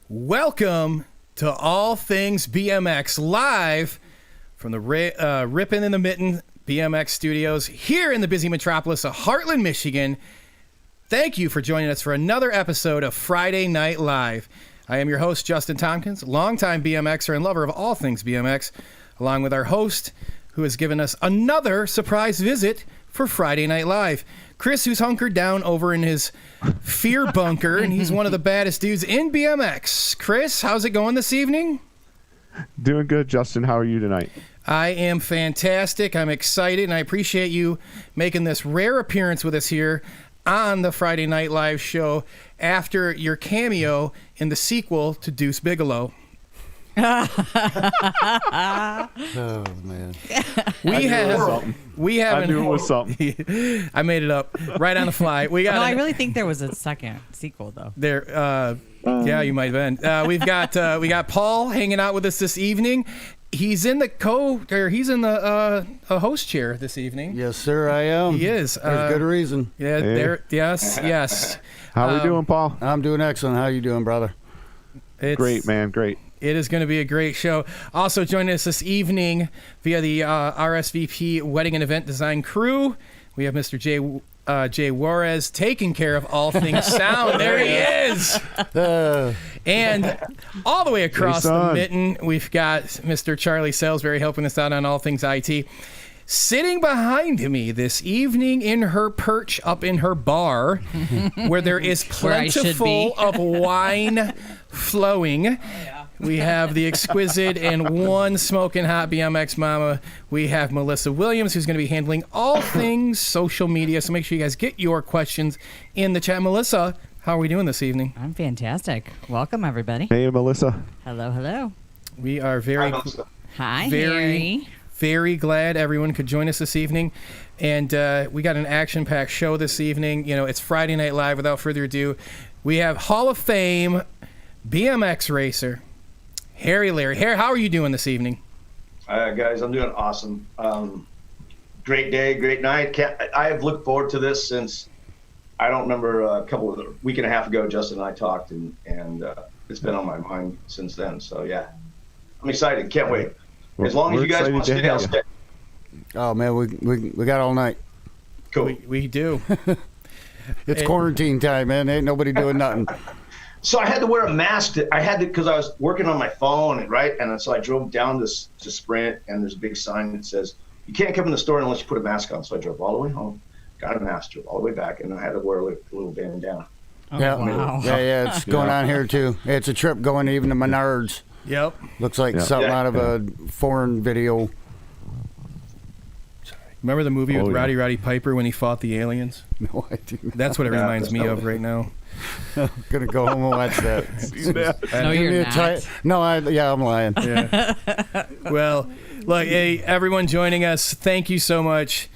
Welcome to All Things BMX live from the Rippin' in the Mitten BMX studios here in the busy metropolis of Heartland, Michigan. Thank you for joining us for another episode of Friday Night Live. I am your host, Justin Tompkins, longtime BMXer and lover of all things BMX, along with our host, who has given us another surprise visit for Friday Night Live. Chris, who's hunkered down over in his fear bunker, and he's one of the baddest dudes in BMX. Chris, how's it going this evening? Doing good, Justin. How are you tonight? I am fantastic. I'm excited, and I appreciate you making this rare appearance with us here on the Friday Night Live show after your cameo in the sequel to Deuce Bigalow. Oh man! We have. I knew it was something. I made it up right on the fly. We got. No, I really think there was a second sequel though. There. Yeah, you might have been. We got Paul hanging out with us this evening. He's in the host chair this evening. Yes, sir, I am. He is. There's good reason. Yeah. Hey. There. Yes. How we doing, Paul? I'm doing excellent. How you doing, brother? Great, man. Great. It is going to be a great show. Also joining us this evening via the RSVP Wedding and Event Design crew, we have Mr. Jay Juarez taking care of all things sound. There he is. And all the way across the mitten, we've got Mr. Charlie Salisbury helping us out on all things IT. Sitting behind me this evening in her perch up in her bar, where there is plentiful of wine flowing. We have the exquisite and one smoking hot BMX mama. We have Melissa Williams, who's going to be handling all things social media. So make sure you guys get your questions in the chat. Melissa, how are we doing this evening? I'm fantastic. Welcome, everybody. Hey, Melissa. Hello, hello. We are very Harry. very glad everyone could join us this evening. And we got an action-packed show this evening. You know, it's Friday Night Live. Without further ado, we have Hall of Fame BMX racer Harry Leary. Harry, how are you doing this evening? Guys, I'm doing awesome. Great day, great night. I've looked forward to this since, I don't remember, a week and a half ago, Justin and I talked, and it's been on my mind since then. So, yeah, I'm excited. Can't wait. As long as you guys want to stay, I'll stay. Oh, man, we got all night. Cool. We do. It's quarantine time, man. Ain't nobody doing nothing. So I had to wear a mask. I had to because I was working on my phone, right? And so I drove down to Sprint, and there's a big sign that says, you can't come in the store unless you put a mask on. So I drove all the way home, got a mask, drove all the way back, and I had to wear a little bandana. Oh, yeah, wow. Yeah, it's going on here, too. It's a trip going even to Menards. Yep. Looks like something out of a foreign video. Remember the movie with Roddy Piper when he fought the aliens? No, I do not. That's what it reminds me of right now. I'm going to go home and watch that. No, you're not. No, I'm lying. Yeah. Well, look, hey, everyone joining us, thank you so much.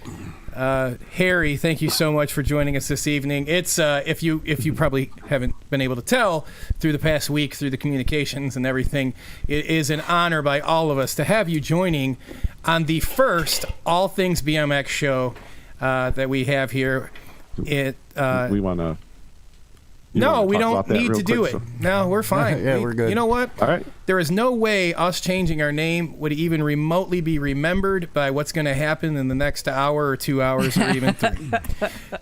Harry, thank you so much for joining us this evening. It's if you probably haven't been able to tell through the past week, through the communications and everything, it is an honor by all of us to have you joining on the first All Things BMX show that we have here. We want to. No, we don't need to do it. No, we're fine. Yeah, we're good. You know what? All right. There is no way us changing our name would even remotely be remembered by what's going to happen in the next hour or 2 hours or even 3.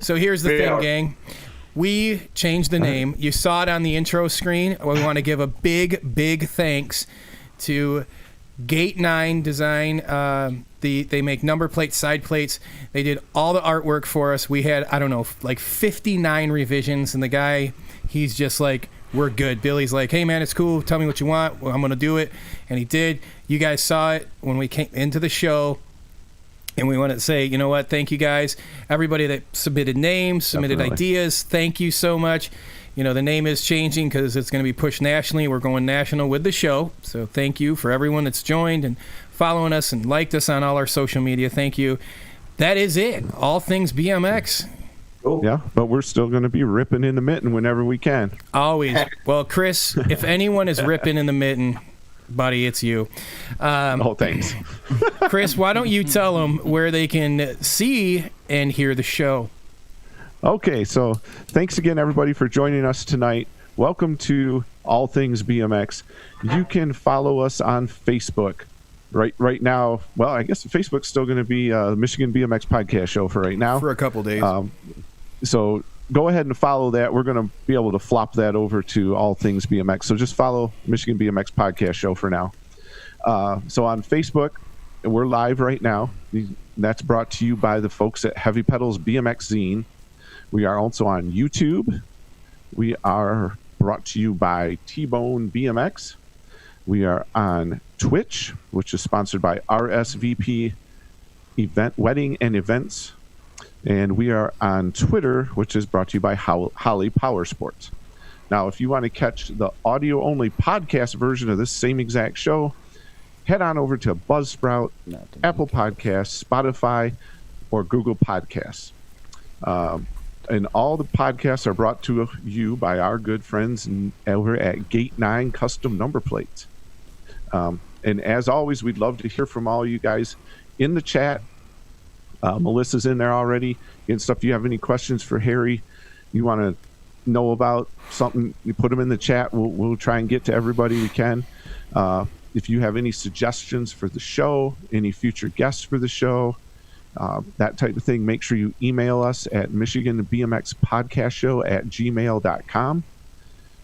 So here's the thing, gang. We changed the name. You saw it on the intro screen. We want to give a big thanks to Gate 9 Design. They make number plates, side plates. They did all the artwork for us. We had, I don't know, like 59 revisions, and the guy, he's just like, we're good. Billy's like, hey man, it's cool. Tell me what you want. Well, I'm going to do it. And he did. You guys saw it when we came into the show. And we want to say, you know what? Thank you guys. Everybody that submitted names, submitted ideas. Thank you so much. You know, the name is changing because it's going to be pushed nationally. We're going national with the show. So thank you for everyone that's joined and following us and liked us on all our social media. Thank you. That is it. All Things BMX. Cool. Yeah, but we're still going to be ripping in the mitten whenever we can. Always. Well, Chris, if anyone is ripping in the mitten, buddy, it's you. Thanks. Chris, why don't you tell them where they can see and hear the show? Okay, so thanks again, everybody, for joining us tonight. welcome to All Things BMX. You can follow us on Facebook. Right now, well, I guess Facebook's still going to be Michigan BMX Podcast Show for right now. For a couple days. So go ahead and follow that. We're going to be able to flop that over to All Things BMX. So just follow Michigan BMX Podcast Show for now. So on Facebook, we're live right now. That's brought to you by the folks at Heavy Pedals BMX Zine. We are also on YouTube. We are brought to you by T-Bone BMX. We are on Twitch, which is sponsored by RSVP Event Wedding and Events. And we are on Twitter, which is brought to you by Holly Power Sports. Now, if you want to catch the audio-only podcast version of this same exact show, head on over to Buzzsprout, Apple Podcasts, Spotify, or Google Podcasts. And all the podcasts are brought to you by our good friends over at Gate 9 Custom Number Plates. And as always, we'd love to hear from all you guys in the chat. Melissa's in there already and stuff. If you have any questions for Harry, you want to know about something, you put them in the chat. We'll try and get to everybody we can. If you have any suggestions for the show, any future guests for the show, that type of thing, make sure you email us at michiganbmxpodcastshow@gmail.com.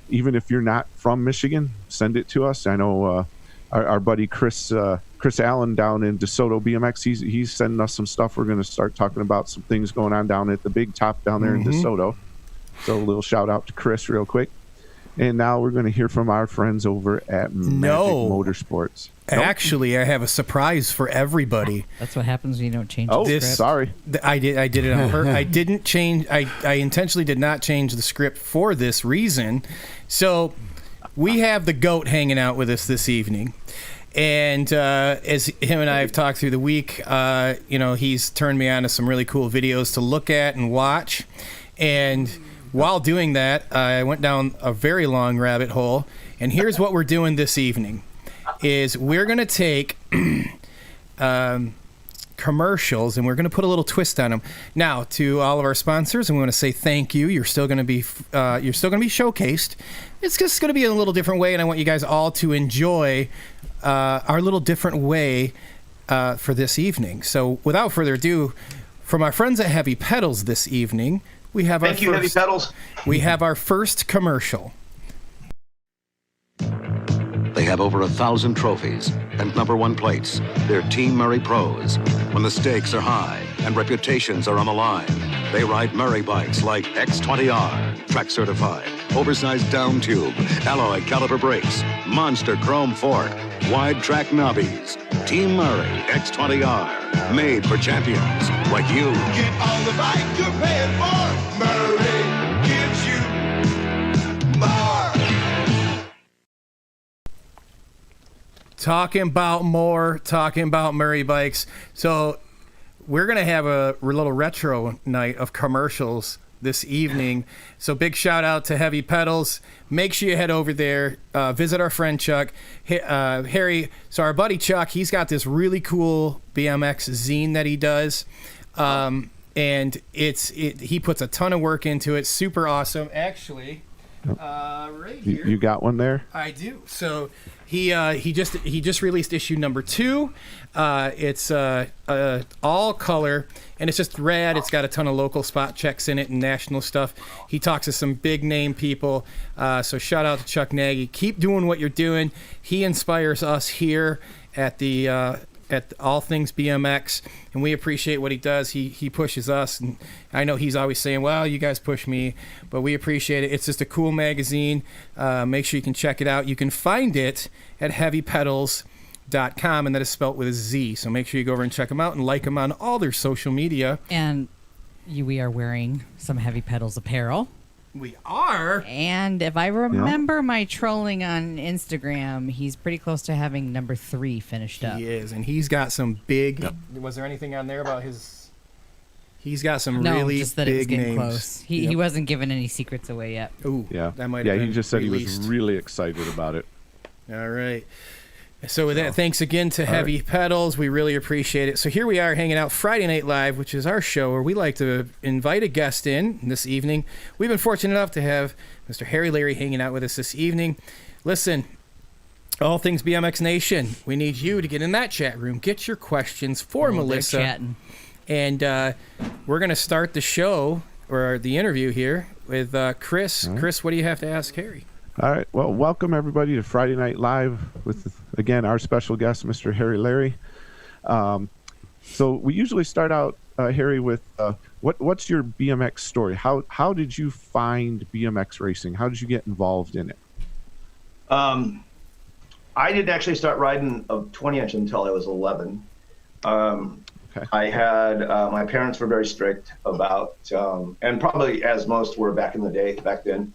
Even if you're not from Michigan, send it to us. I know our buddy Chris Allen down in DeSoto BMX, he's sending us some stuff. We're going to start talking about some things going on down at the Big Top down there in DeSoto. So a little shout out to Chris real quick. And now we're going to hear from our friends over at Magic Motorsports. Actually, I have a surprise for everybody. That's what happens when you don't change the script. Sorry. I did it on purpose. I didn't change. I intentionally did not change the script for this reason. So we have the GOAT hanging out with us this evening. And as him and I have talked through the week, he's turned me on to some really cool videos to look at and watch. And while doing that, I went down a very long rabbit hole. And here's what we're doing this evening. Is we're going to take commercials and we're going to put a little twist on them. Now, to all of our sponsors, we want to say thank you. You're still going to be showcased. It's just going to be in a little different way, and I want you guys all to enjoy our little different way for this evening. So, without further ado, from our friends at Heavy Pedals this evening, we have Heavy Pedals. We have our first commercial. They have over 1,000 trophies and #1 plates. They're Team Murray pros. When the stakes are high and reputations are on the line, they ride Murray bikes like X20R, track certified, oversized down tube, alloy caliper brakes, monster chrome fork, wide track knobbies. Team Murray X20R, made for champions like you. Get on the bike you're paying for. Murray gives you more. Talking about Murray bikes. So we're going to have a little retro night of commercials this evening. So big shout out to Heavy Pedals. Make sure you head over there, visit our friend Chuck. Harry, so our buddy Chuck, he's got this really cool BMX zine that he does. And he puts a ton of work into it. Super awesome. Actually, right here. You got one there? I do. So he just released issue #2. It's all color, and it's just rad. It's got a ton of local spot checks in it and national stuff. He talks to some big name people. So shout out to Chuck Nagy. Keep doing what you're doing. He inspires us here at All Things BMX, and we appreciate what he does. He pushes us, and I know he's always saying, well, you guys push me, but we appreciate it. It's just a cool magazine. Make sure you can check it out. You can find it at heavypedals.com, and that is spelt with a Z, so make sure you go over and check them out and like them on all their social media. And we are wearing some Heavy Pedals apparel. We are. And if I remember my trolling on Instagram, he's pretty close to having #3 finished up. He is, and he's got some big... Yep. Was there anything on there about his... He's got some really just that big it was getting names. Close. He wasn't giving any secrets away yet. Ooh, yeah. That might have been he just said released. He was really excited about it. All right. So with that, thanks again to Heavy Pedals. We really appreciate it. So here we are hanging out Friday Night Live, which is our show where we like to invite a guest in this evening. We've been fortunate enough to have Mr. Harry Leary hanging out with us this evening. Listen, all things BMX Nation, we need you to get in that chat room. Get your questions for Melissa. They're chatting. And we're going to start the show, or the interview here, with Chris. Right. Chris, what do you have to ask Harry? All right. Well, welcome everybody to Friday Night Live with, again, our special guest, Mr. Harry Leary. So we usually start out, Harry, with what's your BMX story? How did you find BMX racing? How did you get involved in it? I didn't actually start riding a 20-inch until I was 11. Okay. I had my parents were very strict about, and probably as most were back then.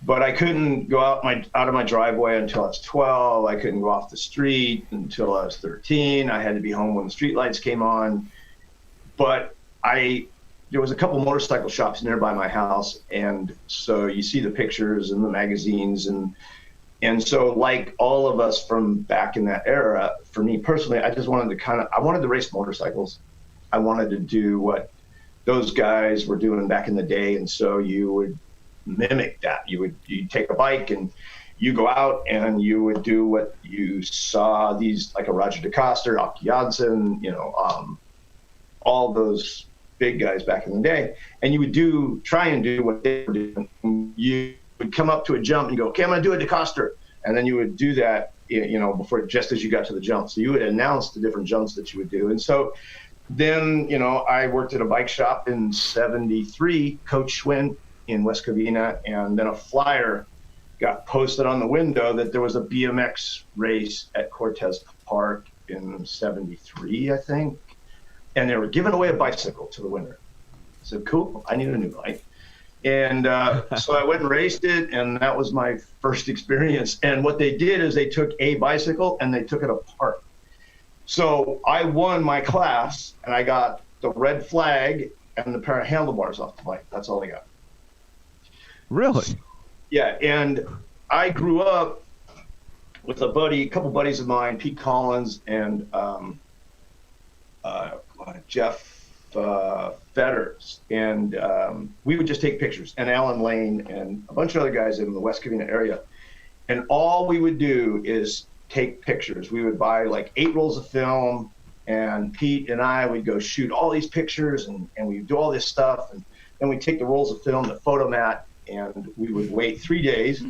But I couldn't go out of my driveway until I was 12. I couldn't go off the street until I was 13. I had to be home when the street lights came on. But there was a couple motorcycle shops nearby my house, and so you see the pictures in the magazines, and so like all of us from back in that era, for me personally, I just wanted to race motorcycles. I wanted to do what those guys were doing back in the day, and so you would mimic that. You'd take a bike and you go out and you would do what you saw these, like a Roger DeCoster, Aki Janssen, all those big guys back in the day, and you would try and do what they were doing. You would come up to a jump and go, okay, I'm gonna do a DeCoster, and then you would do that, before, just as you got to the jump. So you would announce the different jumps that you would do. And so then, I worked at a bike shop in '73, Coach Schwinn in West Covina, and then a flyer got posted on the window that there was a BMX race at Cortez Park in '73, I think, and they were giving away a bicycle to the winner. I said, cool, I need a new bike. And so I went and raced it, and that was my first experience. And what they did is they took a bicycle and they took it apart. So I won my class, and I got the red flag and the pair of handlebars off the bike. That's all I got. Really? Yeah, and I grew up with a couple buddies of mine, Pete Collins and Jeff Fetters, and we would just take pictures, and Alan Lane and a bunch of other guys in the West Covina area, and all we would do is take pictures. We would buy like 8 rolls of film, and Pete and I would go shoot all these pictures, and we'd do all this stuff, and then we'd take the rolls of film to Photomat, and we would wait 3 days,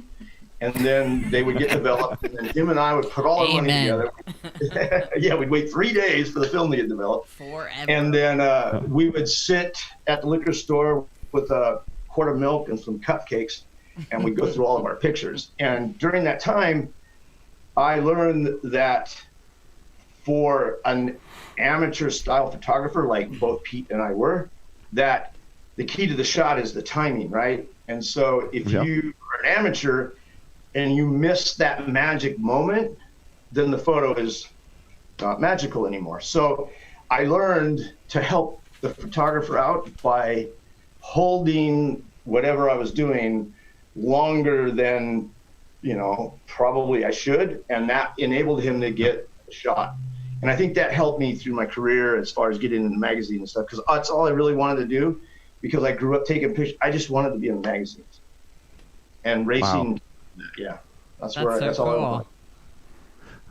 and then they would get developed, and then him and I would put all the money together. Yeah, we'd wait 3 days for the film to get developed. Forever. And then we would sit at the liquor store with a quart of milk and some cupcakes, and we'd go through all of our pictures. And during that time, I learned that for an amateur-style photographer, like both Pete and I were, that the key to the shot is the timing, right? And so if you are an amateur and you miss that magic moment, then the photo is not magical anymore. So I learned to help the photographer out by holding whatever I was doing longer than, probably I should, and that enabled him to get a shot. And I think that helped me through my career as far as getting in the magazine and stuff, because that's all I really wanted to do, because I grew up taking pictures. I just wanted to be in the magazines. And racing, yeah, that's all I wanted.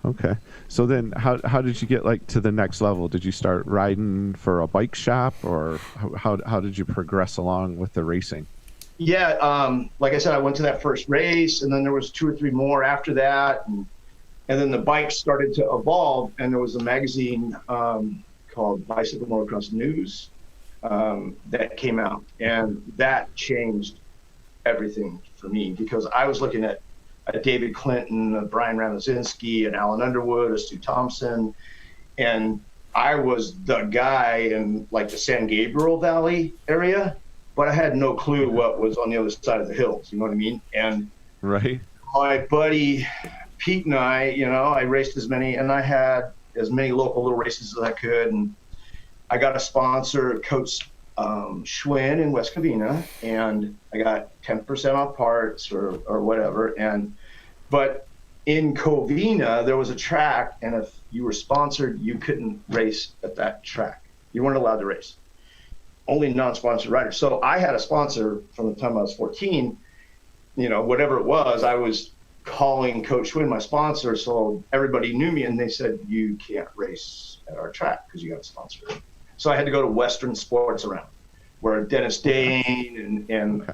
Okay. So then how did you get to the next level? Did you start riding for a bike shop, or how did you progress along with the racing? Yeah, like I said, I went to that first race, and then there was 2 or 3 more after that, and then the bikes started to evolve, and there was a magazine called Bicycle Motocross News that came out, and that changed everything for me, because I was looking at David Clinton, Brian Ramazinski, and Alan Underwood, Stu Thompson, and I was the guy in the San Gabriel Valley area, but I had no clue what was on the other side of the hills. You know what I mean? And right, my buddy Pete and I raced and I had as many local little races as I could, and I got a sponsor, Coach Schwinn in West Covina, and I got 10% off parts or whatever. But in Covina, there was a track, and if you were sponsored, you couldn't race at that track. You weren't allowed to race. Only non-sponsored riders. So I had a sponsor from the time I was 14. You know, whatever it was, I was calling Coach Schwinn, my sponsor, so everybody knew me, and they said, you can't race at our track because you got a sponsor. So I had to go to Western Sports Around, where Dennis Dane and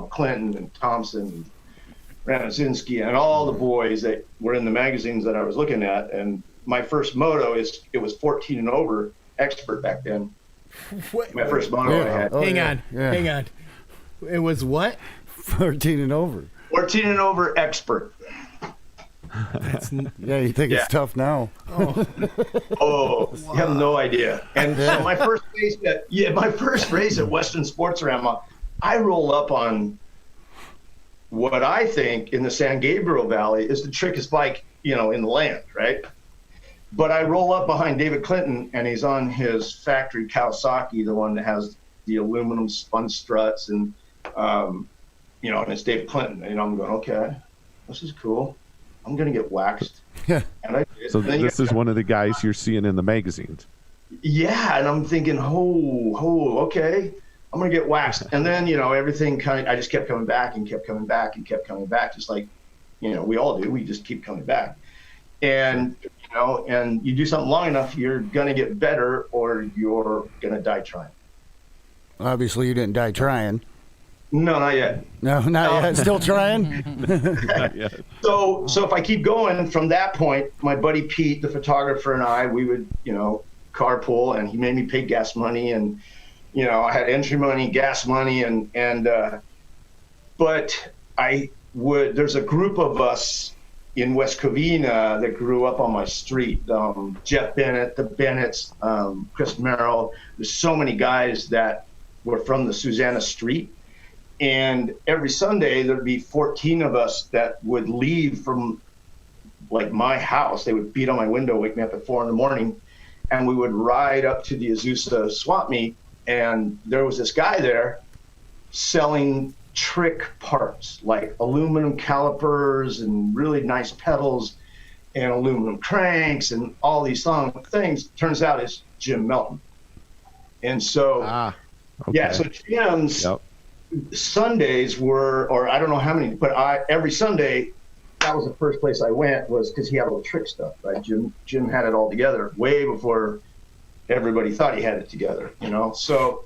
Clinton and Thompson and Ramazinski and all the boys that were in the magazines that I was looking at. And my first moto it was 14 and over, expert back then. My first moto I had. Hang on. It was what? 14 and over. 14 and over, expert. Yeah, you think it's tough now. Oh, wow. You have no idea. And so my first race at Western Sports Around, I roll up on what I think in the San Gabriel Valley is the trickiest bike, in the land, right? But I roll up behind David Clinton, and he's on his factory Kawasaki, the one that has the aluminum spun struts, and and it's David Clinton. And I'm going, okay, this is cool. I'm going to get waxed. Yeah. And I did. So this is one of the guys you're seeing in the magazines. Yeah, and I'm thinking, okay, I'm going to get waxed. And then, everything I just kept coming back and kept coming back and kept coming back, just like, we all do. We just keep coming back. And, and you do something long enough, you're going to get better or you're going to die trying. Obviously, you didn't die trying. No, not yet. No, not yet. Still trying? So if I keep going from that point, my buddy Pete, the photographer, and I, we would, carpool, and he made me pay gas money, and, I had entry money, gas money, but there's a group of us in West Covina that grew up on my street. Jeff Bennett, the Bennetts, Chris Merrill. There's so many guys that were from the Susanna Street. And every Sunday, there'd be 14 of us that would leave from, like, my house. They would beat on my window, wake me up at 4 a.m, and we would ride up to the Azusa swap meet. And there was this guy there selling trick parts, like aluminum calipers and really nice pedals and aluminum cranks and all these things. Turns out it's Jim Melton. And so, so Jim's Sundays were, or I don't know how many, but every Sunday, that was the first place I went, was because he had all the trick stuff, right? Jim had it all together way before everybody thought he had it together, So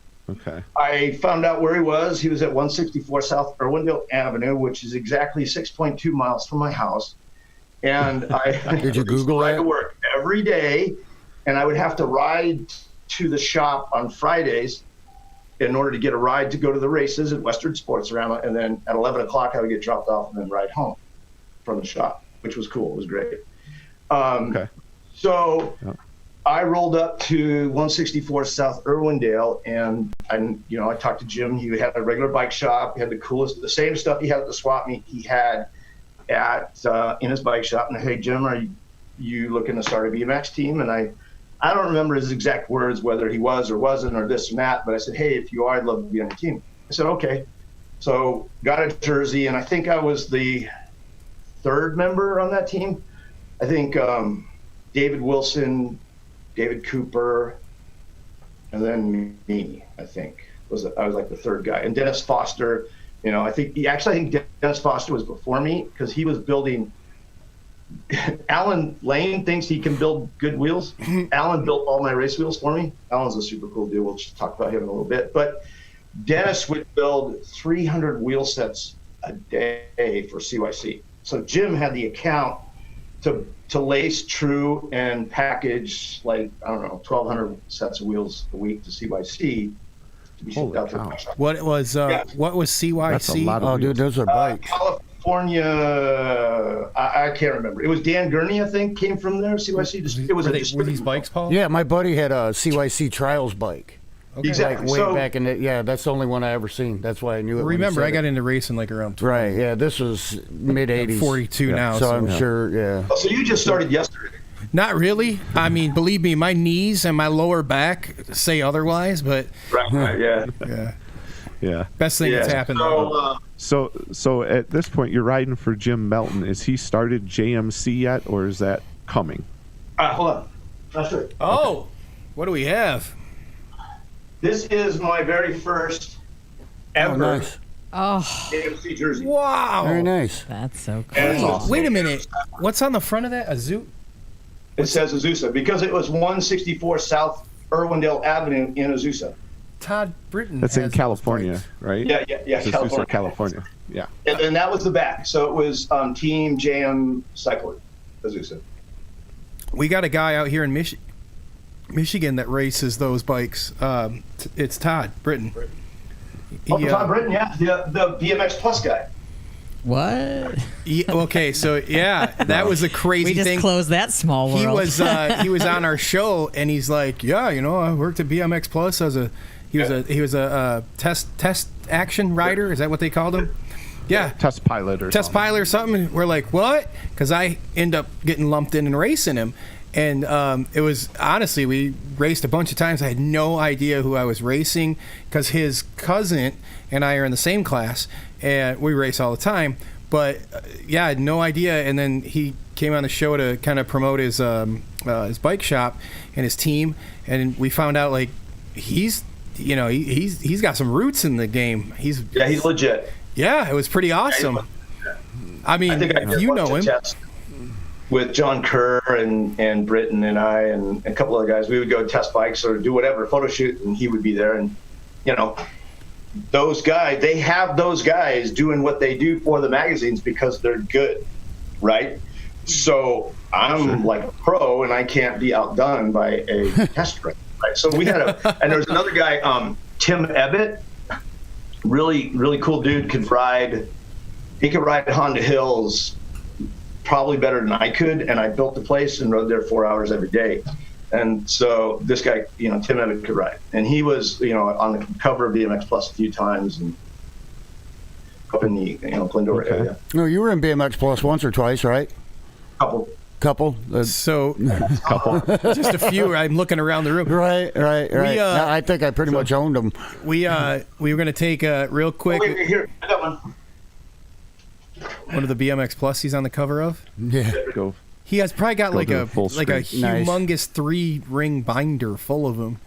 I found out where he was. He was at 164 South Irwindale Avenue, which is exactly 6.2 miles from my house. And Did you Google ride that? to work every day, and I would have to ride to the shop on Fridays in order to get a ride to go to the races at Western Sports Around, and then at 11 o'clock I would get dropped off and then ride home from the shop, which was cool. It was great. So I rolled up to 164 South Irwindale, and I talked to Jim. He had a regular bike shop. He had the same stuff he had at the swap meet he had in his bike shop. And hey, Jim, are you looking to start a BMX team? And I don't remember his exact words, whether he was or wasn't or this and that, but I said, hey, if you are, I'd love to be on your team. I said, okay. So got a jersey, and I think I was the third member on that team. I think David Wilson, David Cooper, and then me, I think. I was like the third guy. And Dennis Foster, I think Dennis Foster was before me because he was building. Alan Lane thinks he can build good wheels. Alan built all my race wheels for me. Alan's a super cool dude. We'll just talk about him in a little bit. But Dennis would build 300 wheel sets a day for CYC. So Jim had the account to lace, true, and package, like, I don't know, 1,200 sets of wheels a week to CYC. To be shipped out to the shop. What was CYC? That's a lot of dude, those are bikes. California, I can't remember. It was Dan Gurney, I think, came from there. CYC. It was were these bikes, Paul? Yeah, my buddy had a CYC Trials bike. Okay. Exactly. Like way back in the, that's the only one I ever seen. That's why I knew it. Remember, I got into racing like around 20. Right, yeah, this was mid-'80s. 42 now. So I'm sure, yeah. Oh, so you just started yesterday. Not really. I mean, believe me, my knees and my lower back say otherwise, but Right, yeah. yeah. Yeah. Best thing that's happened. So at this point, you're riding for Jim Melton. Is he started JMC yet, or is that coming? Hold on. Not sure. Oh, what do we have? This is my very first ever nice. Oh, AMC jersey. Wow. Very nice. that's so cool. And it's awesome. Wait a minute. What's on the front of that? A zoo? It says Azusa because it was 164 South Irwindale Avenue in Azusa. Todd Britton. That's in has California, those right? Yeah, It's Azusa, California. Yeah. And that was the back. So it was Team JM Cycling, Azusa. bikes. We got a guy out here in Michigan that races those bikes. It's Todd Britton. Todd Britton, yeah, the BMX Plus guy. What? Okay, so yeah, that was a crazy We just thing. closed that small world. He was on our show, and he's like, yeah, I worked at BMX Plus as he was a test action rider. Is that what they called him? Yeah, Test pilot or something. pilot or something. We're like, what? Because I end up getting lumped in and racing him. And it was, honestly, we raced a bunch of times. I had no idea who I was racing because his cousin and I are in the same class, and we race all the time. But, yeah, I had no idea. And then he came on the show to kind of promote his bike shop and his team. And we found out, like, he's got some roots in the game. He's legit. Yeah, it was pretty awesome. I mean, I think I did you a bunch know of him. tests with John Kerr and Britton and I and a couple of guys. We would go test bikes or do whatever, photo shoot, and he would be there. And, those guys, they have those guys doing what they do for the magazines because they're good, right? So I'm like a pro, and I can't be outdone by a test race, right? So we had and there was another guy, Tim Ebbett, really, really cool dude, could ride Honda Hills probably better than I could, and I built the place and rode there 4 hours every day. And so this guy, Tim Ebbett could ride, and he was, on the cover of BMX Plus a few times, and up in the Glendora area. No, you were in BMX Plus once or twice, right? Couple. So, just a few. I'm looking around the room. Right. I think I pretty much owned them. We were going to take a real quick. Wait, here, I got one. One of the BMX Plus he's on the cover of. Yeah. Go. He has probably got like to a full screen. humongous 3-ring binder full of them.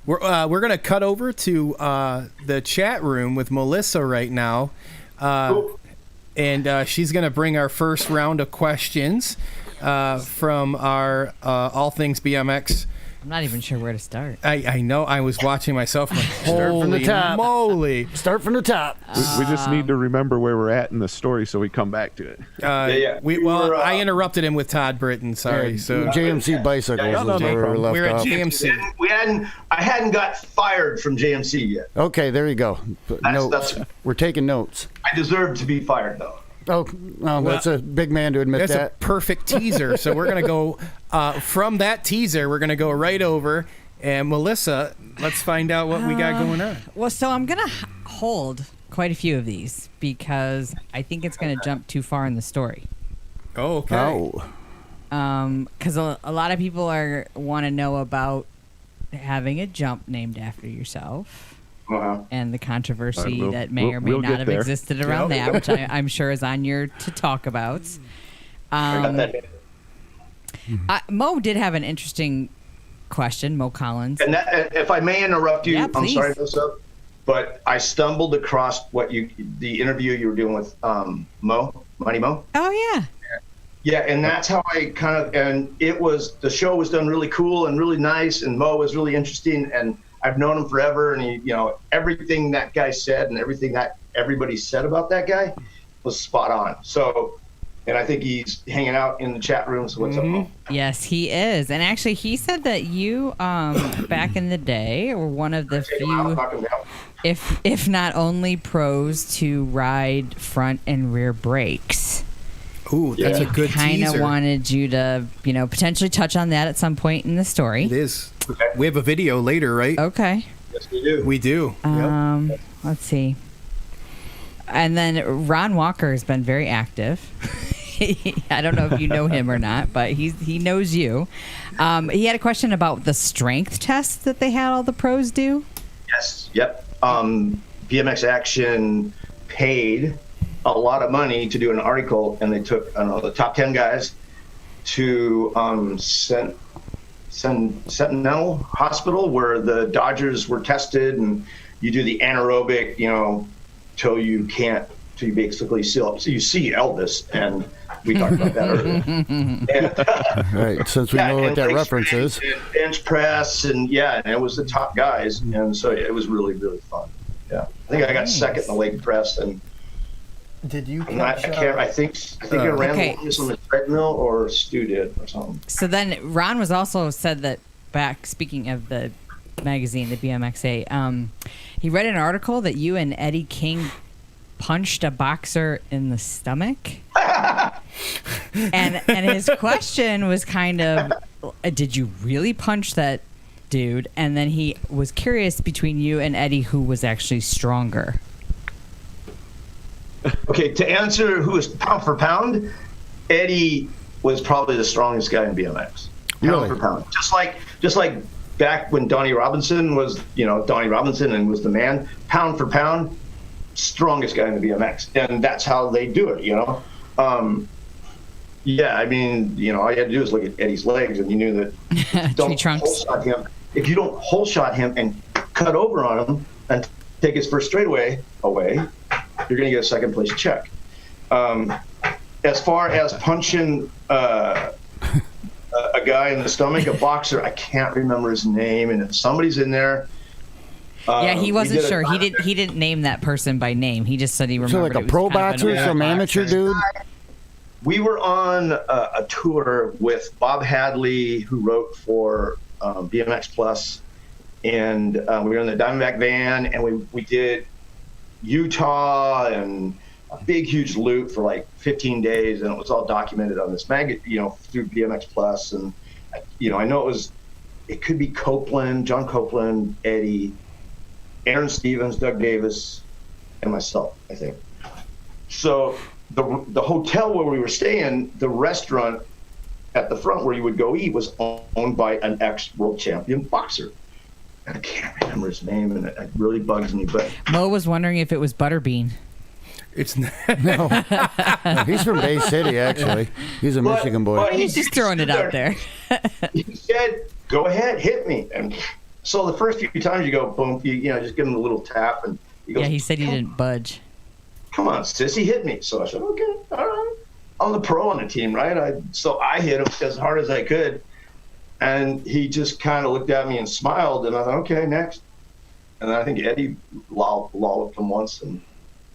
We're gonna cut over to the chat room with Melissa right now, and she's gonna bring our first round of questions from our All Things BMX. I'm not even sure where to start. I know. I was watching myself. Like, Start from the holy top. moly! Start from the top. We just need to remember where we're at in the story so we come back to it. I interrupted him with Todd Britton. Sorry. So JMC bicycles is where we left we're at off. JMC. I hadn't got fired from JMC yet. Okay, there you go. Notes. That's- We're taking notes. I deserve to be fired, though. Oh, well, that's a big man to admit That's that. a perfect teaser. So we're going to go from that teaser, we're going to go right over. And Melissa, let's find out what we got going on. Well, so I'm going to hold quite a few of these because I think it's going to jump too far in the story. Oh, okay. Oh. Because a lot of people want to know about having a jump named after yourself. And the controversy that may or may not have existed around that, which I'm sure is on your to talk about. Mo did have an interesting question, Mo Collins. And if I may interrupt you, Yeah, I'm please. sorry, Melissa, but I stumbled across the interview you were doing with Money Mo. Oh, yeah. Yeah, and that's how I the show was done really cool and really nice, and Mo was really interesting, and I've known him forever, and everything that guy said and everything that everybody said about that guy was spot on. So, and I think he's hanging out in the chat room. So what's up, Mo? Yes, he is. And actually, he said that you, back in the day, were one of the few, if not only pros to ride front and rear brakes. Ooh, that's a good Kind of teaser. wanted you to, potentially touch on that at some point in the story. It is. We have a video later, right? Okay. Yes, we do. We do. Let's see. And then Ron Walker has been very active. I don't know if you know him or not, but he knows you. He had a question about the strength test that they had all the pros do. Yes. Yep. BMX Action paid a lot of money to do an article, and they took, I don't know, the top 10 guys to Sentinel Hospital, where the Dodgers were tested, and you do the anaerobic, till you basically see Elvis, and we talked about that earlier. Right, since we know what that reference is. Bench press, and it was the top guys, and so it was really, really fun. Yeah, I think I got second in the leg press, and did you? I think I ran this on the treadmill, or Stu did, or something. So then Ron was also said that back. Speaking of the magazine, the BMXA, he read an article that you and Eddie King punched a boxer in the stomach, and his question was kind of, did you really punch that dude? And then he was curious between you and Eddie who was actually stronger. Okay, to answer who was pound for pound, Eddie was probably the strongest guy in BMX. Pound for pound. Just like back when Donnie Robinson was, Donnie Robinson and was the man, pound for pound, strongest guy in the BMX. And that's how they do it, all you had to do is look at Eddie's legs, and you knew that if you don't hole shot him and cut over on him and take his first straightaway away, you're going to get a second place check. As far as punching a guy in the stomach, a boxer, I can't remember his name, and if somebody's in there. He wasn't sure. He didn't name that person by name. He just said he remembered. So like a pro boxer, some amateur dude. We were on a tour with Bob Hadley, who wrote for BMX Plus, and we were in the Diamondback van, and we did Utah and a big, huge loop for like 15 days, and it was all documented on this through BMX Plus, and I know it could be Copeland, John Copeland, Eddie, Aaron Stevens, Doug Davis, and myself, I think. So the hotel where we were staying, the restaurant at the front where you would go eat, was owned by an ex-world champion boxer. I can't remember his name, and it really bugs me. But Mo was wondering if it was Butterbean. It's not. No, he's from Bay City, actually. He's a Michigan boy. But He's just throwing it out there. He said, "Go ahead, hit me." And so the first few times you go, boom, just give him a little tap, and he goes, he said he didn't budge. Come on, sissy, hit me. So I said, okay, all right. I'm the pro on the team, right? So I hit him as hard as I could, and he just kind of looked at me and smiled, and I thought, okay, next. And then I think Eddie lolloped him once, and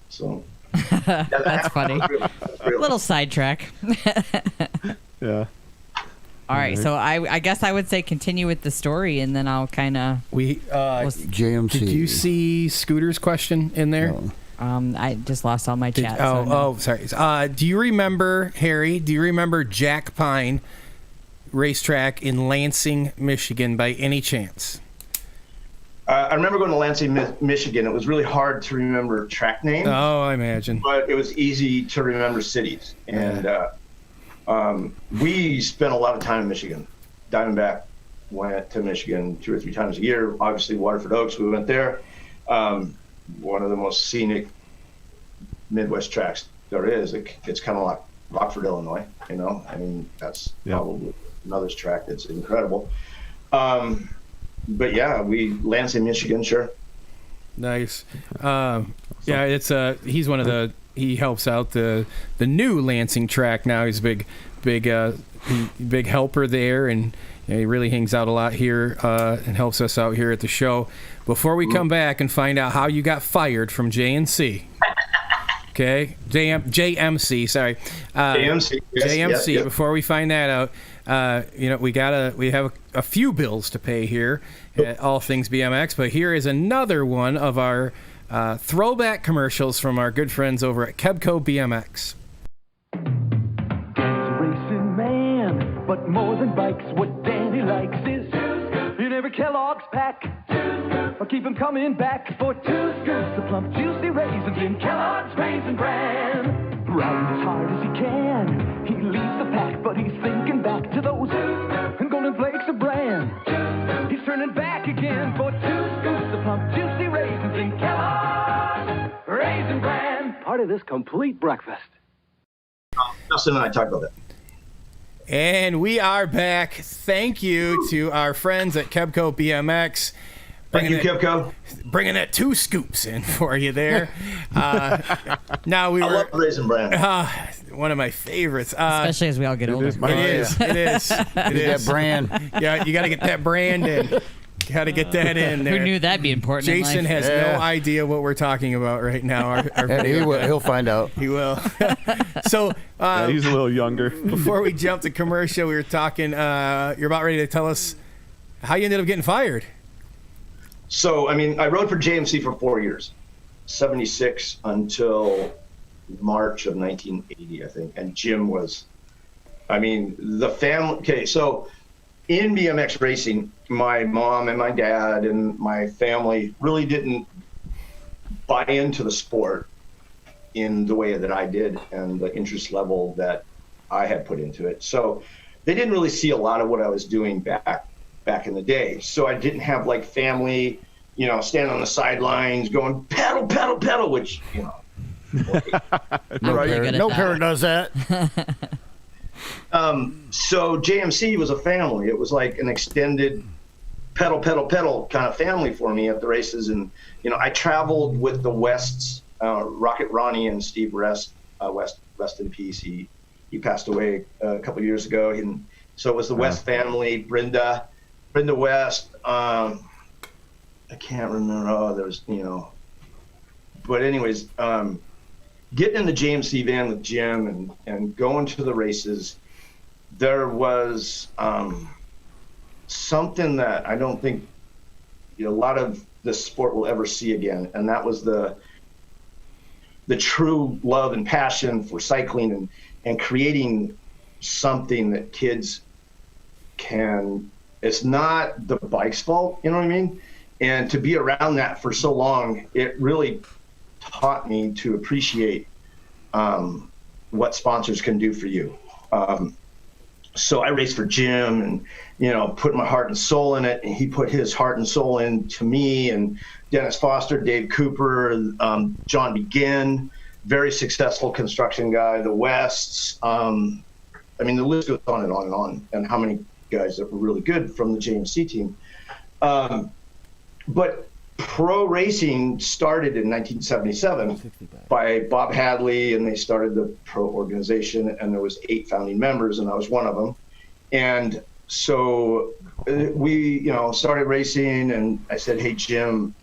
so. That's funny. Really. Little sidetrack. Yeah. All right, so I guess I would say continue with the story, and then I'll kind of. JMC. Did you see Scooter's question in there? No. I just lost all my chat. Sorry. Do you remember, Harry? Do you remember Jack Pine racetrack in Lansing, Michigan, by any chance? I remember going to Lansing, Michigan. It was really hard to remember track names. Oh, I imagine. But it was easy to remember cities. And we spent a lot of time in Michigan. Diamondback went to Michigan 2 or 3 times a year. Obviously, Waterford Oaks, we went there. One of the most scenic Midwest tracks there is. It's kind of like Rockford, Illinois. That's probably another's track that's incredible. But yeah, Lansing, Michigan, sure. Nice. It's he's one of the. He helps out the new Lansing track now. He's a big helper there, and he really hangs out a lot here and helps us out here at the show. Before we come back and find out how you got fired from JNC. Okay, JMC. Sorry, JMC. JMC. Yes. Before we find that out, we have a few bills to pay here at All Things BMX. But here is another one of our throwback commercials from our good friends over at Kebco BMX. Racing man, but more than bikes, what Danny likes is in every Kellogg's pack. Or keep him coming back for 2 scoops of plump, juicy raisins in Kellogg's Raisin Bran. Riding as hard as he can, he leaves the pack, but he's thinking back to those golden flakes of bran. He's turning back again for 2 scoops of plump, juicy raisins in Kellogg's everybody this complete breakfast. Justin and I talked about that. And we are back. Thank you to our friends at Kebco BMX. Thank you, Kebco. Bringing that 2 scoops in for you there. Now I love Raisin Bran. One of my favorites. Especially as we all get older. It is. That brand. Yeah, you got to get that brand in. Got to get that in there. Who knew that'd be important? Jason has no idea what we're talking about right now. He'll find out. He will. So he's a little younger. Before we jump to commercial, we were talking. You're about ready to tell us how you ended up getting fired. So, I rode for JMC for 4 years, 76 until March of 1980, I think. And Jim was, the family. Okay, so in BMX racing, my mom and my dad and my family really didn't buy into the sport in the way that I did and the interest level that I had put into it. So they didn't really see a lot of what I was doing back in the day. So I didn't have like family, standing on the sidelines going pedal, pedal, pedal, which, No parent does that. So JMC was a family. It was like an extended pedal, pedal, pedal kind of family for me at the races. And, I traveled with the Wests, Rocket Ronnie and Steve West, rest in peace. He passed away a couple of years ago. And so it was the West family, Brenda West. I can't remember. There was, but anyways, getting in the JMC van with Jim and going to the races, there was something that I don't think a lot of the sport will ever see again, and that was the true love and passion for cycling and creating something that kids can. It's not the bike's fault, you know what I mean? And to be around that for so long, it really taught me to appreciate what sponsors can do for you. So I raced for Jim and, put my heart and soul in it. And he put his heart and soul into me, and Dennis Foster, Dave Cooper, John Begin, very successful construction guy, the Wests. The list goes on and on and on, and how many guys that were really good from the JMC team. But pro racing started in 1977 by Bob Hadley, and they started the pro organization, and there was 8 founding members, and I was one of them. And so we, started racing, and I said, hey, Jim,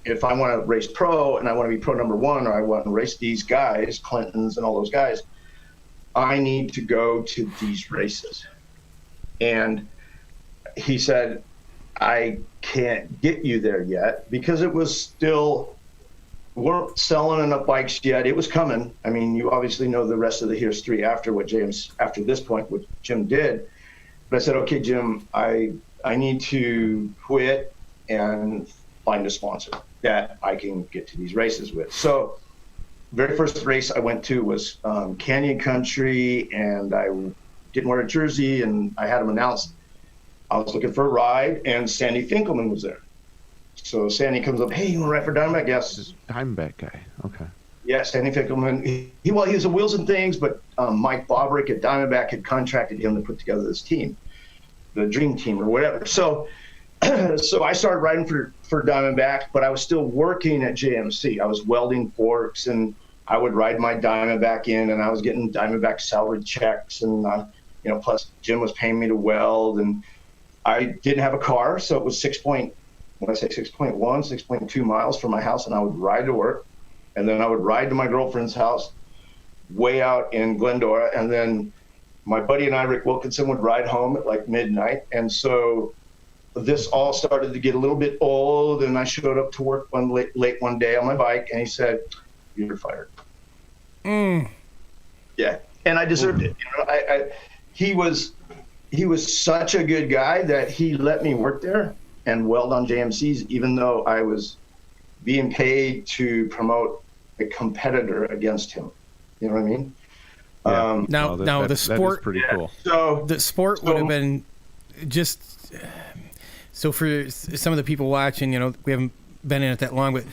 if I want to race pro and I want to be pro number 1, or I want to race these guys, Clintons and all those guys, I need to go to these races. And he said, I can't get you there yet, because it was still, weren't selling enough bikes yet. It was coming. You obviously know the rest of the history after this point, what Jim did. But I said, okay, Jim, I need to quit and find a sponsor that I can get to these races with. So very first race I went to was Canyon Country, and I didn't wear a jersey, and I had them announced. I was looking for a ride, and Sandy Finkelman was there. So Sandy comes up, hey, you want to ride for Diamondback? Yes. Diamondback guy. Okay. Yeah, Sandy Finkelman. He was a Wheels and Things, but Mike Bobrick at Diamondback had contracted him to put together this team, the Dream Team or whatever. So I started riding for Diamondback, but I was still working at JMC. I was welding forks, and I would ride my Diamondback in, and I was getting Diamondback salary checks, and plus Jim was paying me to weld, and I didn't have a car, so it was 6.1, 6.2 miles from my house, and I would ride to work, and then I would ride to my girlfriend's house way out in Glendora, and then my buddy and I, Rick Wilkinson, would ride home at like midnight. And so this all started to get a little bit old, and I showed up to work late one day on my bike, and he said, you're fired. Yeah, and I deserved it. He was such a good guy that he let me work there and weld on JMCs, even though I was being paid to promote a competitor against him. You know what I mean? Yeah. Now the sport, that is pretty cool. So the sport would have been just so for some of the people watching. We haven't been in it that long, but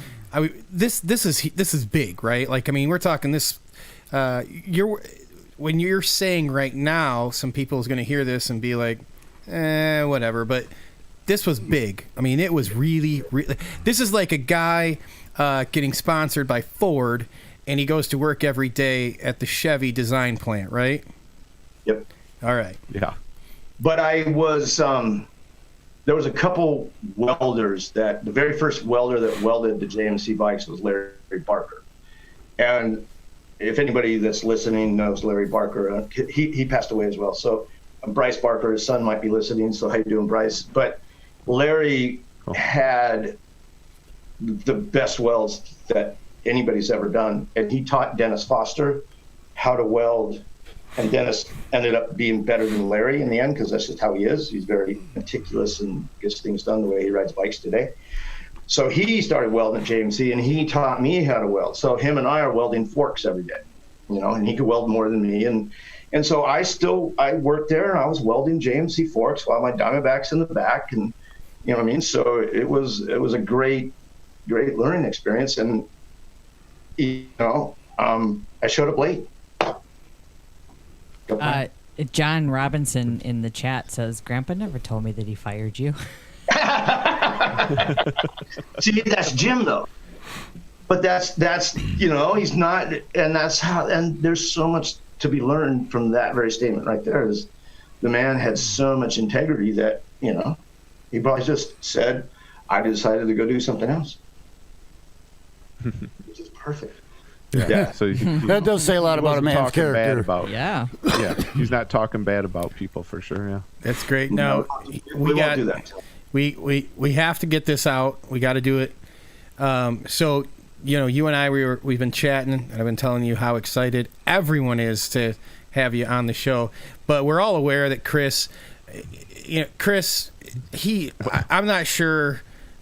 this is big, right? Like, I mean, we're talking this. When you're saying right now, some people is going to hear this and be like, whatever. But this was big. I mean, it was really. This is like a guy getting sponsored by Ford, and he goes to work every day at the Chevy design plant, right? Yep. All right. Yeah. But I was, there was a couple welders that, the very first welder that welded the JMC bikes was Larry Barker. And if anybody that's listening knows Larry Barker, he passed away as well. So Bryce Barker, his son, might be listening. So how you doing, Bryce? But Larry had the best welds that anybody's ever done. And he taught Dennis Foster how to weld. And Dennis ended up being better than Larry in the end, because that's just how he is. He's very meticulous and gets things done the way he rides bikes today. So he started welding at JMC, and he taught me how to weld. So him and I are welding forks every day, and he could weld more than me. And so I worked there, and I was welding JMC forks while my Diamondback's in the back, and you know what I mean? So it was a great learning experience. And I showed up late. John Robinson in the chat says, Grandpa never told me that he fired you. See, that's Jim, though. But that's he's not, and that's how, and there's so much to be learned from that very statement right there. Is the man had so much integrity that, he probably just said, I decided to go do something else. Which is perfect. Yeah. So that does say a lot about a man's character. Yeah. He's not talking bad about people for sure. Yeah. That's great. Now we won't do that. We have to get this out. We got to do it. So you and I we've been chatting, and I've been telling you how excited everyone is to have you on the show. But we're all aware that Chris, I'm not sure.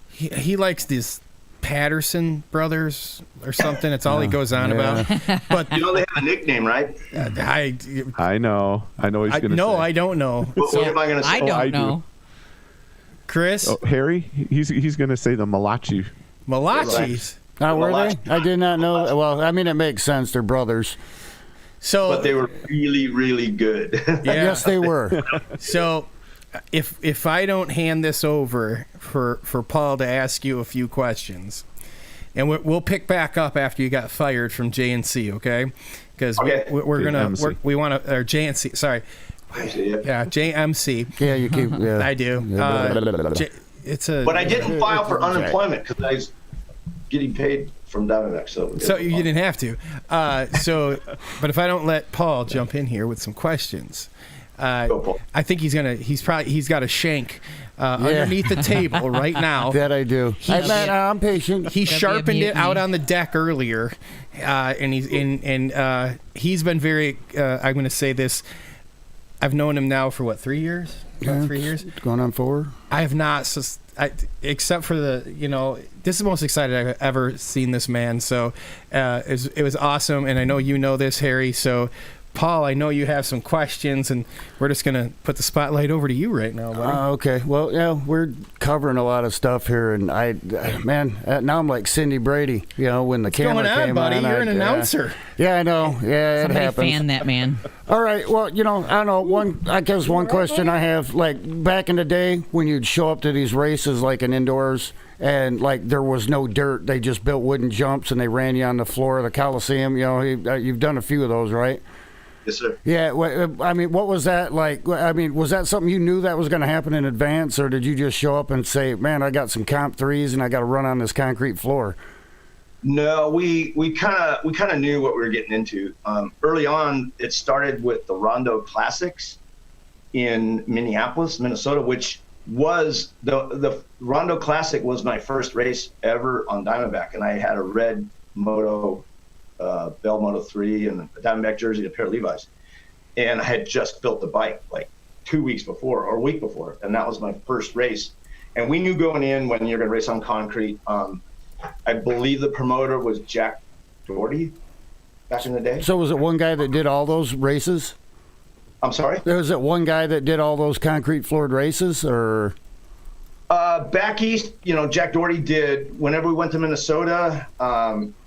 He likes this Patterson brothers or something. It's all he goes on about. But they have a nickname, right? I know. What he's going to say. No, I don't know. What am I going to say? I don't know. Do. Chris? Harry? He's going to say the Malachi. Malachis. Were they? I did not know. Well, I mean, it makes sense. They're brothers. But they were really, really good. Yeah. Yes, they were. So if I don't hand this over for Paul to ask you a few questions, and we'll pick back up after you got fired from JNC, okay? Because we're gonna we want to, or JNC, sorry, yeah, JMC. Yeah, you keep. Yeah. I do. But I didn't file for unemployment because I was getting paid from Diamondback, so you didn't have to. But if I don't let Paul jump in here with some questions. I think he's got a shank underneath the table right now. That I do. I'm patient. He sharpened it out on the deck earlier, and he's been very. I'm going to say this. I've known him now for 3 years? About 3 years. Going on 4. I have not, except for this is the most excited I've ever seen this man. So it was awesome, and I know you know this, Harry. So. Paul, I know you have some questions, and we're just going to put the spotlight over to you right now, buddy. Okay. Well, we're covering a lot of stuff here, and now I'm like Cindy Brady, when the camera came on. What's going on, buddy? You're an announcer. Yeah, I know. Yeah, it happens. Somebody fan that man. All right. Well, I don't know. I guess one question I have, like back in the day when you'd show up to these races, like in indoors, and like there was no dirt, they just built wooden jumps and they ran you on the floor of the Coliseum. You've done a few of those, right? Yes, sir. Yeah, I mean, what was that like? I mean, was that something you knew that was going to happen in advance, or did you just show up and say, man, I got some comp 3s and I got to run on this concrete floor? No, we kind of knew what we were getting into. Early on, it started with the Rondo Classics in Minneapolis, Minnesota, which was the Rondo Classic was my first race ever on Diamondback, and I had a red moto. Bell Moto 3 and a Diamondback jersey and a pair of Levi's. And I had just built the bike like 2 weeks before or a week before. And that was my first race. And we knew going in when you're going to race on concrete. I believe the promoter was Jack Doherty back in the day. So was it one guy that did all those races? I'm sorry? Was it one guy that did all those concrete floored races, or? Back east, Jack Doherty did. Whenever we went to Minnesota,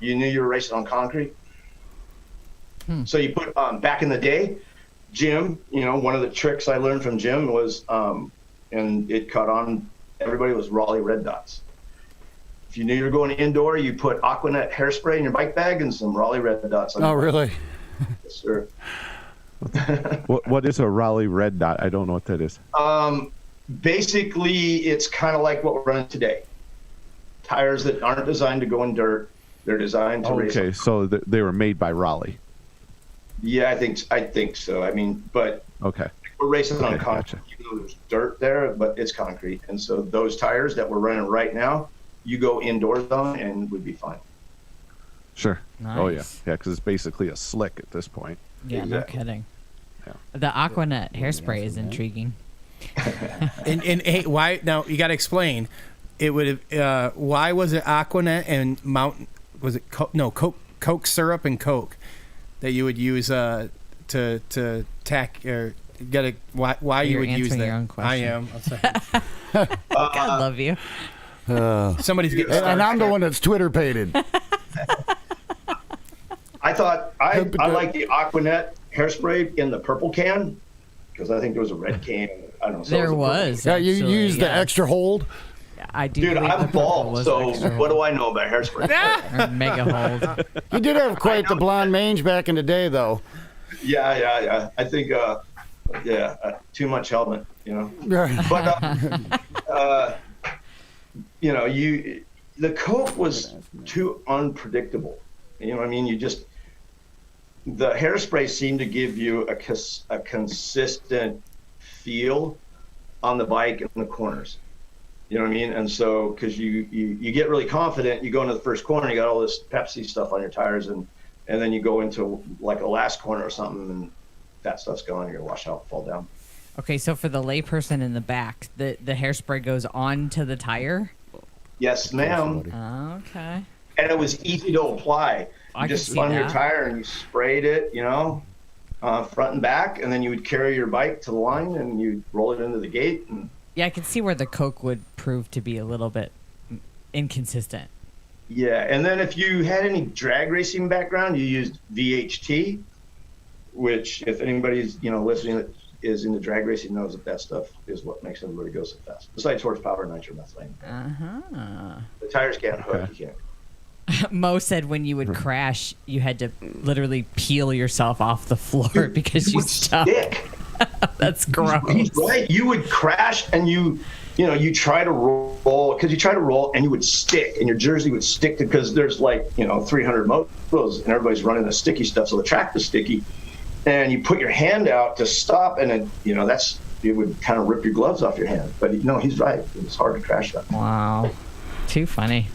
you knew you were racing on concrete. So you put back in the day, Jim. One of the tricks I learned from Jim was, and it caught on. Everybody was Raleigh red dots. If you knew you were going indoor, you put Aquanet hairspray in your bike bag and some Raleigh red dots. Oh, really? Yes, sir. What is a Raleigh red dot? I don't know what that is. Basically, it's kind of like what we're running today. Tires that aren't designed to go in dirt, they're designed to race. Okay, so they were made by Raleigh. Yeah, I think so. I mean, but okay, we're racing on concrete. Gotcha. Even though there's dirt there, but it's concrete, and so those tires that we're running right now, you go indoors on and would be fine. Sure. Nice. Oh yeah, because it's basically a slick at this point. Yeah, Exactly. no kidding. Yeah. The Aquanet hairspray is intriguing. And hey, why now? You got to explain. It would have. Why was it Aquanet and Mountain? Was it Coke syrup and Coke that you would use to tack or get a why you You're would use answering that? your own question. I am. I'm sorry. God love you. Somebody's getting And I'm the one that's Twitter pated. I thought I like the Aquanet hairspray in the purple can because I think there was a red can. I don't know. So There it was. Yeah, you actually, use the yeah. extra hold. I do. Dude, believe the I'm purple bald, was so extra what do I know about hairspray? or mega hold. You did have quite the blonde mange back in the day, though. Yeah. I think, too much helmet, But, the Coke was too unpredictable. You know what I mean? The hairspray seemed to give you a consistent feel on the bike in the corners. You know what I mean? And so, because you get really confident, you go into the first corner, you got all this Pepsi stuff on your tires, and then you go into like a last corner or something, and that stuff's gone, you're going to wash out, fall down. Okay, so for the layperson in the back, the hairspray goes onto the tire? Yes, ma'am. Okay. And it was easy to apply. I You can just see spun your that. tire and you sprayed it, front and back, and then you would carry your bike to the line and you'd roll it into the gate. And Yeah, I can see where the Coke would prove to be a little bit inconsistent. yeah, and then if you had any drag racing background, you used VHT, which if anybody's listening that is into drag racing knows that stuff is what makes everybody go so fast. Besides horsepower and nitromethane. The tires can't hook. You can't. Mo said when you would crash, you had to literally peel yourself off the floor because you stuck. Stick. That's gross. He's right. You would crash and you try to roll and you would stick and your jersey would stick because there's 300 motos and everybody's running the sticky stuff, so the track was sticky. And you put your hand out to stop, and then it would kind of rip your gloves off your hand. But he's right. It's hard to crash that. Wow, too funny.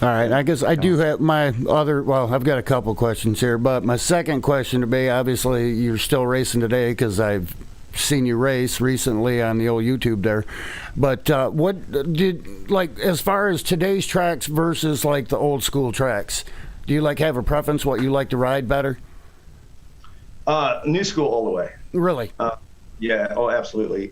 All right, I guess I do have my other. Well, I've got a couple questions here, but my second question to be: obviously, you're still racing today because I've seen you race recently on the old YouTube there. But what did as far as today's tracks versus the old school tracks? Do you have a preference? What you like to ride better? New school all the way. Really? Yeah. Oh, absolutely.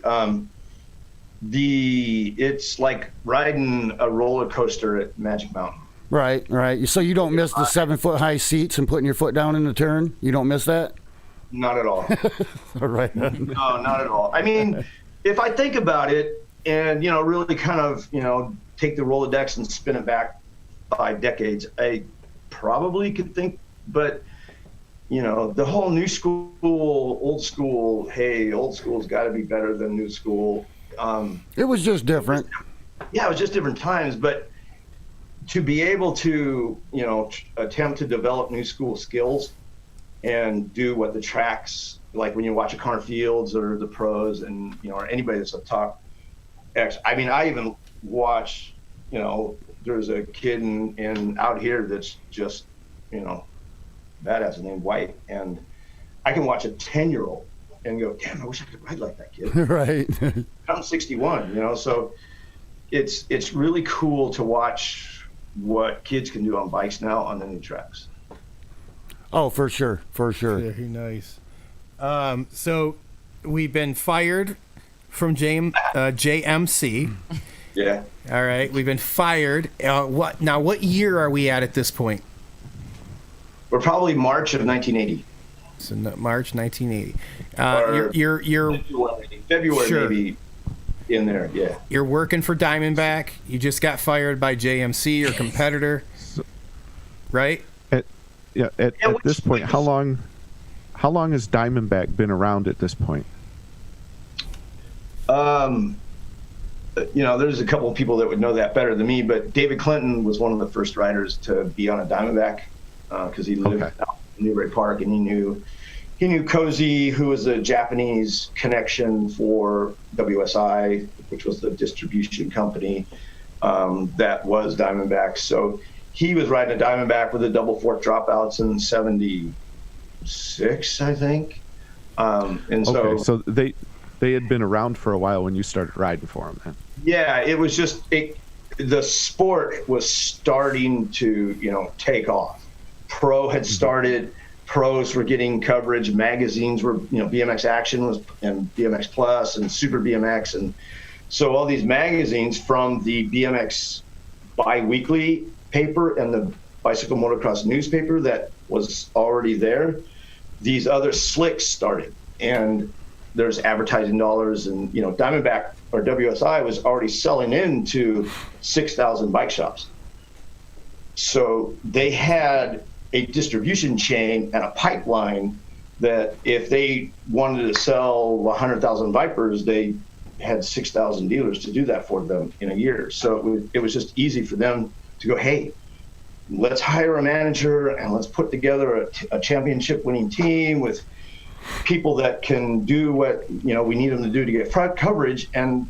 It's like riding a roller coaster at Magic Mountain. Right. So you don't miss the 7-foot high seats and putting your foot down in the turn? You don't miss that? Not at all. All right. No, not at all. I mean, if I think about it and, really kind of, take the Rolodex and spin it back 5 decades, I probably could think, but the whole new school, old school, hey, old school's got to be better than new school. It was just different. Yeah, it was just different times. But to be able to, attempt to develop new school skills and do what the tracks, like when you watch a Connor Fields or the pros and, or anybody that's a top X. I mean, I even watch, there's a kid in out here that's just, badass named White, and I can watch a 10-year-old and go, damn, I wish I could ride like that kid. Right. I'm 61, so it's really cool to watch what kids can do on bikes now on the new tracks. Oh, for sure. Very nice. So we've been fired from JMC, Yeah. All right, we've been fired. What year are we at this point? We're probably March of 1980. So March 1980. You're February sure. maybe in there. Yeah. You're working for Diamondback. You just got fired by JMC, your competitor, right? At this point, how long has Diamondback been around at this point? There's a couple of people that would know that better than me, but David Clinton was one of the first riders to be on a Diamondback because he lived out in Newbury Park, and he knew Cozy, who was a Japanese connection for WSI, which was the distribution company that was Diamondback. So he was riding a Diamondback with the double fork dropouts in '76, I think. So they had been around for a while when you started riding for them, then. Yeah, it was just the sport was starting to take off. Pro had started. Pros were getting coverage. Magazines were, BMX Action was, and BMX Plus, and Super BMX, and so all these magazines from the BMX bi-weekly paper and the Bicycle Motocross newspaper that was already there. These other slicks started, and there's advertising dollars, and Diamondback or WSI was already selling into 6,000 bike shops. So they had a distribution chain and a pipeline that if they wanted to sell 100,000 Vipers, they had 6,000 dealers to do that for them in a year. So it was just easy for them to go, hey, let's hire a manager and let's put together a championship winning team with people that can do what we need them to do to get front coverage. And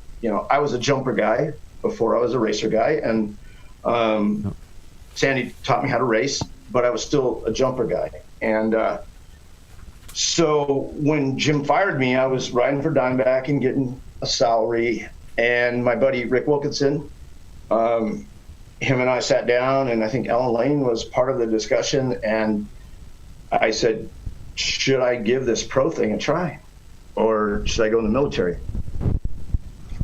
I was a jumper guy before I was a racer guy, and Sandy taught me how to race, but I was still a jumper guy. And so when Jim fired me, I was riding for Diamondback and getting a salary. And my buddy Rick Wilkinson, him and I sat down, and I think Ellen Lane was part of the discussion. And I said, should I give this pro thing a try, or should I go in the military?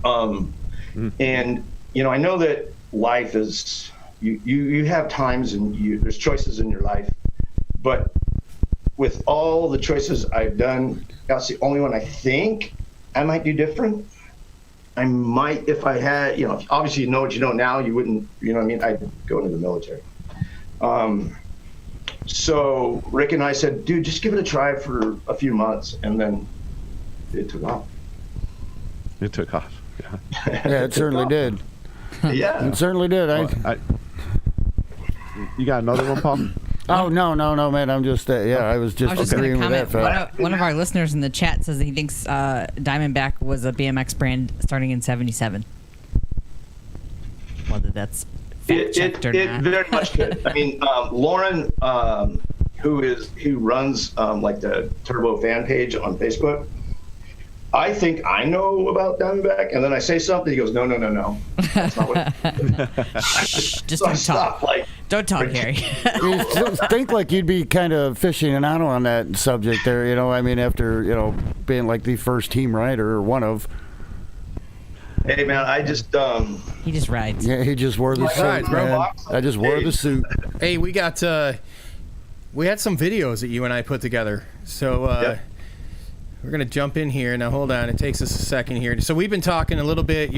And I know that life is, you have times and there's choices in your life, but with all the choices I've done, that's the only one I think I might do different. I might, if I had, obviously you know what you know now, you wouldn't, I'd go into the military. So Rick and I said, dude, just give it a try for a few months, and then it took off. It took off. Yeah, yeah, it certainly did. Yeah, it certainly did. You got another one, Paul? Oh no, man! I'm just I was just agreeing with that fact. One of our listeners in the chat says he thinks Diamondback was a BMX brand starting in '77. Whether that's fact-checked or not. It very much could. I mean, Lauren, who runs like the Turbo fan page on Facebook, I think I know about Diamondback, and then I say something, he goes, no. That's not what. Just don't talk. Don't talk, Harry. You think like you'd be kind of fishing and out on that subject there, after, being like the first team rider or one of. Hey, man, I just... he just rides. Yeah, he just wore the suit, man. I just wore the suit. Hey, we got... we had some videos that you and I put together. So, Yep. We're going to jump in here. Now, hold on. It takes us a second here. So we've been talking a little bit.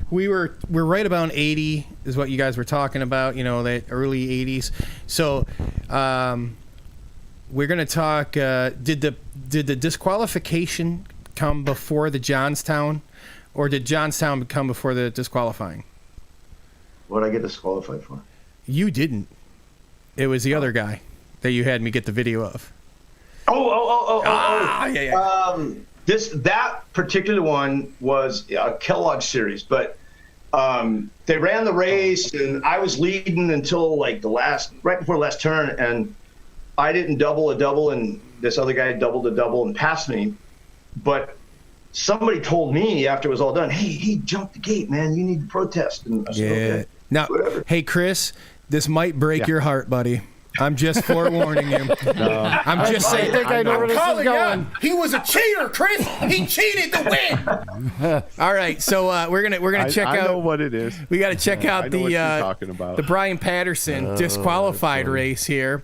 We're right about 80 is what you guys were talking about, that early 80s. So we're going to talk, did the disqualification come before the Johnstown, or did Johnstown come before the disqualifying? What did I get disqualified for? You didn't. It was the other guy that you had me get the video of. Yeah. That particular one was a Kellogg series, but they ran the race, and I was leading until like right before the last turn, and I didn't double a double, and this other guy doubled a double and passed me. But somebody told me after it was all done, hey, he jumped the gate, man. You need to protest. And I said, okay, now, whatever. Hey, Chris, this might break your heart, buddy. I'm just forewarning you. I'm just saying. I think I know where this is going. He was a cheater, Chris. He cheated to win. All right, so we're gonna check out. I know what it is. We got to check out what you're talking about. the Brian Patterson disqualified race here,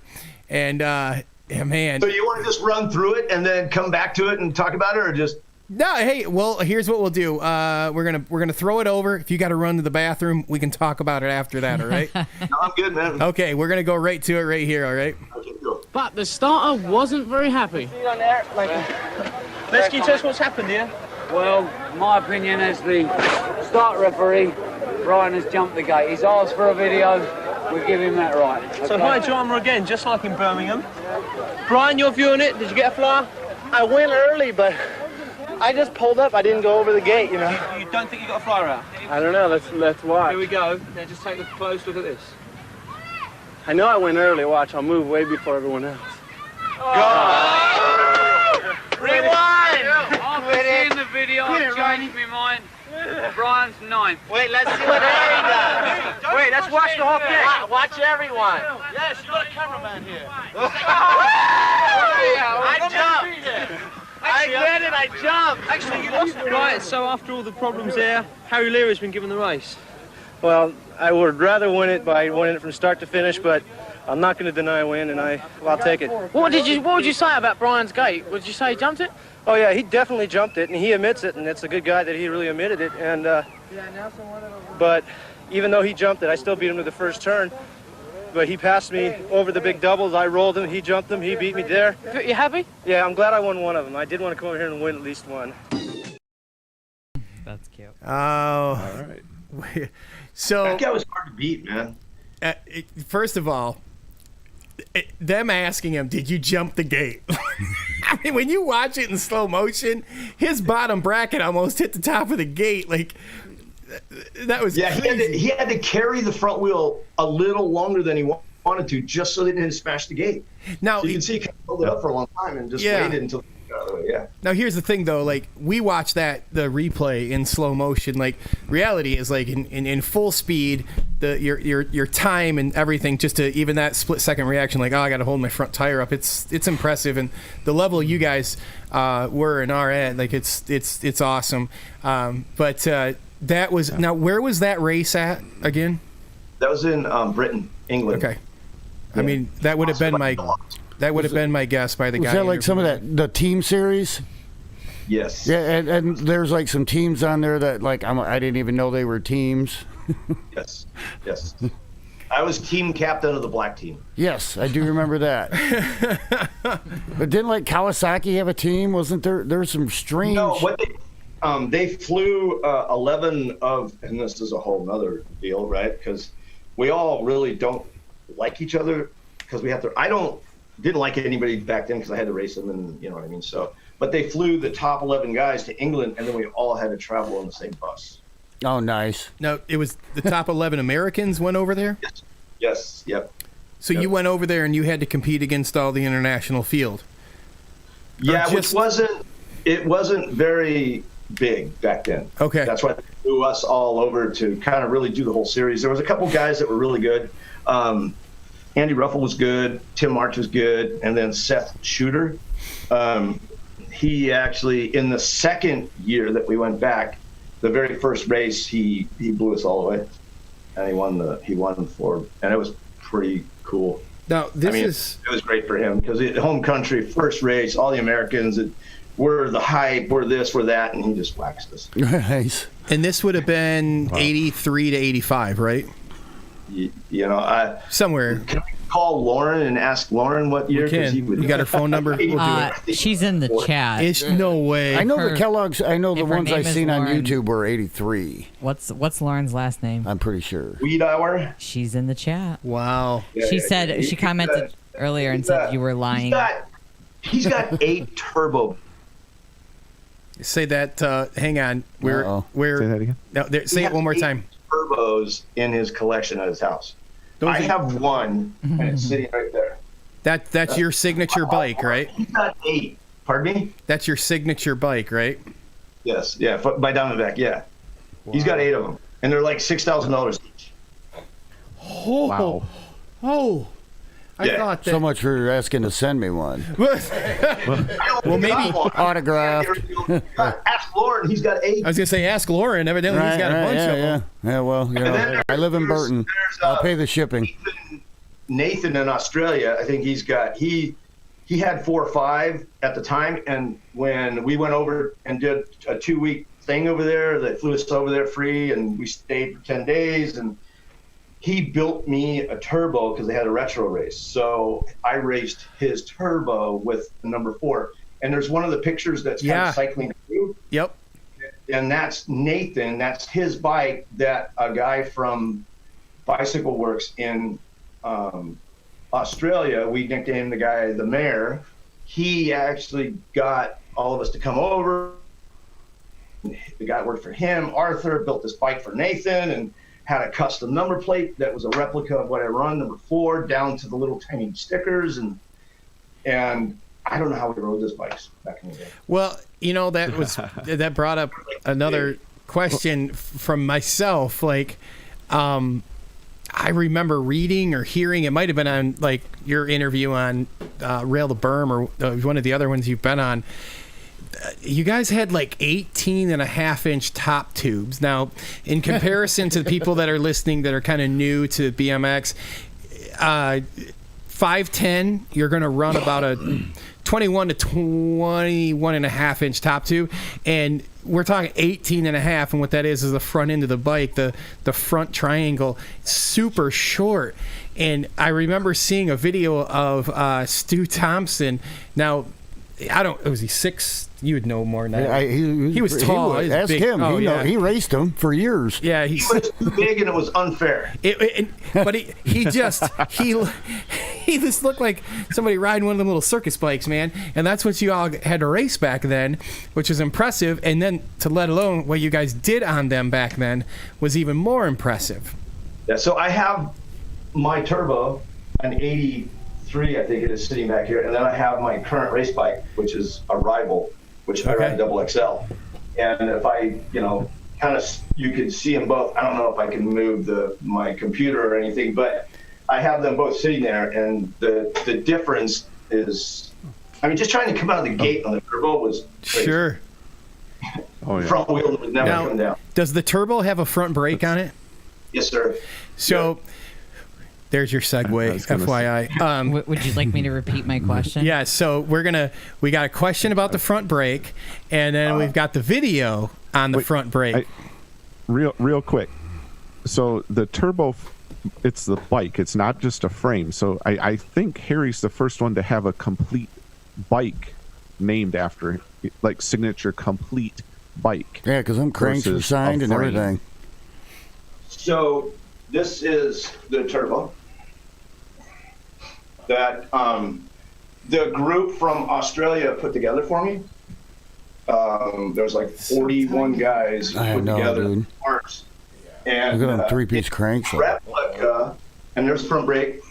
and yeah, man. So you want to just run through it and then come back to it and talk about it, or just? No, hey, well, here's what we'll do. We're gonna throw it over. If you got to run to the bathroom, we can talk about it after that. All right? No, I'm good, man. Okay, we're gonna go right to it right here. All right? Okay, go. But the starter wasn't very happy. Let's tell us what's happened here. Well, my opinion as the start referee, Brian has jumped the gate. He's asked for a video. We give him that right. Okay? So high drama again, just like in Birmingham. Brian, you're viewing it. Did you get a flyer? I went early, but I just pulled up. I didn't go over the gate, you know. You don't think you got a flyer out? I don't know. Let's watch. Here we go. Now just take a close look at this. I know I went early. Watch, I'll move way before everyone else. Rewind! After seeing the video, I've changed my mind. Brian's ninth. Wait, let's see what Harry does. Wait, let's watch the whole thing. Watch everyone. Yes, you got a cameraman here. I jumped. I get it. I jumped. Actually, you lost it. Right, so after all the problems there, Harry Leary's been given the race. Well, I would rather win it by winning it from start to finish, but I'm not going to deny a win, and I'll take it. What would you say about Brian's gate? Would you say he jumped it? Oh yeah, he definitely jumped it, and he admits it, and it's a good guy that he really admitted it. And but even though he jumped it, I still beat him to the first turn. But he passed me over the big doubles. I rolled him, he jumped him, he beat me there. You happy? Yeah, I'm glad I won one of them. I did want to come over here and win at least one. That's cute. Oh, All right. So That guy was hard to beat, man. First of all, them asking him, "Did you jump the gate?" I mean, when you watch it in slow motion, his bottom bracket almost hit the top of the gate. Like that was crazy. He had to carry the front wheel a little longer than he wanted to, just so they didn't smash the gate. Now so you can see he kind of held it up for a long time and just waited until. Now here's the thing though, like we watched the replay in slow motion. Like reality is like in full speed, your time and everything, just to even that split second reaction, like, oh, I got to hold my front tire up. It's impressive, and the level you guys were and are at, like it's awesome. But that was now, where was that race at again? That was in Britain, England. Okay, I mean that would have been my. That would have been my guess by the guy. Was that like some of the team series? Yes. Yeah, and there's like some teams on there that like I didn't even know they were teams. Yes. I was team captain of the black team. Yes, I do remember that. But didn't like Kawasaki have a team? Wasn't there? There's some strange. No, what they flew 11 of, and this is a whole nother deal, right? Because we all really don't like each other because we have to. Didn't like anybody back then because I had to race them, and you know what I mean. So, but they flew the top 11 guys to England, and then we all had to travel on the same bus. Oh, nice. No, it was the top 11 Americans went over there. Yes. Yep. So you went over there and you had to compete against all the international field. Yeah, which wasn't very big back then. Okay. That's why they flew us all over to kind of really do the whole series. There was a couple guys that were really good. Andy Ruffle was good, Tim March was good, and then Seth Shooter. He actually, in the second year that we went back, the very first race, he blew us all away, and he won and it was pretty cool. Now it was great for him because home country, first race, all the Americans were the hype, we're this, we're that, and he just waxed us. Nice. And this would have been 83 to 85, right? You know, somewhere. Can we call Lauren and ask Lauren what year? You got her phone number? We'll do it. She's in the chat. It's no way. I know the Kellogg's. I know the ones I've seen on YouTube were 83. What's Lauren's last name? I'm pretty sure. Weedauer. She's in the chat. Wow. She commented earlier and said you were lying. He's got 8 turbo. Say that. Hang on. Where? Say that again. No, say it one more time. Turbos in his collection at his house. I have one, and it's sitting right there. That's your signature bike, right? He's got 8. Pardon me? That's your signature bike, right? Yes. Yeah. By Diamondback. Yeah. Wow. He's got 8 of them, and they're like $6,000 each. Oh. Wow. Oh. I thought that. So much for asking to send me one. Well, maybe autograph. Ask Lauren. He's got 8. I was gonna say ask Lauren. Evidently, he's got a bunch of them. Yeah, well, you know, I live in Burton. I'll pay the shipping. Nathan in Australia, I think he had 4 or 5 at the time, and when we went over and did a 2-week thing over there, they flew us over there free, and we stayed for 10 days, and he built me a turbo because they had a retro race. So I raced his turbo with the number 4, and there's one of the pictures that's kind of cycling through. Yep. And that's Nathan. That's his bike that a guy from Bicycle Works in Australia, we nicknamed the guy the Mayor. He actually got all of us to come over. The guy worked for him. Arthur built this bike for Nathan and had a custom number plate that was a replica of what I run, number 4, down to the little tiny stickers. And I don't know how we rode those bikes back in the day. Well, you know, that brought up another question from myself. Like, I remember reading or hearing, it might have been on like your interview on Rail to Berm or one of the other ones you've been on. You guys had like 18.5-inch top tubes. Now, in comparison to the people that are listening that are kind of new to BMX, 510, you're going to run about a 21 to 21.5-inch top tube, and we're talking 18.5, and what that is the front end of the bike, the front triangle, super short. And I remember seeing a video of Stu Thompson. Now, was he 6? You would know more than that. He was tall. He was ask big. him. He raced him for years. Yeah, he was too big and it was unfair. But he just looked like somebody riding one of them little circus bikes, man. And that's what you all had to race back then, which was impressive. And then to let alone what you guys did on them back then was even more impressive. Yeah. So I have my turbo, an 83, I think it is, sitting back here, and then I have my current race bike, which is a Rival, which I ride double XL. And if I, kind of, you can see them both. I don't know if I can move my computer or anything, but I have them both sitting there, and the difference is, just trying to come out of the gate on the turbo was crazy. Sure. Front wheel would never come down. Does the turbo have a front brake on it? Yes, sir. So. There's your segue, FYI. Would you like me to repeat my question? Yeah, so we got a question about the front brake, and then we've got the video on the front brake. Real quick. So the turbo, it's the bike. It's not just a frame. So I think Harry's the first one to have a complete bike named after, like signature complete bike. Yeah, because them cranks are signed and everything. So this is the turbo that the group from Australia put together for me. There's like 41 guys who put together parts. And look at them 3-piece cranks. Replica, and there's front brake.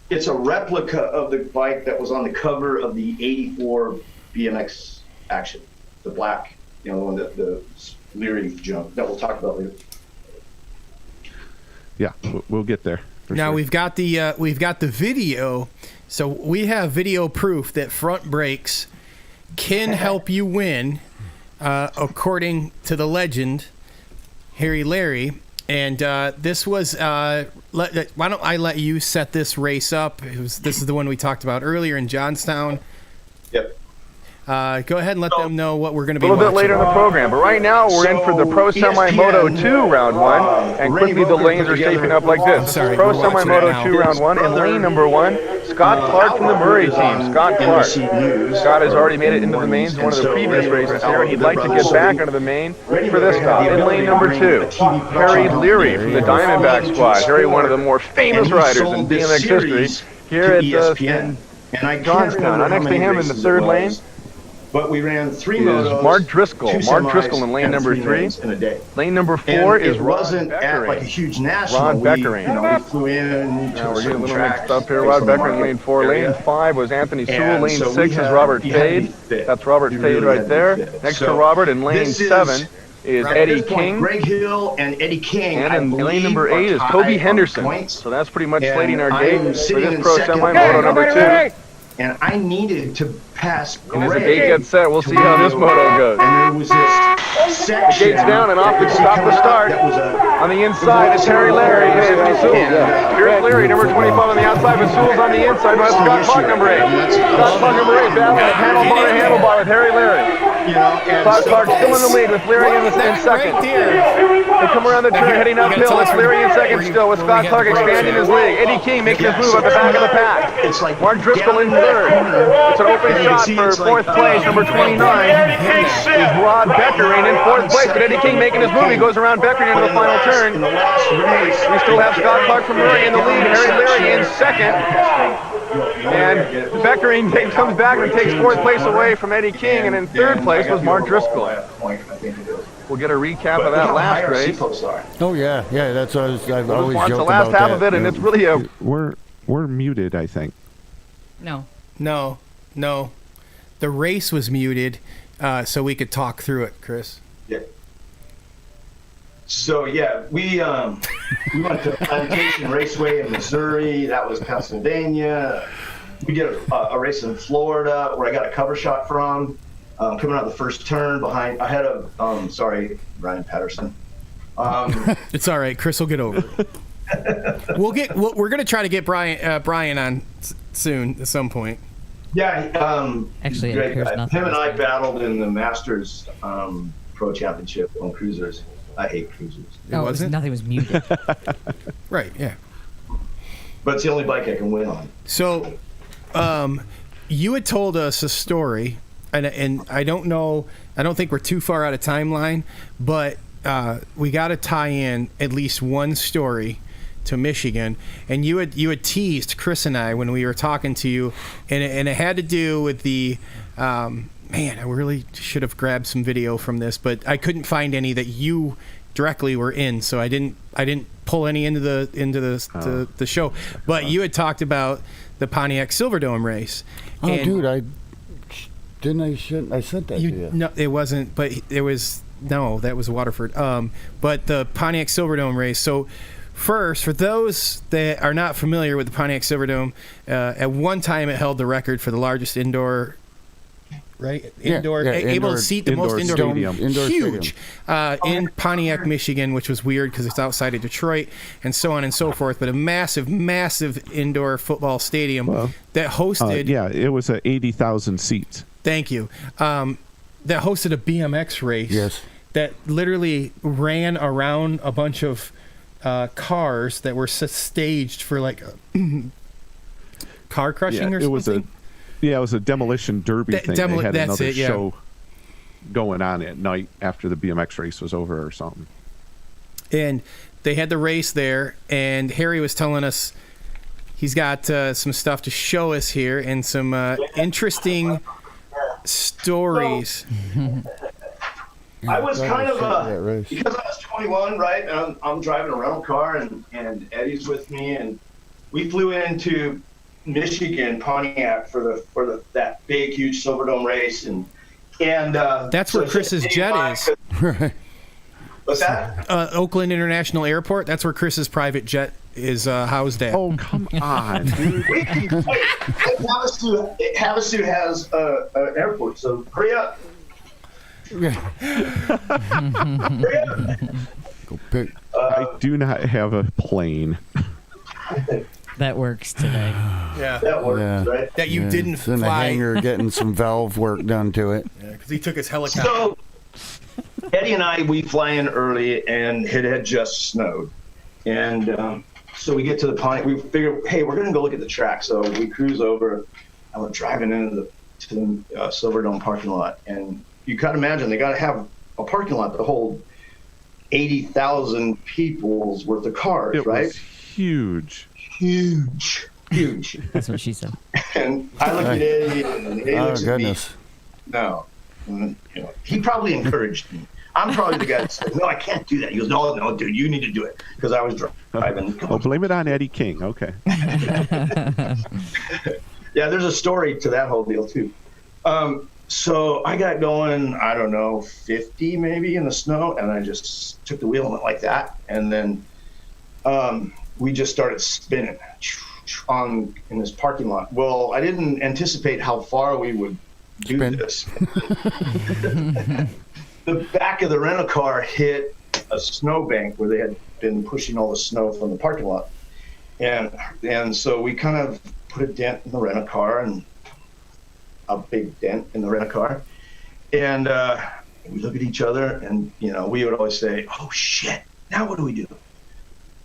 It's a replica of the bike that was on the cover of the '84 BMX Action, the black, the one that the Leary jump that we'll talk about later. Yeah, we'll get there. Now we've got the video, so we have video proof that front brakes can help you win, according to the legend Harry Leary. And this was why don't I let you set this race up? This is the one we talked about earlier in Johnstown. Yep. Go ahead and let them know what we're going to be watching. A little bit later in the program, but right now we're in for the Pro Semi Moto 2 Round 1, and quickly the lanes are shaping up like this. Pro Semi Moto 2 Round 1, and lane number 1, Scott Clark from the Murray team. Scott Clark. Scott has already made it into the mains in one of the previous races here, and he'd like to get back into the main for this stop. In lane number 2, Harry Leary from the Diamondback squad. Harry, one of the more famous riders in BMX history here at Johnstown. Next to him in the third lane, but we ran 3 motos. Mark Driscoll. Mark Driscoll in lane number 3. In a day. Lane number 4 is Rod Beckering. At like a huge national. Rod Beckering. We flew in. Now we're getting a little mixed up here. Rod Beckering, lane 4. Lane 5 was Anthony Sewell. Lane 6 is Robert Fade. That's Robert Fade right there. Next to Robert in lane 7, is Eddie King. Greg Hill and Eddie King. And in lane number 8 is Toby Henderson. So that's pretty much slating our gate for this Pro Semi-Moto number 2. And I needed to pass Greg. And as the gate gets set, we'll see how this moto goes. And there was this section. The gate's down and off the start. On the inside is Harry Leary and Anthony Sewell. Here's Leary, number 25 on the outside, but Sewell's on the inside. But Scott Clark, number 8. Scott Clark, number 8, battling handlebar to handlebar with Harry Leary. Scott Clark still in the lead with Leary in second. They come around the turn, heading uphill. It's Leary in second still, with Scott Clark expanding his lead. Eddie King making his move at the back of the pack. Mark Driscoll in third. It's an open shot for fourth place, number 29. Is Rod Beckering in fourth place, but Eddie King making his move. He goes around Beckering into the final turn. We still have Scott Clark from Murray in the lead, Harry Leary in second. And Beckering comes back and takes fourth place away from Eddie King, and in third place was Mark Driscoll. We'll get a recap of that last race. Oh yeah, that's what I've always joked about. The last half of it, and it's really a... We're muted, I think. No. The race was muted, so we could talk through it, Chris. Yeah. So we went to Plantation Raceway in Missouri. That was Pennsylvania. We did a race in Florida where I got a cover shot from coming out the first turn ahead of Ryan Patterson. It's all right. Chris will get over it. We're gonna try to get Brian on soon at some point. Yeah, actually, him and I battled in the Masters Pro Championship on cruisers. I hate cruisers. Nothing was muted. Right. Yeah. But it's the only bike I can win on. So, you had told us a story, and I don't know. I don't think we're too far out of timeline, but we got to tie in at least one story to Michigan, and you had teased Chris and I when we were talking to you, and it had to do with the man. I really should have grabbed some video from this, but I couldn't find any that you directly were in, so I didn't pull any into the show. But you had talked about the Pontiac Silverdome race. Oh, dude, I sent that to you. No, it wasn't, but it was that was Waterford. But the Pontiac Silverdome race. So. First, for those that are not familiar with the Pontiac Silverdome, at one time it held the record for the largest indoor, able to seat the most indoor stadium. Huge in Pontiac, Michigan, which was weird because it's outside of Detroit, and so on and so forth. But a massive, massive indoor football stadium that hosted. It was 80,000 seats. Thank you. That hosted a BMX race. Yes. That literally ran around a bunch of cars that were staged for like car crushing or something. It was a demolition derby thing. They had another show going on at night after the BMX race was over or something. And they had the race there, and Harry was telling us he's got some stuff to show us here and some interesting stories. I was kind of because I was 21, right? And I'm driving a rental car, and Eddie's with me, and we flew into Michigan, Pontiac for that big, huge Silverdome race, and that's where Chris's jet is. What's that? Oakland International Airport. That's where Chris's private jet is housed at. Oh, come on, dude. Havasu has an airport, so hurry up. Go pick. I do not have a plane. That works today. Yeah, that works, right? That you didn't fly. In the hangar, getting some valve work done to it. Yeah, because he took his helicopter. So Eddie and we fly in early, and it had just snowed, and so we get to the Pontiac. We figure, hey, we're going to go look at the track. So we cruise over, and we're driving into the Silverdome parking lot, and you can't imagine they got to have a parking lot to hold 80,000 people's worth of cars, right? It was huge. That's what she said. And I look at Eddie, and Eddie looks at me. No. He probably encouraged me. I'm probably the guy that said, no, I can't do that. He goes, no, dude, you need to do it. Because I was driving. Oh, blame it on Eddie King. Okay. Yeah, there's a story to that whole deal, too. So I got going, I don't know, 50 maybe in the snow, and I just took the wheel and went like that. And then we just started spinning in this parking lot. Well, I didn't anticipate how far we would do this. The back of the rental car hit a snowbank where they had been pushing all the snow from the parking lot. And so we kind of put a dent in the rental car, and a big dent in the rental car. And we look at each other, and, you know, we would always say, oh, shit, now what do we do?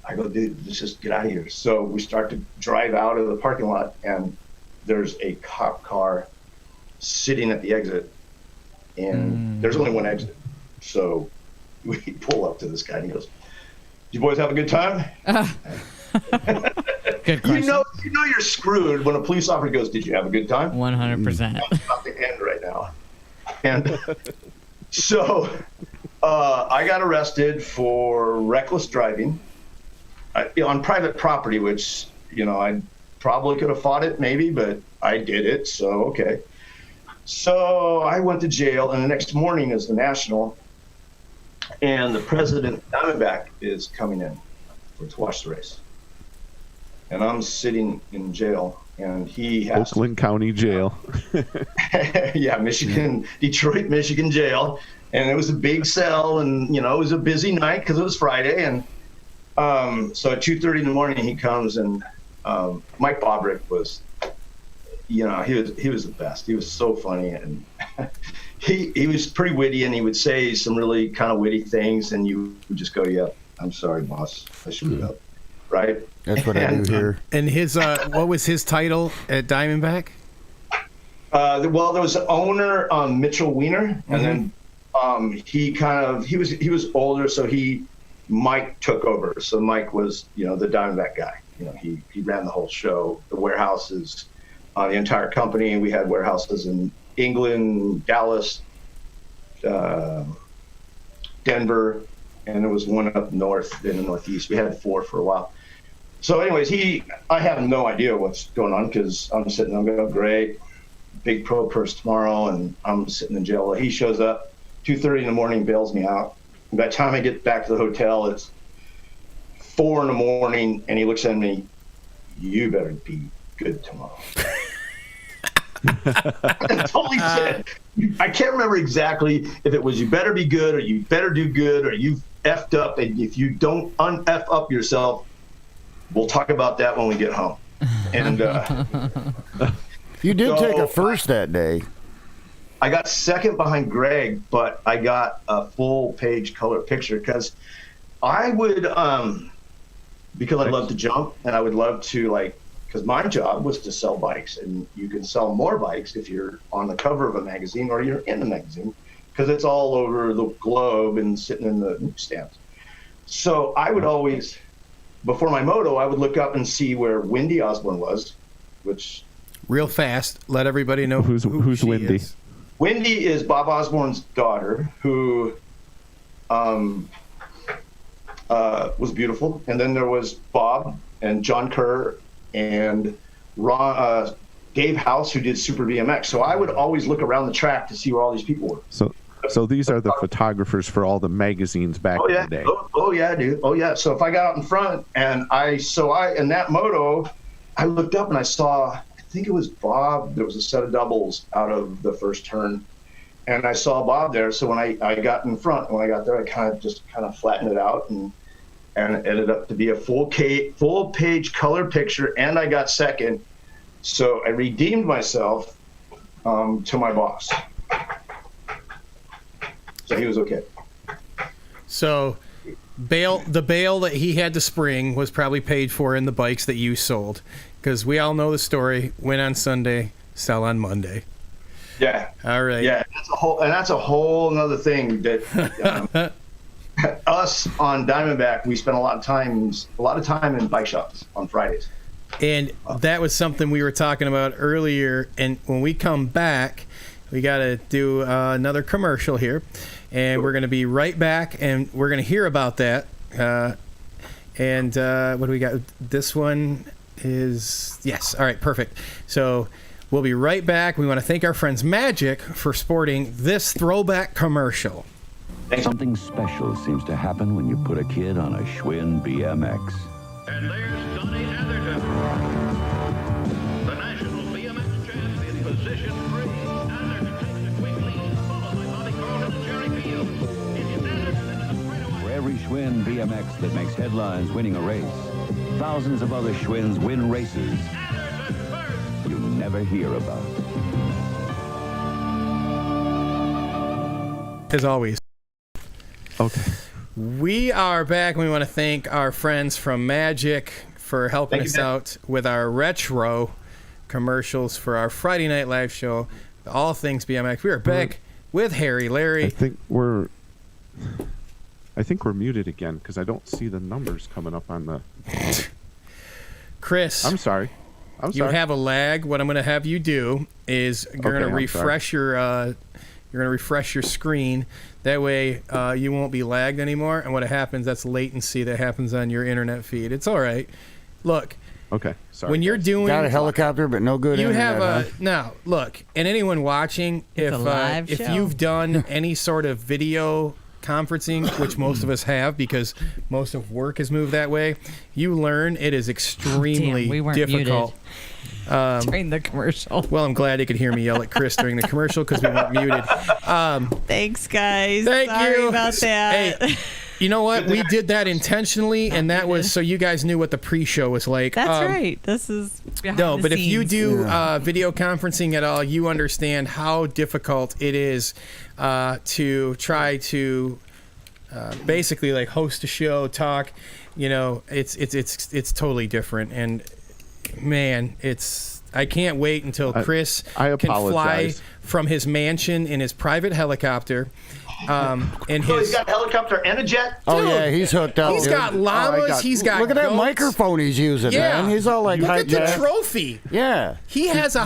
I go, dude, let's just get out of here. So we start to drive out of the parking lot, and there's a cop car sitting at the exit, and there's only one exit. So we pull up to this guy, and he goes, "You boys have a good time?" Good question. You know you're screwed when a police officer goes, "Did you have a good time?" 100%. That's about the end right now. And so I got arrested for reckless driving on private property, which, you know, I probably could have fought it maybe, but I did it, so okay. So I went to jail, and the next morning is the National, and the president of Diamondback is coming in to watch the race. And I'm sitting in jail, and he has Oakland County Jail. Yeah, Detroit, Michigan jail. And it was a big cell, and, you know, it was a busy night because it was Friday. And so at 2:30 in the morning, he comes, and Mike Bobrick was, you know, he was the best. He was so funny, and he was pretty witty, and he would say some really kind of witty things, and you would just go, "Yeah, I'm sorry, boss. I screwed up." Right? That's what I do here. And his what was his title at Diamondback? Well, there was an owner, Mitchell Weiner, and then he was older, so Mike took over. So Mike was, you know, the Diamondback guy. You know, he ran the whole show, the warehouses, the entire company. We had warehouses in England, Dallas, Denver, and there was one up north in the Northeast. We had 4 for a while. So anyways, I have no idea what's going on because I'm sitting there going, great, big pro purse tomorrow, and I'm sitting in jail. He shows up, 2:30 in the morning, bails me out. And by the time I get back to the hotel, it's 4 in the morning, and he looks at me, "You better be good tomorrow." That's all he said. I can't remember exactly if it was "you better be good" or "you better do good" or "you've effed up, and if you don't un-eff up yourself, we'll talk about that when we get home." And you did take a first that day. I got second behind Greg, but I got a full-page color picture because I would, because I love to jump, and I would love to, because my job was to sell bikes, and you can sell more bikes if you're on the cover of a magazine or you're in the magazine, because it's all over the globe and sitting in the newsstands. So I would always, before my moto, I would look up and see where Wendy Osborne was, which... Real fast, let everybody know who's Wendy. Is. Wendy is Bob Osborne's daughter, who was beautiful. And then there was Bob and John Kerr and Dave House, who did Super BMX. So I would always look around the track to see where all these people were. So these are the photographers for all the magazines back in the day. Oh yeah, dude. Oh yeah. So if I got out in front and in that moto, I looked up and I saw, I think it was Bob. There was a set of doubles out of the first turn, and I saw Bob there. So when I got in front, when I got there, I kind of flattened it out, and it ended up to be a full page color picture, and I got second. So I redeemed myself to my boss. So he was okay. So the bail that he had to spring was probably paid for in the bikes that you sold. Because we all know the story. Win on Sunday, sell on Monday. Yeah. All right. Yeah, that's a whole another thing that us on Diamondback, we spent a lot of time in bike shops on Fridays. And that was something we were talking about earlier. And when we come back, we got to do another commercial here, and we're going to be right back, and we're going to hear about that. And what do we got? This one is yes. All right, perfect. So We'll be right back. We want to thank our friends Magic for sporting this throwback commercial. Something special seems to happen when you put a kid on a Schwinn BMX. And there's Donnie Atherton, the national BMX champion, position 3. Atherton takes a quick lead, followed by Bobby Carlin and Jerry Field. For every Schwinn BMX that makes headlines winning a race, thousands of other Schwinns win races you never hear about. As always. Okay. We are back, and we want to thank our friends from Magic for helping us out with our retro commercials for our Friday Night Live show, All Things BMX. We are back with Harry, Larry. I think we're muted again because I don't see the numbers coming up on the. Chris, I'm sorry. You have a lag. What I'm going to have you do is you're going to refresh your screen. That way you won't be lagged anymore. And what happens, that's latency that happens on your internet feed. It's all right. Look. Okay. Sorry. When you're doing got a helicopter but no good you internet, have now look, and anyone watching, if you've done any sort of video conferencing, which most of us have because most of work has moved that way, you learn it is extremely difficult. During the commercial. Well, I'm glad you could hear me yell at Chris during the commercial because we weren't muted. Thanks, guys. Thank Sorry you about that. Hey, you know what? We did that intentionally, and that was so you guys knew what the pre-show was like. That's right. This is behind no, the but if you scenes. do video conferencing at all, you understand how difficult it is to try to basically like host a show, talk. You know, it's totally different, and man, I can't wait until Chris can fly from his mansion in his private helicopter. And he's got a helicopter and a jet. Oh yeah, he's hooked up. He's got llamas. He's got. Look at that goats. microphone he's using, man. He's all like. Look at the trophy. Yeah. He has a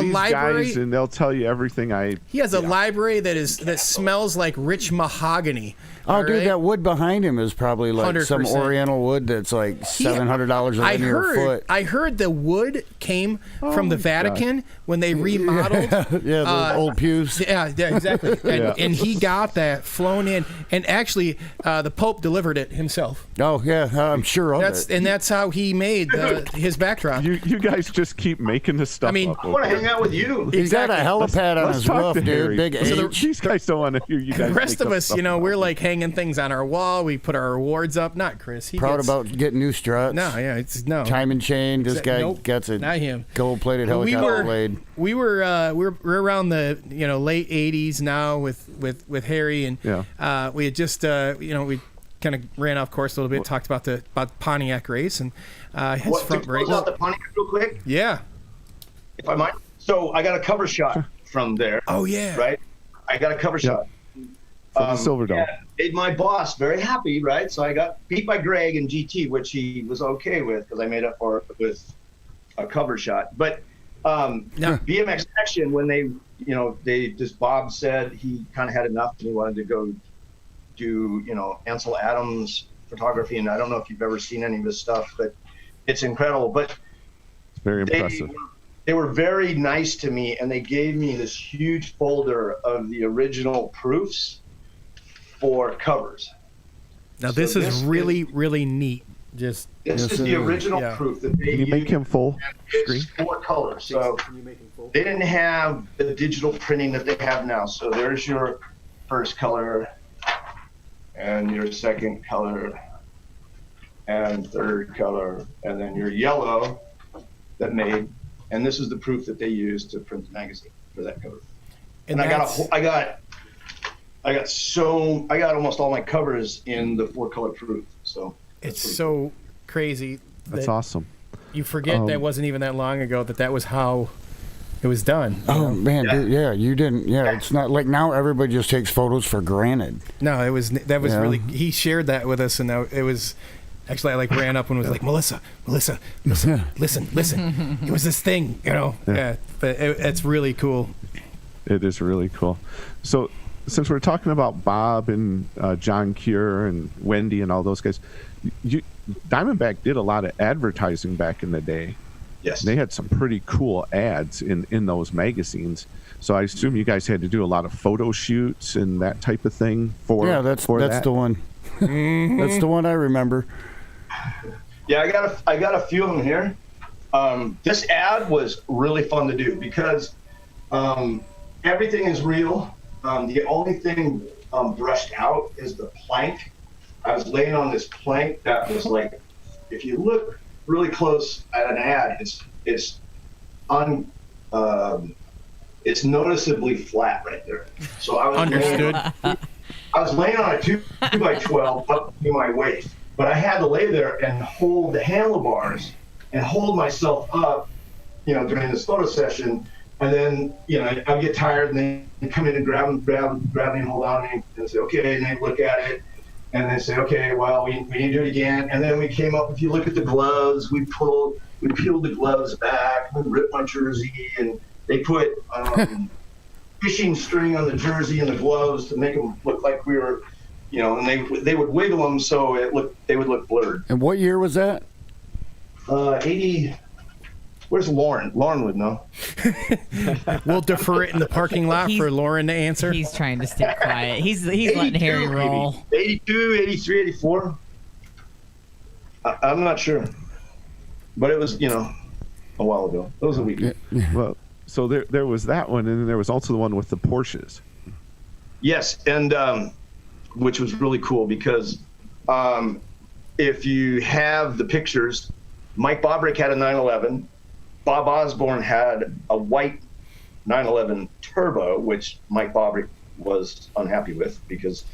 library, guys and they'll tell you everything. He has a library that smells like rich mahogany. Oh, dude, that wood behind him is probably like 100%. some Oriental wood that's like $700 a linear foot. I heard the wood came from the Vatican when they remodeled. The old pews. Yeah, exactly. And he got that flown in, and actually, the Pope delivered it himself. Oh yeah, I'm sure of it. And that's how he made his backdrop. You guys just keep making this stuff up. I want to hang out with you. He's got a helipad on his roof, dude. Big H. These guys don't want to hear you guys. The rest of us, we're like hanging things on our wall. We put our awards up. Not Chris. Proud about getting new struts. No, yeah, it's no. Time and chain. This guy gets a not him. Gold-plated helicopter blade. We were around the late '80s now with Harry, and we had just we kind of ran off course a little bit. Talked about the Pontiac race and his front race. Close out the Pontiac real quick. Yeah, if I might. So I got a cover shot from there. Oh yeah, right. I got a cover shot. From the Silver Dome. Made my boss very happy, right? So I got beat by Greg in GT, which he was okay with because I made up for it with a cover shot. But BMX Action, when they Bob said he kind of had enough and he wanted to go do, Ansel Adams photography. And I don't know if you've ever seen any of his stuff, but it's incredible. But it's very impressive. They were very nice to me, and they gave me this huge folder of the original proofs for covers. Now this is really neat. This is the original proof that they used. Can you make him full screen? 4 colors. So they didn't have the digital printing that they have now. So there's your first color, and your second color, and third color, and then your yellow that made. And this is the proof that they used to print the magazine for that cover. And I got almost all my covers in the 4-color proof. So it's so crazy. That's awesome. You forget that wasn't even that long ago that was how it was done. Oh man, dude, you didn't. Yeah, it's not like now everybody just takes photos for granted. No, that was really. He shared that with us, and it was. Actually, I ran up and was like, Melissa, listen. It was this thing, Yeah, but it's really cool. It is really cool. So, since we're talking about Bob and John Cure and Wendy and all those guys, Diamondback did a lot of advertising back in the day. Yes. They had some pretty cool ads in those magazines. So I assume you guys had to do a lot of photo shoots and that type of thing for that's the one. That's the one I remember. Yeah, I got a few of them here. This ad was really fun to do because everything is real. The only thing brushed out is the plank. I was laying on this plank that was like, if you look really close at an ad, it's noticeably flat right there. So I was Understood. I was laying on a 2x12 up to my waist, but I had to lay there and hold the handlebars and hold myself up, during this photo session. And then, I get tired and they come in and grab me and hold on to me and say, okay, and they look at it and they say, okay, well, we need to do it again. And then we came up, if you look at the gloves, we peeled the gloves back, we ripped my jersey, and they put fishing string on the jersey and the gloves to make them look like we were, and they would wiggle them so they would look blurred. And what year was that? 80. Where's Lauren? Lauren would know. We'll defer it in the parking lot for Lauren to answer. He's trying to stay quiet. He's letting Harry roll. 82, 83, 84. I'm not sure. But it was, a while ago. It was a week. Well, so there was that one, and then there was also the one with the Porsches. Yes, and which was really cool because if you have the pictures, Mike Bobrick had a 911. Bob Osborne had a white 911 Turbo, which Mike Bobrick was unhappy with because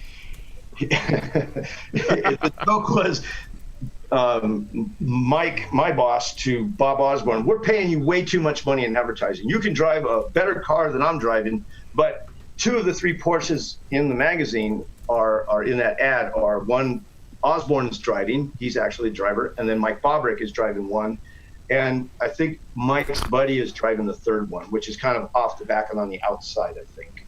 the joke was Mike, my boss, to Bob Osborne, we're paying you way too much money in advertising. You can drive a better car than I'm driving, but 2 of the 3 Porsches in the magazine are in that ad are one Osborne's driving, he's actually a driver, and then Mike Bobrick is driving one. And I think Mike's buddy is driving the third one, which is kind of off the back and on the outside, I think.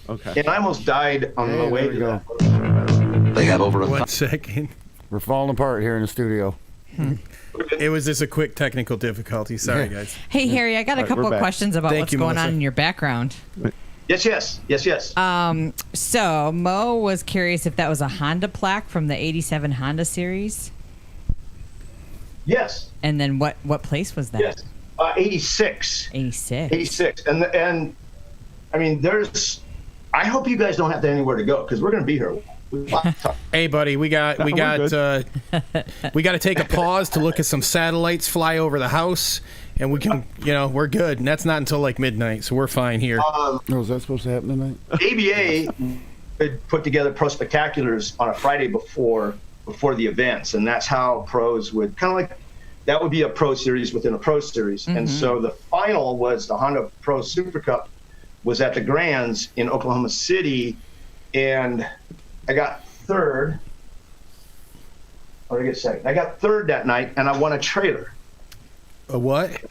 Okay. And I almost died on the way to that. They have over 1 second. We're falling apart here in the studio. It was just a quick technical difficulty. Sorry, guys. Hey, Harry, I got a couple of questions about what's going on in your background. Yes. So Mo was curious if that was a Honda plaque from the '87 Honda series. Yes. And then what place was that? Yes. 86. 86. And I mean, I hope you guys don't have anywhere to go because we're going to be here. Hey, buddy, we got to take a pause to look at some satellites fly over the house, and we can, we're good. And that's not until like midnight, so we're fine here. Is that supposed to happen tonight? ABA would put together pro spectaculars on a Friday before the events, and that's how pros would kind of like that would be a pro series within a pro series. Mm-hmm. And so the final was the Honda Pro Super Cup was at the Grands in Oklahoma City, and I got third. Or did I get second? I got third that night, and I won a trailer. A what?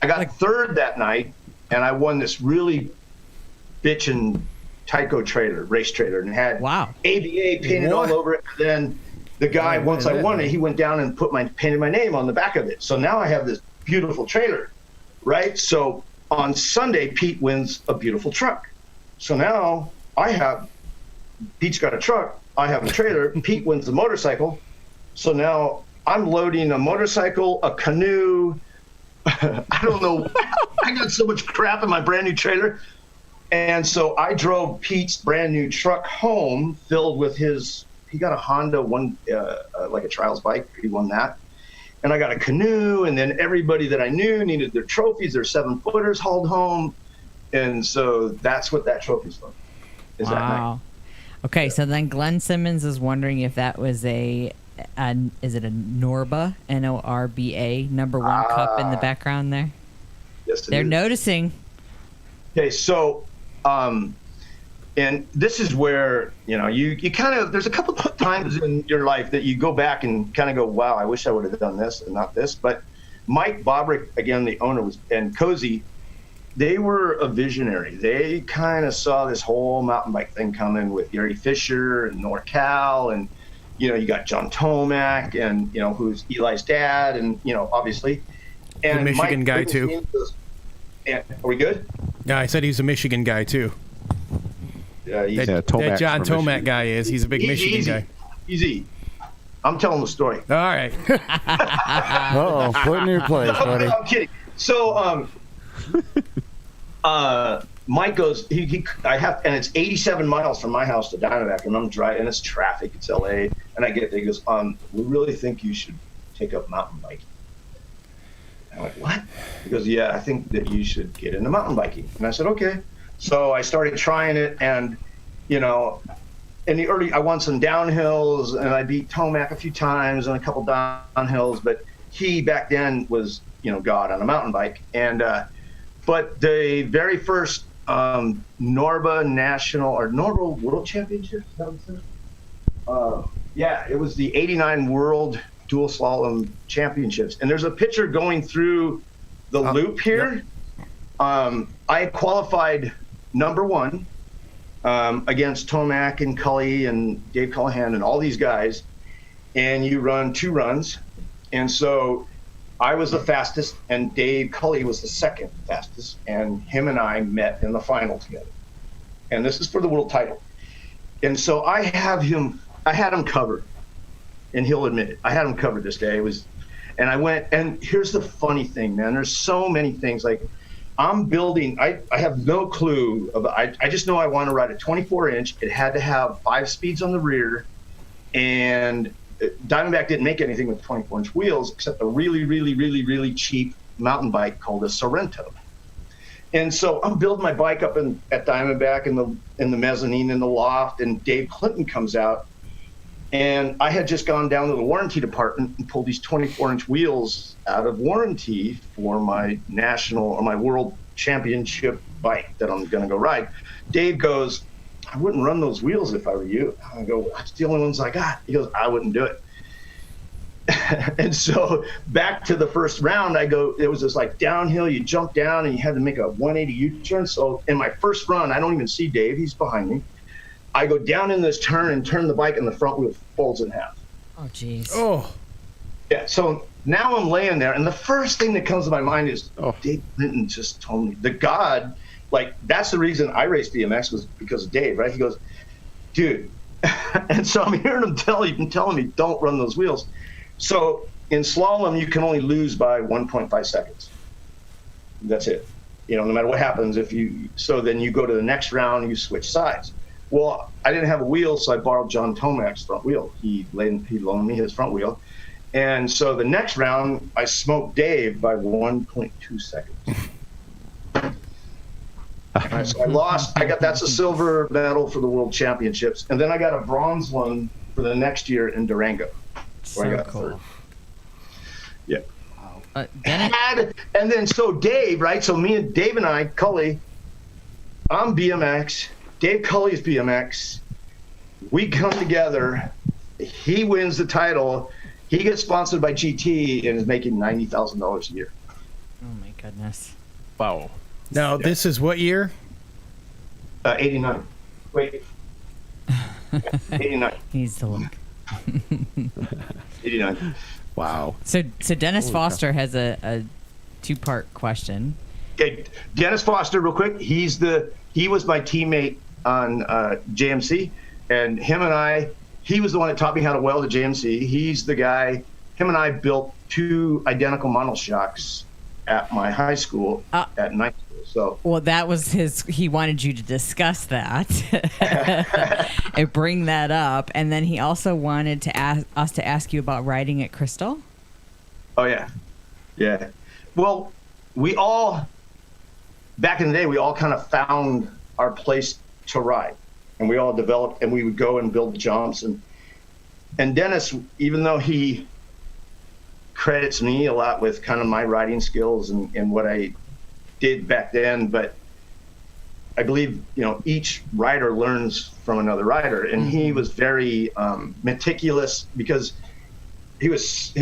I got third that night, and I won this really bitchin' Tyco trailer, race trailer, and had ABA painted all over it. And then the guy, once I won it, he went down and painted my name on the back of it. So now I have this beautiful trailer, right? So on Sunday, Pete wins a beautiful truck. So now Pete's got a truck, I have a trailer, Pete wins the motorcycle. So now I'm loading a motorcycle, a canoe. I don't know. I got so much crap in my brand new trailer. And so I drove Pete's brand new truck home filled with he got a Honda like a trials bike. He won that. And I got a canoe, and then everybody that I knew needed their trophies, their 7-footers hauled home. And so that's what that trophy's from. Is that night. Okay, so then Glenn Simmons is wondering if that was is it a Norba, Norba, number 1 cup in the background there? Yes, they're noticing. Okay, so, and this is where, you kind of, there's a couple of times in your life that you go back and kind of go, wow, I wish I would have done this and not this. But Mike Bobrick, again, the owner, and Cozy, they were a visionary. They kind of saw this whole mountain bike thing coming with Gary Fisher and NorCal, and you got John Tomac, and who's Eli's dad, and obviously, And Michigan Mike guy too. Goes, are we good? Yeah, I said he's a Michigan guy too. Yeah, that John Tomac guy is. He's a big Michigan guy. Easy. I'm telling the story. All right. Uh-oh, put in your place, buddy. I'm kidding. So, Mike goes, I have, and it's 87 miles from my house to Diamondback, and I'm driving, and it's traffic, it's LA, and I get there, he goes, we really think you should take up mountain biking. I'm like, what? He goes, yeah, I think that you should get into mountain biking. And I said, okay. So I started trying it, and, you know, in the early, I won some downhills, and I beat Tomac a few times on a couple downhills, but he back then was, you know, God on a mountain bike. And, but the very first Norba National or Norba World Championship, yeah, it was the 89 World Dual Slalom Championships. And there's a picture going through the loop here. Yep. I qualified number 1 against Tomac and Cully and Dave Callahan and all these guys. And you run 2 runs. And so I was the fastest, and Dave Cully was the second fastest, and him and I met in the final together. And this is for the world title. And so I had him covered, and he'll admit it. I had him covered this day. And I went, and here's the funny thing, man. There's so many things. Like, I'm building, I have no clue. I just know I want to ride a 24-inch. It had to have 5 speeds on the rear, and Diamondback didn't make anything with 24-inch wheels except a really, really, really, really cheap mountain bike called a Sorrento. And so I'm building my bike up at Diamondback in the mezzanine in the loft, and Dave Clinton comes out, and I had just gone down to the warranty department and pulled these 24-inch wheels out of warranty for my national or my world championship bike that I'm going to go ride. Dave goes, I wouldn't run those wheels if I were you. I go, that's the only ones I got. He goes, I wouldn't do it. And so back to the first round, I go, it was this like downhill, you jump down and you had to make a 180 U-turn. So in my first run, I don't even see Dave, he's behind me. I go down in this turn and turn the bike, and the front wheel folds in half. Oh, geez. Oh. Yeah, so now I'm laying there, and the first thing that comes to my mind is, Dave Clinton just told me, the God, like, that's the reason I raced BMX was because of Dave, right? He goes, dude. And so I'm hearing him telling me, don't run those wheels. So in slalom, you can only lose by 1.5 seconds. That's it. You know, no matter what happens, so then you go to the next round and you switch sides. Well, I didn't have a wheel, so I borrowed John Tomac's front wheel. He loaned me his front wheel. And so the next round, I smoked Dave by 1.2 seconds. Right, so I lost. That's a silver medal for the World Championships, and then I got a bronze one for the next year in Durango, where I got cool. third. Yeah. And then so Dave, right? So me and Dave and I, Cully, I'm BMX. Dave Cully's BMX. We come together. He wins the title. He gets sponsored by GT and is making $90,000 a year. Oh my goodness! Wow. Now, this is what year? 89. Wait. 89. Needs to look. 89. Wow. So Dennis Foster has a 2-part question. Okay, Dennis Foster, real quick. He was my teammate on JMC, and him and I, he was the one that taught me how to weld a JMC. He's the guy. Him and I built 2 identical monoshocks at my high school at night. So, well, that was he wanted you to discuss that and bring that up. And then he also wanted to us to ask you about riding at Crystal. Oh, yeah. Yeah. Well, back in the day, we all kind of found our place to ride. And we all developed, and we would go and build jumps. And Dennis, even though he credits me a lot with kind of my riding skills and what I did back then, but I believe, you know, each rider learns from another rider, and he was very meticulous because he's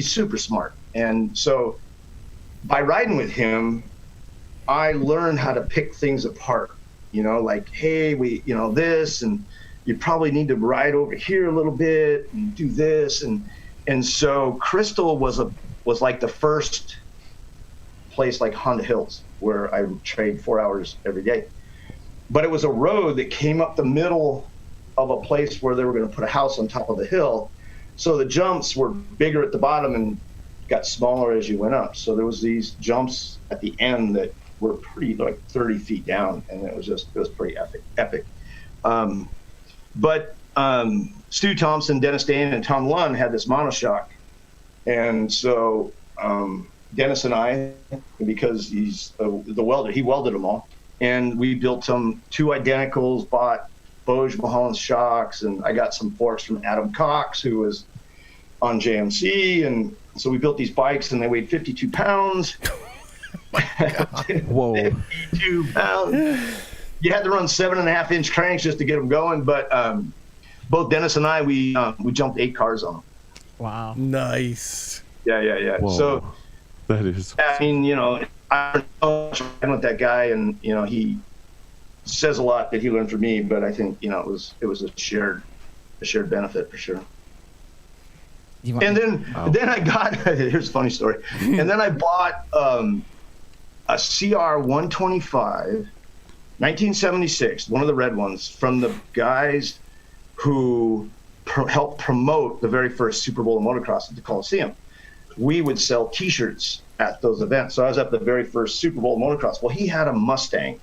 super smart. And so by riding with him, I learned how to pick things apart, you know, like, hey, this, and you probably need to ride over here a little bit and do this. And so Crystal was was like the first place like Honda Hills where I trained 4 hours every day. But it was a road that came up the middle of a place where they were going to put a house on top of the hill. So the jumps were bigger at the bottom and got smaller as you went up. So there was these jumps at the end that were pretty like 30 feet down, and it was pretty epic. But Stu Thompson, Dennis Dane, and Tom Lund had this monoshock. And so Dennis and I, because he's the welder, he welded them all. And we built two identicals, bought Bose Mulholland shocks, and I got some forks from Adam Cox, who was on JMC. And so we built these bikes, and they weighed 52 pounds. Whoa. 52 pounds. You had to run 7.5-inch cranks just to get them going. But both Dennis and I, we jumped 8 cars on them. Wow. Nice. Yeah. Whoa. So that is. I mean, I don't know much with that guy, and he says a lot that he learned from me. But I think it was a shared benefit for sure. And then I got here's a funny story. And then I bought a CR 125, 1976, one of the red ones, from the guys who helped promote the very first Super Bowl of motocross at the Coliseum. We would sell T-shirts at those events. So I was at the very first Super Bowl of motocross. Well, he had a Mustang.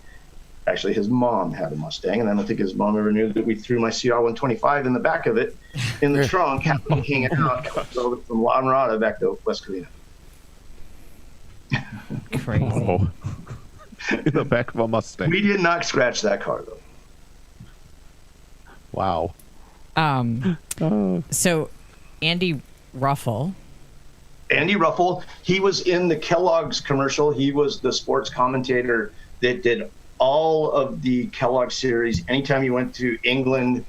Actually, his mom had a Mustang, and I don't think his mom ever knew that we threw my CR 125 in the back of it, in the trunk, hanging out from La Mirada back to West Covina. Crazy. Oh. In the back of a Mustang. We did not scratch that car, though. Wow. So, Andy Ruffle, he was in the Kellogg's commercial. He was the sports commentator that did all of the Kellogg series. Anytime you went to England,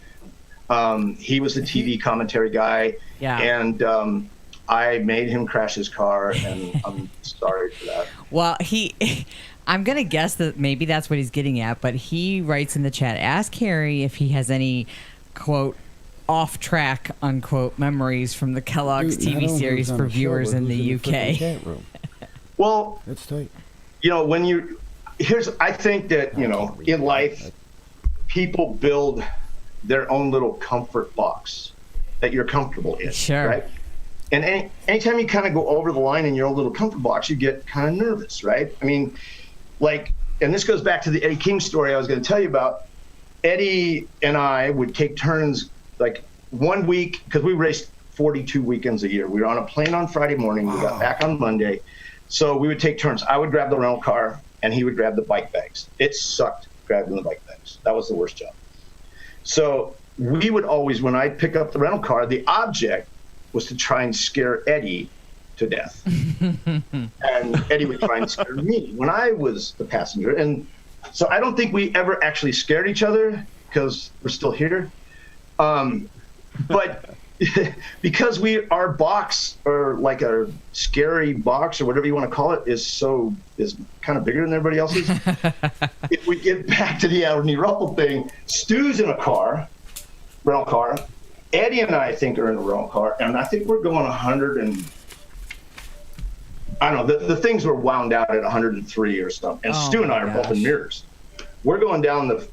he was the TV commentary guy. Yeah. And I made him crash his car, and I'm sorry for that. Well, I'm going to guess that maybe that's what he's getting at, but he writes in the chat, ask Harry if he has any, quote, off-track, unquote, memories from the Kellogg's TV series for viewers in the UK. Well, that's tight. I think that, in life, people build their own little comfort box that you're comfortable in. Sure. Right? And anytime you kind of go over the line in your own little comfort box, you get kind of nervous, right? I mean, and this goes back to the Eddie King story I was going to tell you about. Eddie and I would take turns, like 1 week, because we raced 42 weekends a year. We were on a plane on Friday morning. We got back on Monday. So we would take turns. I would grab the rental car, and he would grab the bike bags. It sucked grabbing the bike bags. That was the worst job. So we would always, when I'd pick up the rental car, the object was to try and scare Eddie to death. And Eddie would try and scare me when I was the passenger. And so I don't think we ever actually scared each other, because we're still here. But because our box, or like a scary box, or whatever you want to call it, is kind of bigger than everybody else's. If we get back to the Andy Ruffle thing, Stu's in a rental car. Eddie and I think are in a rental car, and I think we're going 100 and I don't know. The things were wound out at 103 or something. And Stu and I are both in mirrors. We're going down the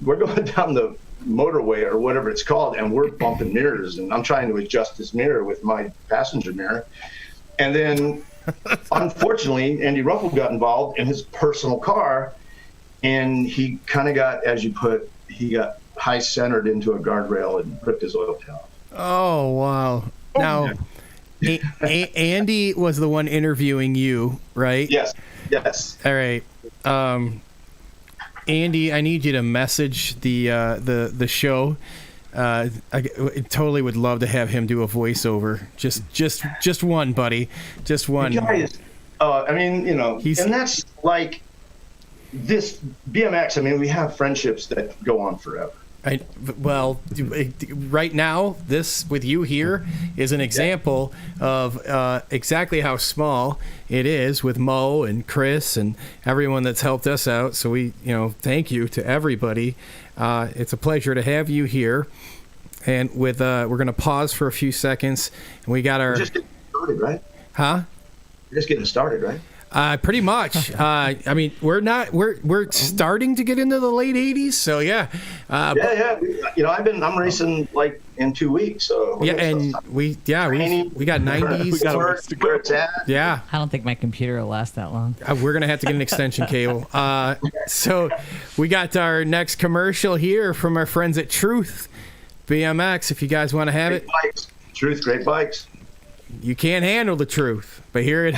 motorway or whatever it's called, and we're bumping mirrors, and I'm trying to adjust this mirror with my passenger mirror. And then unfortunately Andy Ruffle got involved in his personal car, and he kind of got, as you put, he got high centered into a guardrail and ripped his oil pan off. Oh wow. Now Andy was the one interviewing you, right? Yes. All right. Andy, I need you to message the show. I totally would love to have him do a voiceover. Just one, buddy. Just one. Guys, and that's like this BMX. I mean, we have friendships that go on forever. Right now, this with you here is an example of exactly how small it is with Mo and Chris and everyone that's helped us out. So we, thank you to everybody. It's a pleasure to have you here. And we're going to pause for a few seconds. And we got our... Just getting started, right? Huh? just getting started, right? Pretty much. I mean, we're starting to get into the late 80s, so yeah. Yeah. You know, I'm racing like in 2 weeks, so we got 90s. We got where it's at. Yeah. I don't think my computer will last that long. We're gonna have to get an extension cable. So we got our next commercial here from our friends at Truth BMX. If you guys want to have great it, bikes. Truth, great bikes. You can't handle the truth, but here's.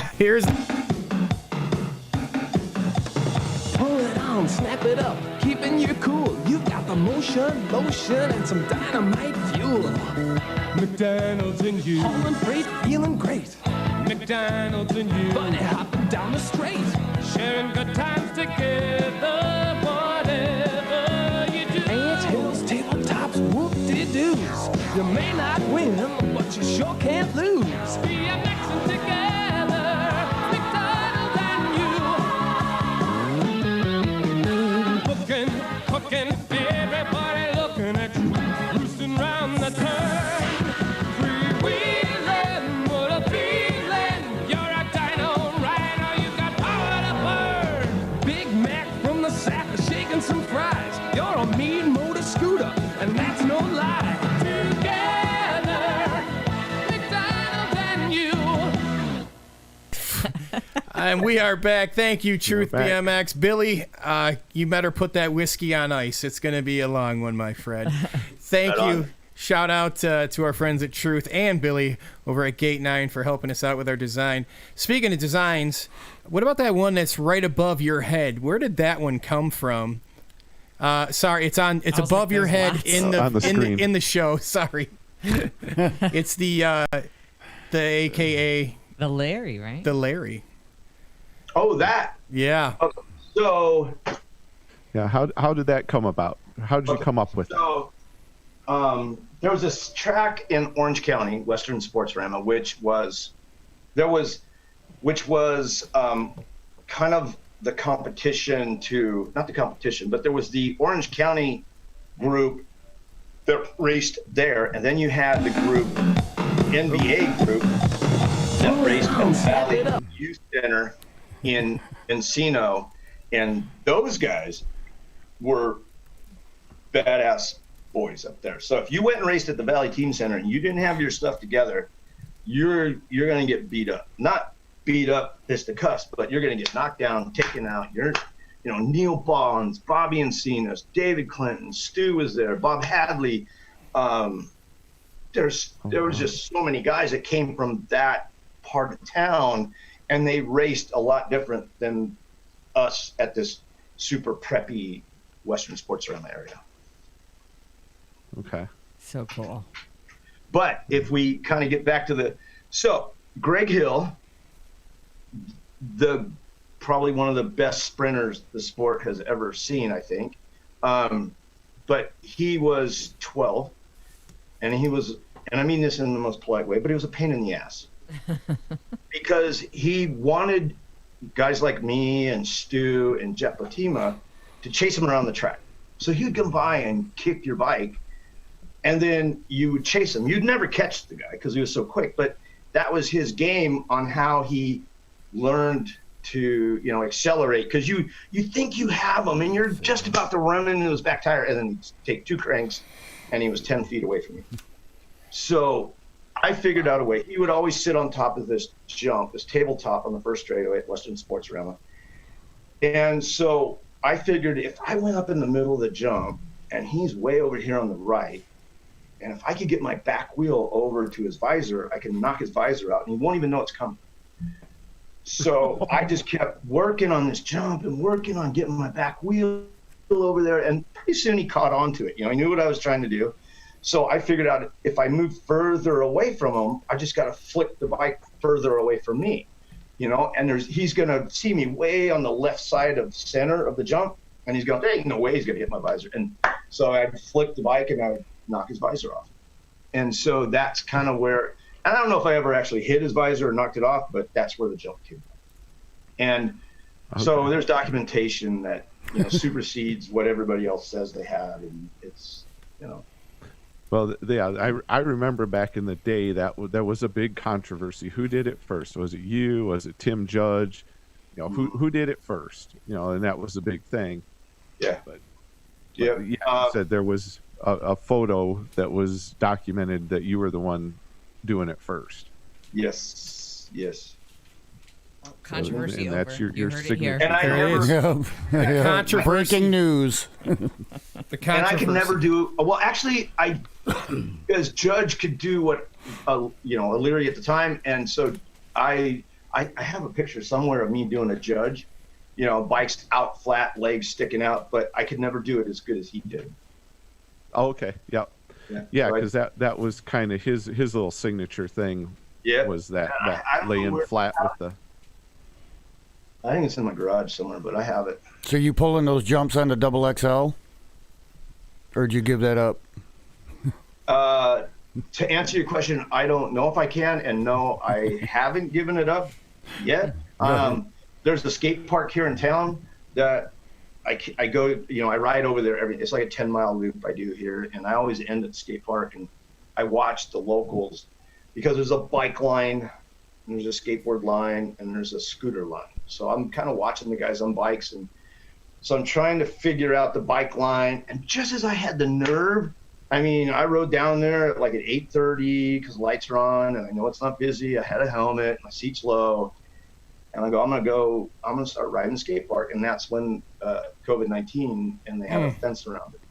Pull it on, snap it up, keeping you cool. You got the motion, lotion, and some dynamite fuel. McDonald's and you. Hauling freight, feeling great. McDonald's and you. Bunny hopping down the straight. Sharing good times together, whatever you do. Ants, hills, tabletops, whoop-de-doos. You may not win, but you sure can't lose. BMXing together, McDonald's and you. Cooking, everybody looking at you. Roosting round the turn. Freewheeling, what a feeling. You're a dino rhino, you got power to burn. Big Mac from the sack, shaking some fries. You're a mean motor scooter, and that's no lie. And we are back. Thank you, Truth BMX. Billy, you better put that whiskey on ice. It's going to be a long one, my friend. Thank you. Shout out to our friends at Truth and Billy over at Gate 9 for helping us out with our design. Speaking of designs, what about that one that's right above your head? Where did that one come from? Sorry, it's above your head in the show. Sorry. It's the AKA the Leary, right? The Leary. Oh, that. Yeah. So. Yeah. How did that come about? How did you come up with it? So, there was this track in Orange County, Western Sportsorama, which was kind of the competition to, not the competition, but there was the Orange County group that raced there, and then you had the group, NBA group, that raced at Valley Youth Center in Encino, and those guys were badass boys up there. So if you went and raced at the Valley Team Center and you didn't have your stuff together, you're going to get beat up. Not beat up fisticuffs, but you're going to get knocked down, taken out. Neil Bonds, Bobby Encinas, David Clinton, Stu was there, Bob Hadley. There was just so many guys that came from that part of town, and they raced a lot different than us at this super preppy Western Sportsorama area. Okay. So cool. But if we kind of get back to Greg Hill, probably one of the best sprinters the sport has ever seen, I think. But he was 12, and I mean this in the most polite way, but he was a pain in the ass. Because he wanted guys like me and Stu and Jeff Batima to chase him around the track. So he would come by and kick your bike, and then you would chase him. You'd never catch the guy because he was so quick, but that was his game on how he learned to, accelerate, because you think you have him and you're just about to run into his back tire, and then you take two cranks and he was 10 feet away from you. So I figured out a way. He would always sit on top of this tabletop on the first straightaway at Western Sportsorama. And so I figured if I went up in the middle of the jump and he's way over here on the right, and if I could get my back wheel over to his visor, I can knock his visor out and he won't even know it's coming. So I just kept working on this jump and working on getting my back wheel over there, and pretty soon he caught on to it. He knew what I was trying to do. So I figured out if I move further away from him, I just got to flick the bike further away from me, and he's going to see me way on the left side of center of the jump, and he's going, there ain't no way he's going to hit my visor. And so I'd flick the bike and I would knock his visor off. And so that's kind of where, I don't know if I ever actually hit his visor or knocked it off, but that's where the jump came from. And so there's documentation that supersedes what everybody else says they have, and it's Well, yeah, I remember back in the day that there was a big controversy. Who did it first? Was it you? Was it Tim Judge? You know, who did it first? You know, and that was the big thing. Yeah. But yeah, you said there was a photo that was documented that you were the one doing it first. Yes. Controversy and over. that's your heard signature. it here. And I never breaking news. The and I could never do well. Actually, I as Judge could do what a Leary at the time, and so I have a picture somewhere of me doing a Judge, bikes out flat, legs sticking out, but I could never do it as good as he did. Oh, okay. Yeah. Yeah, because that was kind of his little signature thing. Yeah. Was that I don't know laying where- flat with the. I think it's in my garage somewhere, but I have it. So you pulling those jumps on the double XL, or did you give that up? To answer your question, I don't know if I can, and no, I haven't given it up yet. There's the skate park here in town that I go, I ride over there it's like a 10-mile loop I do here, and I always end at the skate park, and I watch the locals because there's a bike line, and there's a skateboard line, and there's a scooter line. So I'm kind of watching the guys on bikes, and so I'm trying to figure out the bike line. And just as I had the nerve, I rode down there at 8:30 because lights are on, and I know it's not busy. I had a helmet, my seat's low, and I go, I'm gonna start riding the skate park, and that's when COVID-19, and they have a fence around it.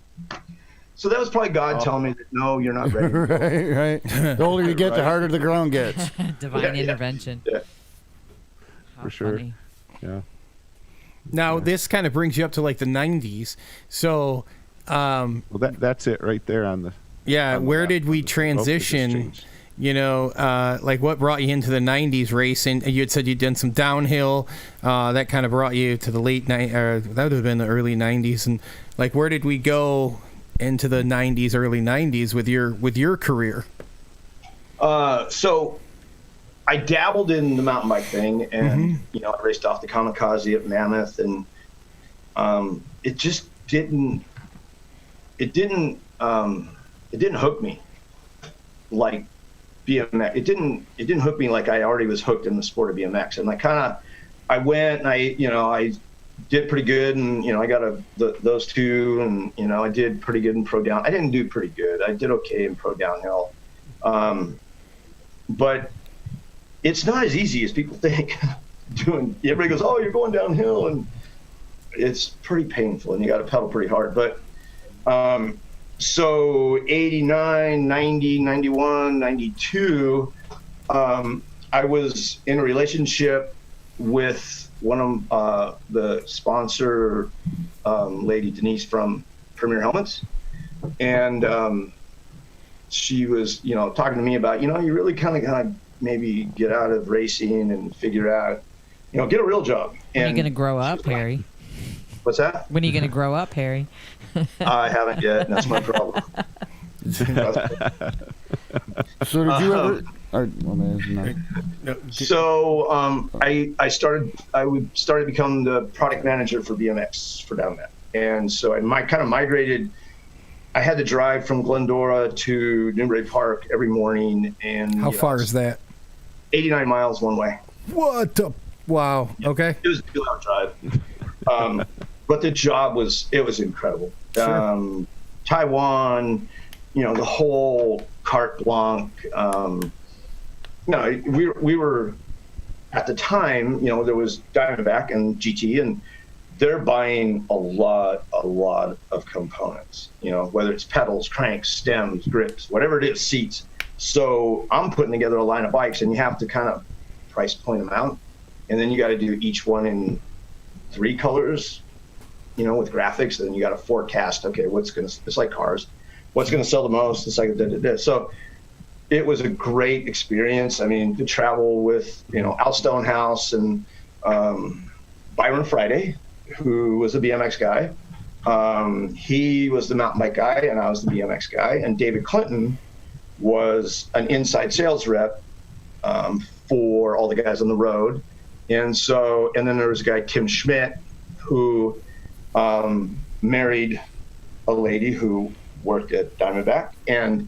So that was probably God telling me that no, you're not ready. right. The older you get, the harder the ground gets. Divine intervention. Yeah. For sure. Funny. Yeah. Now this kind of brings you up to the 90s. So, well, that's it right there on the. Yeah, where did we transition? What brought you into the 90s racing? You had said you'd done some downhill. That kind of brought you to the late that would have been the early 90s. And where did we go into the 90s, early 90s with your career? So I dabbled in the mountain bike thing, and I raced off the Kamikaze at Mammoth, and it just didn't hook me like BMX. It didn't hook me like I already was hooked in the sport of BMX. And I went and I did pretty good, and I got those two, and I did pretty good in pro down. I didn't do pretty good. I did okay in pro downhill, but it's not as easy as people think. Everybody goes, oh, you're going downhill, and it's pretty painful, and you got to pedal pretty hard. But so 89, 90, 91, 92, I was in a relationship with one of the sponsor lady, Denise from Premier Helmets, and she was talking to me about you really kind of maybe get out of racing and figure out get a real job. When are you gonna grow up, Harry? What's that? When are you gonna grow up, Harry? I haven't yet, and that's my problem. So did you ever? I started to become the product manager for BMX for down there, and so I kind of migrated. I had to drive from Glendora to Newbury Park every morning, and how far is that? 89 miles one way. What the? Wow. Yeah. Okay. It was a 2-hour drive, but the job was incredible. Sure. Taiwan, the whole carte blanche. We were at the time, there was Diamondback and GT, and they're buying a lot of components, whether it's pedals, cranks, stems, grips, whatever it is, seats. So I'm putting together a line of bikes, and you have to kind of price point them out, and then you got to do each one in 3 colors, with graphics. And then you got to forecast, okay, it's like cars, what's going to sell the most. It's like so it was a great experience. To travel with Al Stonehouse and Byron Friday, who was a BMX guy. He was the mountain bike guy, and I was the BMX guy. And David Clinton was an inside sales rep for all the guys on the road. And then there was a guy, Tim Schmidt, who married a lady who worked at Diamondback, and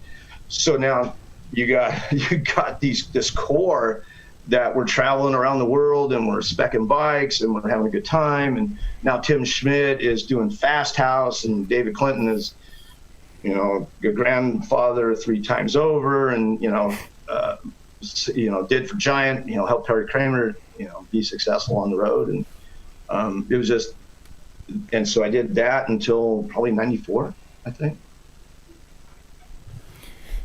so now you got this core that we're traveling around the world and we're speccing bikes and we're having a good time. And now Tim Schmidt is doing Fast House, and David Clinton is, a grandfather 3 times over, and did for Giant, helped Harry Kramer, be successful on the road, and it was just, and so I did that until probably '94, I think.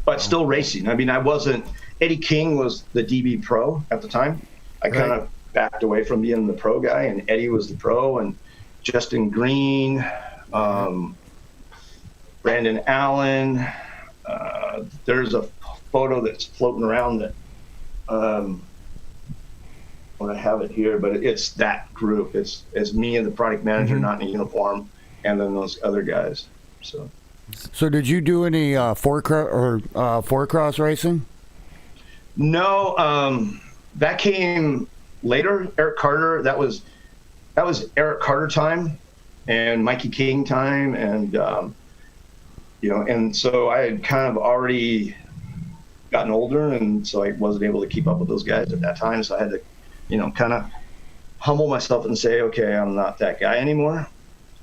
But still racing. I mean, I wasn't. Eddie King was the DB pro at the time. I kind of backed away from being the pro guy, and Eddie was the pro, and Justin Green, Brandon Allen. There's a photo that's floating around that I have it here, but it's that group. It's me and the product manager, not in a uniform, and then those other guys. So did you do any four cross racing? No, that came later. Eric Carter. That was Eric Carter time, and Mikey King time, and and so I had kind of already gotten older, and so I wasn't able to keep up with those guys at that time. So I had to, kind of humble myself and say, okay, I'm not that guy anymore.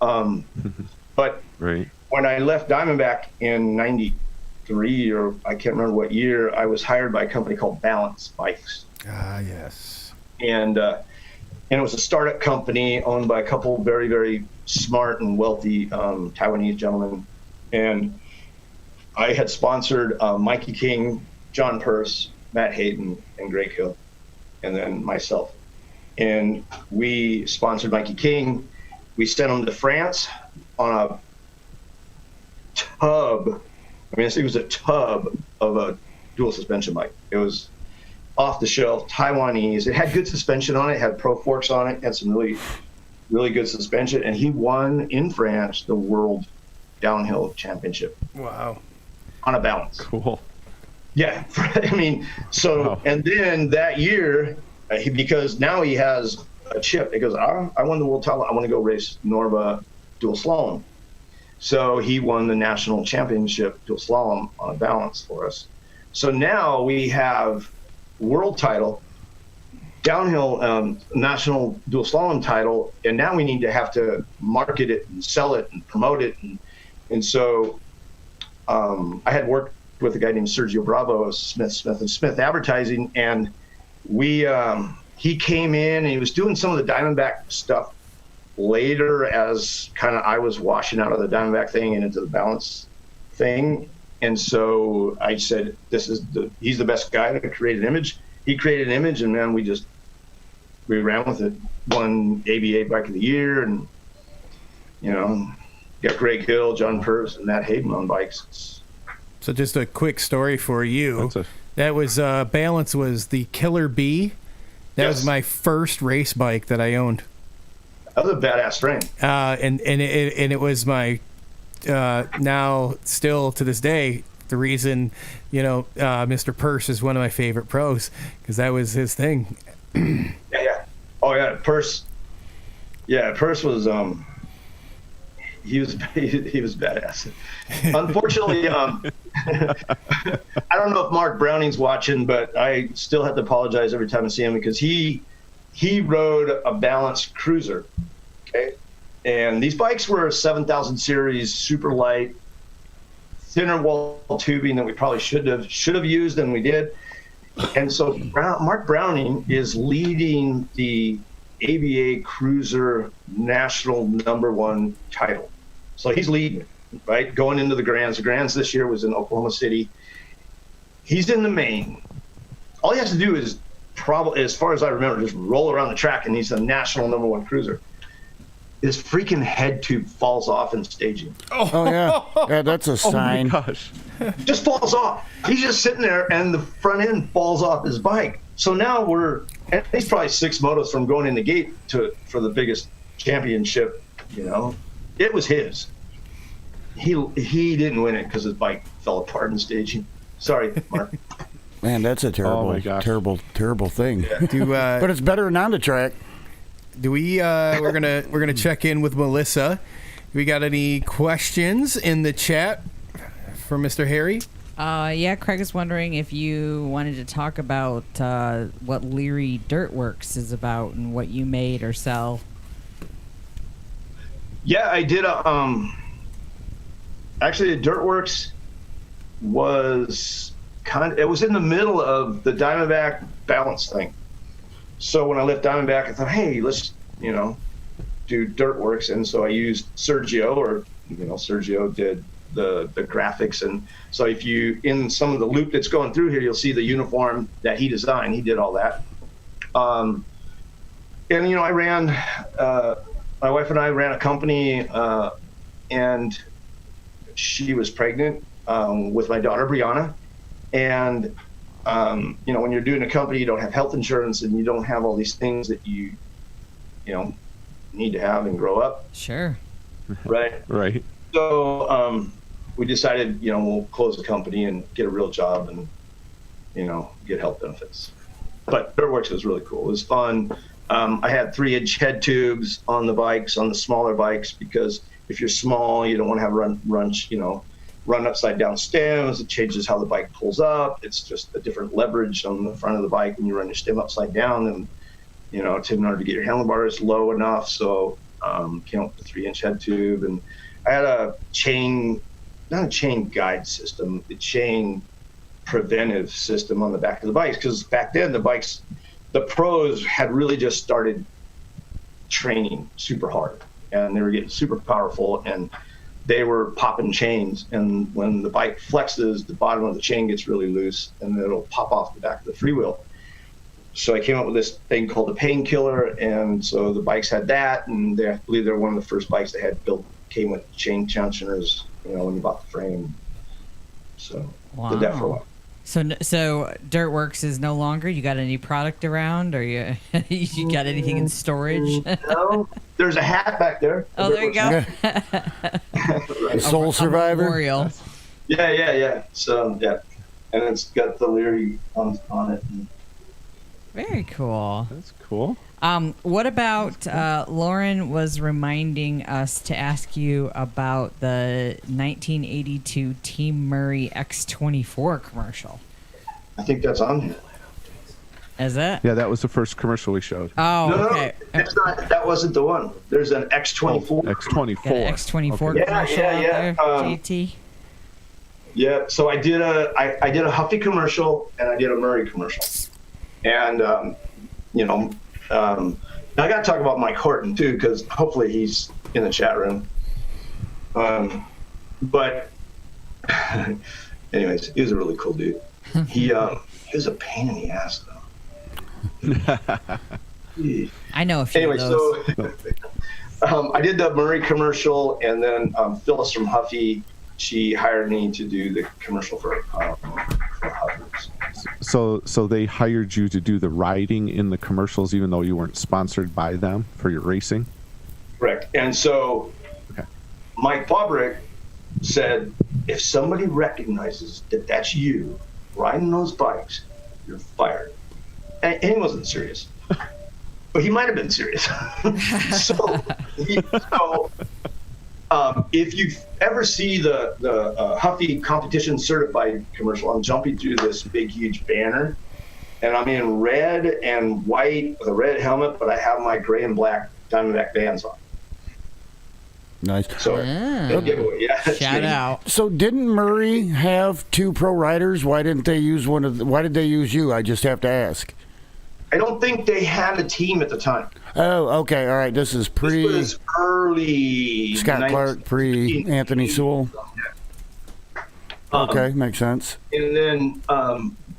But when I left Diamondback in '93, or I can't remember what year, I was hired by a company called Balance Bikes. Ah, yes. And it was a startup company owned by a couple very, very smart and wealthy Taiwanese gentlemen. And I had sponsored Mikey King, John Purse, Matt Hayden, and Greg Hill, and then myself. And we sponsored Mikey King. We sent him to France on a tub. I mean, it was a tub of a dual suspension bike. It was off the shelf, Taiwanese. It had good suspension on it, had Pro Forks on it, had some really, really good suspension. And he won in France the World Downhill Championship. Wow. On a balance. Cool. Yeah. I mean, so, wow. And then that year, because now he has a chip, he goes, I won the world title. I want to go race Norva dual slalom. So he won the national championship dual slalom on a balance for us. So now we have world title, downhill national dual slalom title, and now we need to have to market it and sell it and promote it. And so I had worked with a guy named Sergio Bravo of Smith & Smith Advertising, and he came in and he was doing some of the Diamondback stuff later as kind of I was washing out of the Diamondback thing and into the balance thing. And so I said, he's the best guy to create an image. He created an image, and then we ran with it. Won ABA Bike of the Year, and got Greg Hill, John Purse, and Matt Hayden on bikes. So just a quick story for you. That was Balance was the Killer B. That was my first race bike that I owned. That was a badass frame. And it was my now still to this day the reason Mr. Purse is one of my favorite pros, because that was his thing. Yeah. Oh yeah, Purse. Yeah, Purse was he was badass. Unfortunately, I don't know if Mark Browning's watching, but I still have to apologize every time I see him, because he rode a balanced cruiser. Okay. And these bikes were 7,000 series, super light, thinner wall tubing that we probably should have used, and we did. And so Mark Browning is leading the ABA Cruiser National #1 title. So he's leading, right? Going into the Grands. The Grands this year was in Oklahoma City. He's in the main. All he has to do is probably, as far as I remember, just roll around the track, and he's the national #1 cruiser. His freaking head tube falls off in staging. Oh yeah. Yeah, that's a sign. Oh my gosh. Just falls off. He's just sitting there, and the front end falls off his bike. So now and he's probably 6 motos from going in the gate for the biggest championship. It was his. He didn't win it because his bike fell apart in staging. Sorry, Mark. Man, that's a terrible thing. Yeah. But it's better than on the track. Do we? We're gonna check in with Melissa. We got any questions in the chat for Mr. Harry? Yeah, Craig is wondering if you wanted to talk about what Leary Dirtworks is about and what you made or sell. Yeah, I did actually the Dirtworks was it was in the middle of the Diamondback balance thing. So when I left Diamondback, I thought, hey, let's, do Dirtworks. And so I used Sergio, Sergio did the graphics. And so if you, in some of the loop that's going through here, you'll see the uniform that he designed. He did all that. And, I ran, my wife and I ran a company, and she was pregnant with my daughter, Brianna. And, when you're doing a company, you don't have health insurance and you don't have all these things that you need to have and grow up. Sure. Right. Right. So we decided, we'll close the company and get a real job and, get health benefits. But Dirtworks was really cool. It was fun. I had 3-inch head tubes on the bikes, on the smaller bikes, because if you're small, you don't want to have run upside down stems. It changes how the bike pulls up. It's just a different leverage on the front of the bike when you run your stem upside down. And, in order to get your handlebars low enough. So came up with a 3-inch head tube. And I had not a chain guide system, the chain preventive system on the back of the bikes. Because back then the pros had really just started training super hard. And they were getting super powerful. And they were popping chains, and when the bike flexes, the bottom of the chain gets really loose, and it'll pop off the back of the freewheel. So I came up with this thing called the Painkiller, and so the bikes had that, and I believe they're one of the first bikes that had came with chain tensioners, when you bought the frame. So did that for a while. So Dirtworks is no longer. You got any product around, or you got anything in storage? No, there's a hat back there. Oh, there you go. The Soul Survivor. Memorial. Yeah. So yeah, and it's got the Leary on it. Very cool. That's cool. What about Lauren was reminding us to ask you about the 1982 Team Murray X24 commercial. I think that's on here. Is it? Yeah, that was the first commercial we showed. Oh, no, okay. It's not. That wasn't the one. There's an X24. X24. Got an X24 Okay. commercial out there, JT. Yeah. So I did a Huffy commercial and I did a Murray commercial, and I got to talk about Mike Horton too, because hopefully he's in the chat room. But anyways, he was a really cool dude. He was a pain in the ass though. I know a few of those. So I did the Murray commercial, and then Phyllis from Huffy, she hired me to do the commercial for Huffers. So they hired you to do the riding in the commercials, even though you weren't sponsored by them for your racing? Correct. And so Mike Bobrick said, if somebody recognizes that that's you riding those bikes, you're fired. And he wasn't serious. But he might have been serious. If you ever see the Huffy competition certified commercial, I'm jumping through this big, huge banner, and I'm in red and white with a red helmet, but I have my gray and black Diamondback bands on. Nice. So, giveaway. Yeah, shout out. So didn't Murray have 2 pro riders? Why didn't they use why did they use you? I just have to ask. I don't think they had a team at the time. Oh, okay. All right. This is This was early Scott Clark, pre Anthony Sewell. Okay, makes sense. And then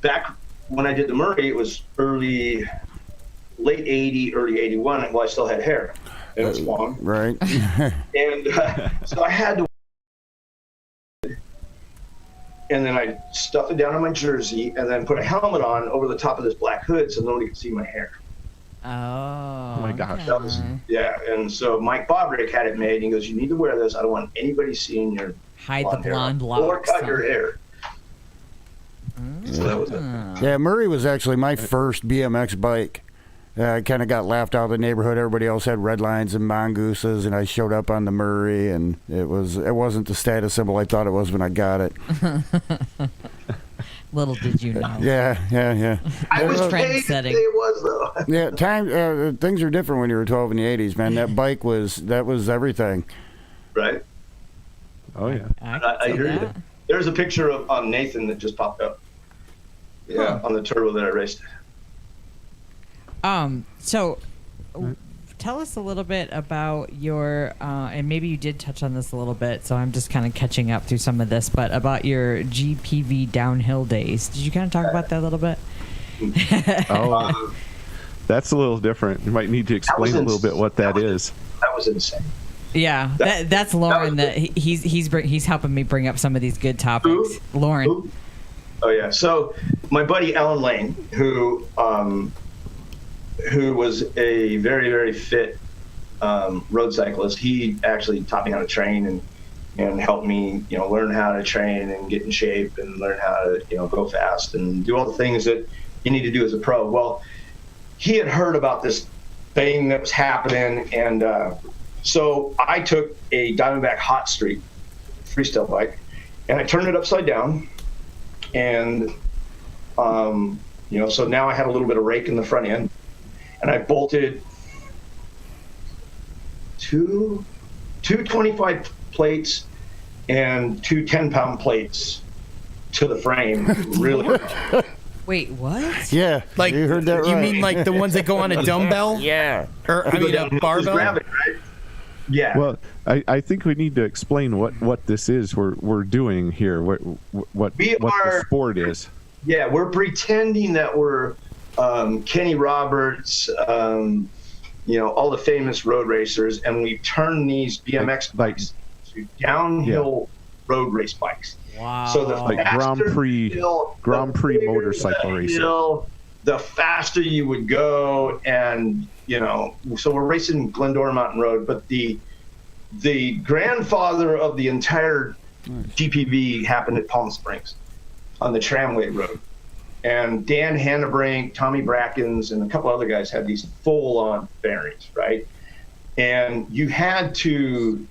back when I did the Murray, it was late 80, early 81, while I still had hair. It was long. Right. And so I had to. And then I stuffed it down on my jersey and then put a helmet on over the top of this black hood so nobody could see my hair. Oh my gosh. That was, and so Mike Bobrick had it made, and he goes, you need to wear this. I don't want anybody seeing your hide the blonde locks. Or cut your hair. So that was it. Yeah, Murray was actually my first BMX bike. I kind of got laughed out of the neighborhood. Everybody else had red lines and mongooses, and I showed up on the Murray, and it wasn't the status symbol I thought it was when I got it. Little did you know. Yeah. I was trend setting. It was though. Yeah, things are different when you were 12 in the 80s, man. That bike was everything. Right. Oh yeah. I hear you. There's a picture of Nathan that just popped up. Yeah, on the turbo that I raced. So tell us a little bit about your, and maybe you did touch on this a little bit, so I'm just kind of catching up through some of this, but about your GPV downhill days. Did you kind of talk about that a little bit? That's a little different. You might need to explain a little bit what that is. That was insane. Yeah, that's Lauren. He's helping me bring up some of these good topics. Lauren. Oh yeah. So my buddy Alan Lane, who was a very, very fit road cyclist, he actually taught me how to train and helped me, learn how to train and get in shape and learn how to, go fast and do all the things that you need to do as a pro. Well, he had heard about this thing that was happening, and so I took a Diamondback Hot Streak freestyle bike and I turned it upside down, and so now I had a little bit of rake in the front end, and I bolted two 25 plates and two 10-pound plates to the frame. Really. Wait, what? Yeah, like you heard that right. You mean like the ones that go on a dumbbell? Yeah. Or a barbell? Gravity, right? Yeah. Well, I think we need to explain what this is we're doing here. What the sport is. Yeah, we're pretending that we're Kenny Roberts, all the famous road racers, and we turn these BMX bikes to downhill road race bikes. Wow. So the Grand Prix motorcycle racing. The faster you would go, and so we're racing Glendora Mountain Road, but the grandfather of the entire GPV happened at Palm Springs on the Tramway Road. And Dan Hannebrink, Tommy Brackens, and a couple other guys had these full-on fairings, right? And you had to,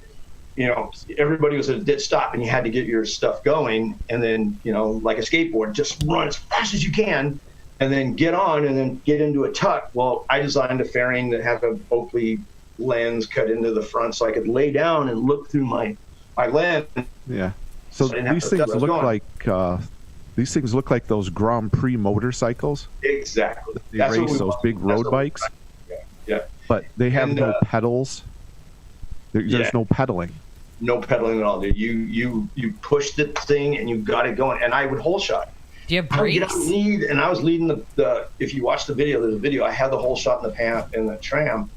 everybody was at a dead stop, and you had to get your stuff going, and then, like a skateboard, just run as fast as you can, and then get on, and then get into a tuck. Well, I designed a fairing that had a Oakley lens cut into the front, so I could lay down and look through my lens. Yeah. So these things look like these things look like those Grand Prix motorcycles. Exactly. They race those big road bikes. Yeah. But they have no pedals. There's no pedaling. No pedaling at all, dude. You push the thing and you got it going. And I would hole shot. Do you have brakes? And I was leading the. If you watch the video, there's a video. I had the whole shot in the tram,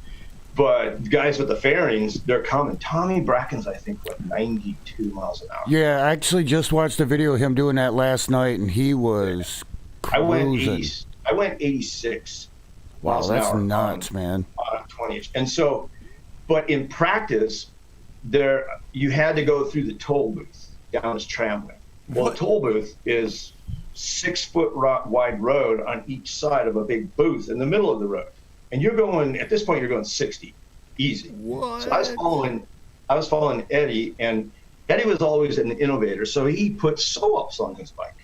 but the guys with the fairings, they're coming. Tommy Brackens, I think, went 92 miles an hour. Yeah, I actually just watched the video of him doing that last night, and he was cruising. I went 86. Wow, miles an that's hour nuts, man. On 20. And so, but in practice, you had to go through the toll booth down this tramway. Well, the toll booth is 6-foot wide road on each side of a big booth in the middle of the road. And at this point, you're going 60, easy. What? So I was following Eddie, and Eddie was always an innovator. So he put sew-ups on his bike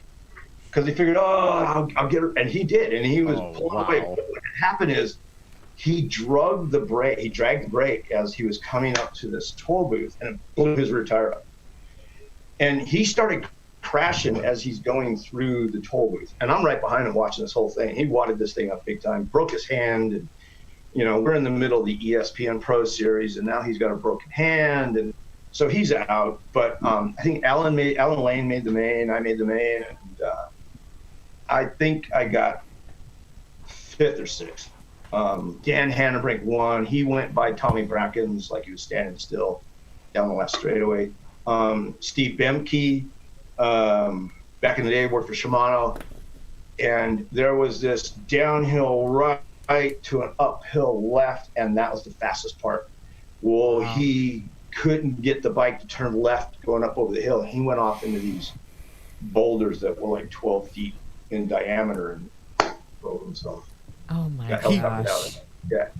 because he figured, I'll get her. And he did, and he was pulling away. But what happened is he dragged the brake as he was coming up to this toll booth, and it blew his rear tire up. And he started crashing as he's going through the toll booth. And I'm right behind him watching this whole thing. He wadded this thing up big time, broke his hand, and we're in the middle of the ESPN Pro Series, and now he's got a broken hand, and so he's out. But I think Alan Lane made the main, I made the main, and I think I got 5th or 6th. Dan Hannebrink won. He went by Tommy Brackens like he was standing still down the left straightaway. Steve Bemke, back in the day, worked for Shimano, and there was this downhill right to an uphill left, and that was the fastest part. Well, he couldn't get the bike to turn left going up over the hill. He went off into these boulders that were like 12 feet in diameter and broke himself. Oh my got helicoptered gosh. out.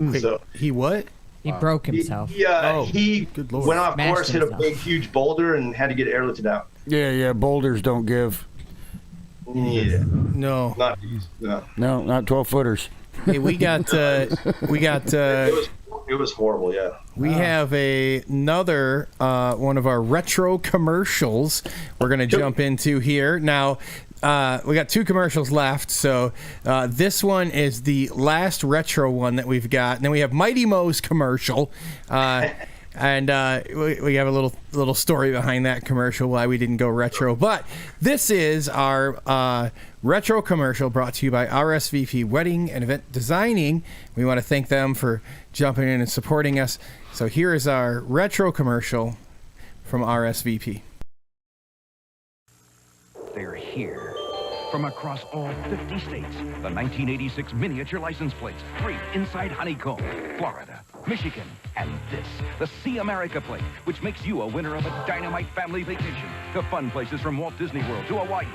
Yeah. So he what? He broke himself. He good Lord. went off Smashed course, hit a himself. big, huge boulder, and had to get airlifted out. Yeah, boulders don't give. Yeah. No. No, not 12-footers. Hey, we got. It was horrible. Yeah. We have another one of our retro commercials we're going to jump into here. Now, we got 2 commercials left, so this one is the last retro one that we've got. And then we have Mighty Mo's commercial, and we have a little story behind that commercial, why we didn't go retro. But this is our retro commercial brought to you by RSVP Wedding and Event Designing. We want to thank them for jumping in and supporting us. So here is our retro commercial from RSVP. They're here. From across all 50 states, the 1986 miniature license plates, free inside Honeycomb, Florida, Michigan, and this, the See America plate, which makes you a winner of a dynamite family vacation to fun places from Walt Disney World to Hawaii.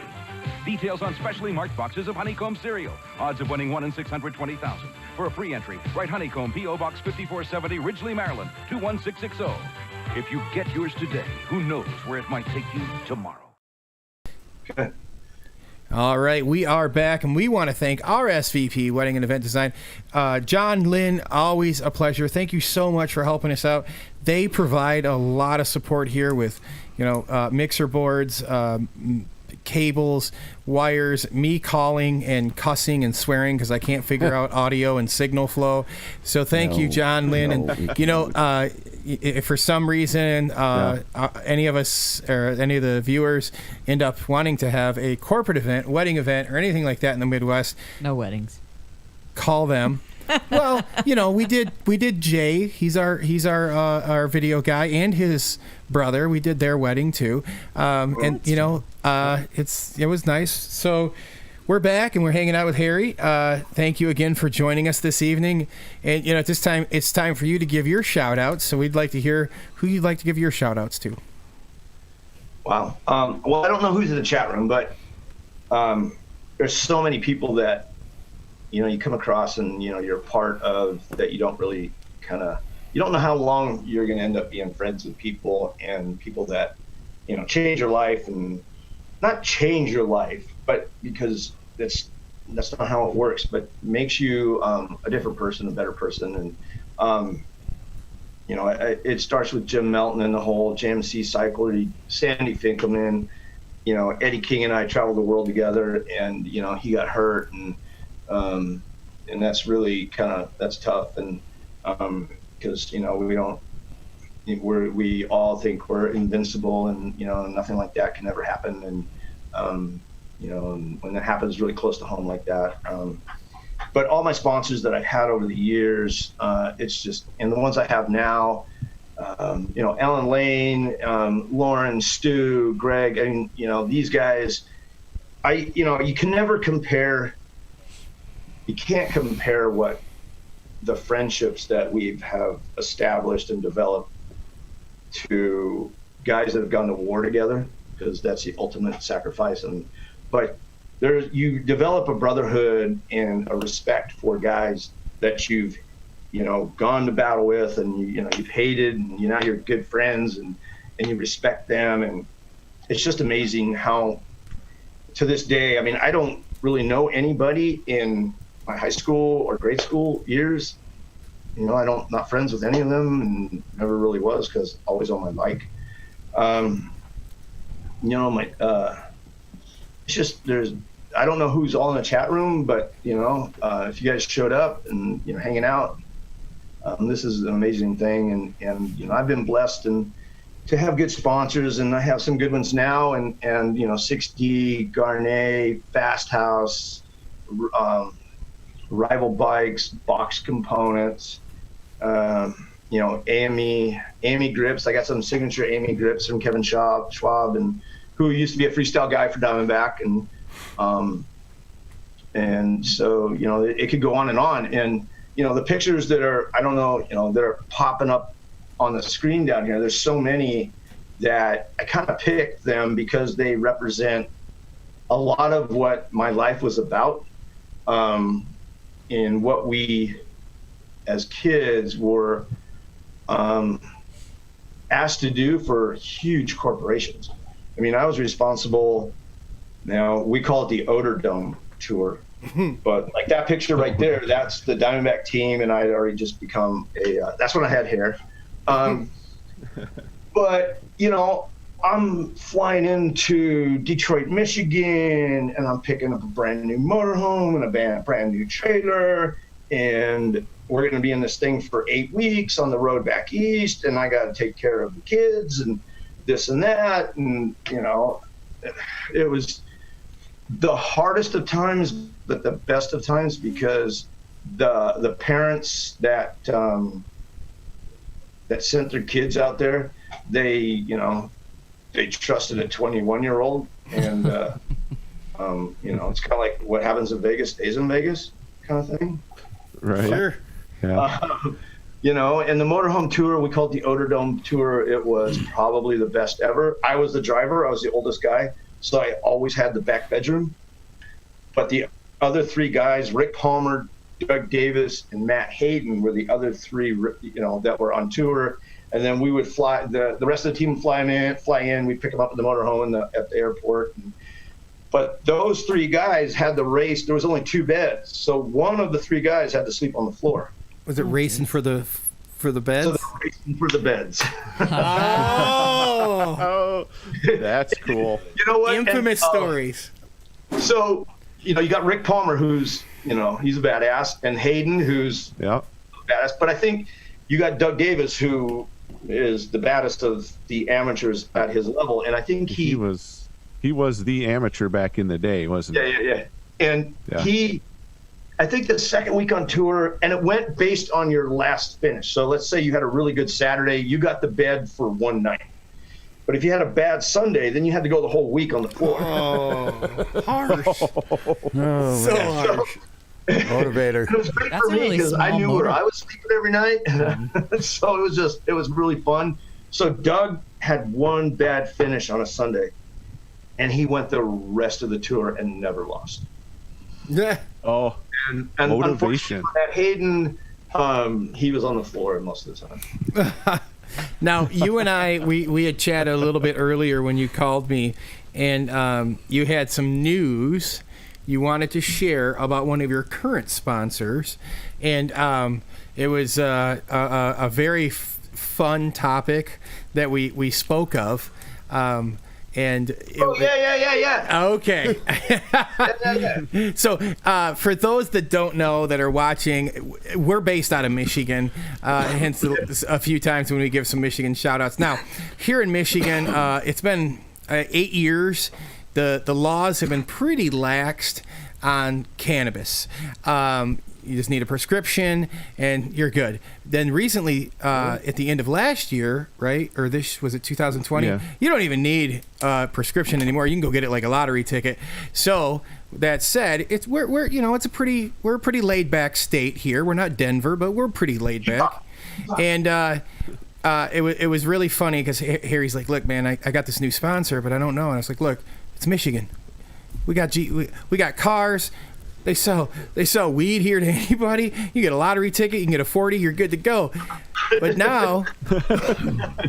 Details on specially marked boxes of Honeycomb cereal. Odds of winning 1 in 620,000. For a free entry, write Honeycomb, P.O. Box 5470, Ridgely, Maryland, 21660. If you get yours today, who knows where it might take you tomorrow. All right, we are back, and we want to thank RSVP Wedding and Event Design. John, Lynn, always a pleasure. Thank you so much for helping us out. They provide a lot of support here with, mixer boards, cables, wires, me calling and cussing and swearing because I can't figure out audio and signal flow. So thank you, John, Lynn. And, if for some reason any of us or any of the viewers end up wanting to have a corporate event, wedding event, or anything like that in the Midwest, no weddings, call them. Well, we did Jay. He's our video guy, and his brother. We did their wedding too, and it was nice. So we're back and we're hanging out with Harry. Thank you again for joining us this evening. And at this time, it's time for you to give your shout outs. So we'd like to hear who you'd like to give your shout outs to. Wow. Well, I don't know who's in the chat room, but there's so many people that you come across and you're a part of that. You don't really you don't know how long you're going to end up being friends with people, and people that change your life, and not change your life, but because that's not how it works, but makes you a different person, a better person. And it starts with Jim Melton and the whole JMC cycle. Sandy Finkelman, Eddie King and I traveled the world together, and he got hurt, and that's really that's tough, and because we all think we're invincible, and nothing like that can ever happen, and and when that happens really close to home like that. But all my sponsors that I've had over the years, it's just, and the ones I have now, Ellen Lane, Lauren, Stu, Greg, and these guys, you can never compare. You can't compare what the friendships that we have established and developed to guys that have gone to war together, because that's the ultimate sacrifice. But you develop a brotherhood and a respect for guys that you've gone to battle with, and you've hated, and now you're good friends, and you respect them, and it's just amazing how to this day, I don't really know anybody in my high school or grade school years. Not friends with any of them, and never really was, because always on my bike. It's just I don't know who's all in the chat room, but if you guys showed up and hanging out, this is an amazing thing, and I've been blessed and to have good sponsors, and I have some good ones now, and 6D, Garnet, Fast House, Rival Bikes, Box Components, AME grips. I got some signature AME grips from Kevin Schwab, and who used to be a freestyle guy for Diamondback, and so it could go on, and the pictures that are that are popping up on the screen down here. There's so many that I kind of picked them because they represent a lot of what my life was about. in what we as kids were asked to do for huge corporations. I mean, I was responsible, now we call it the Odor Dome tour, but like that picture right there, that's the Diamondback team, and I had already just become that's when I had hair. But, you know, I'm flying into Detroit, Michigan, and I'm picking up a brand new motorhome and a brand new trailer, and we're going to be in this thing for 8 weeks on the road back east, and I got to take care of the kids and this and that, and, you know, it was the hardest of times, but the best of times, because the parents that sent their kids out there, they trusted a 21-year-old, and you know, it's kind of like what happens in Vegas stays in Vegas kind of thing. Right. Sure. Yeah. You know, and the motorhome tour, we called the Odor Dome tour. It was probably the best ever. I was the driver. I was the oldest guy, so I always had the back bedroom. But the other three guys, Rick Palmer, Doug Davis, and Matt Hayden, were the other three, you know, that were on tour. And then we would fly, the rest of the team would fly in. We'd pick them up in the motorhome at the airport. But those three guys had the race. There was only 2 beds, so one of the 3 guys had to sleep on the floor. Was it racing for the beds? So they're racing for the beds. Oh, that's cool. You know what? Infamous stories. So, you know, you got Rick Palmer, who's, you know, he's a badass, and Hayden, who's a badass. But I think you got Doug Davis, who is the baddest of the amateurs at his level, and I think he was the amateur back in the day, wasn't he? Yeah. And I think the second week on tour, and it went based on your last finish. So let's say you had a really good Saturday, you got the bed for one night. But if you had a bad Sunday, then you had to go the whole week on the floor. Oh, harsh. Oh, so man. harsh. Motivator. It was great That's for a me really because I small knew where motor. I was sleeping every night. So it was really fun. So Doug had one bad finish on a Sunday, and he went the rest of the tour and never lost. Yeah. Oh, and motivation. At Hayden, he was on the floor most of the time. Now, you and I, we had chatted a little bit earlier when you called me, and you had some news you wanted to share about one of your current sponsors, and it was a very fun topic that we spoke of. And yeah. Okay. So for those that don't know, that are watching, we're based out of Michigan, hence a few times when we give some Michigan shout outs. Now, here in Michigan, it's been 8 years. The laws have been pretty laxed on cannabis. You just need a prescription and you're good. Then recently, at the end of last year, right? Or was it 2020? Yeah. You don't even need a prescription anymore. You can go get it like a lottery ticket. So that said, we're a pretty laid back state here. We're not Denver, but we're pretty laid back. And it was really funny because Harry's like, look, man, I got this new sponsor, but I don't know. And I was like, look, it's Michigan. We got cars. They sell weed here to anybody. You get a lottery ticket, you can get a 40, you're good to go. But now,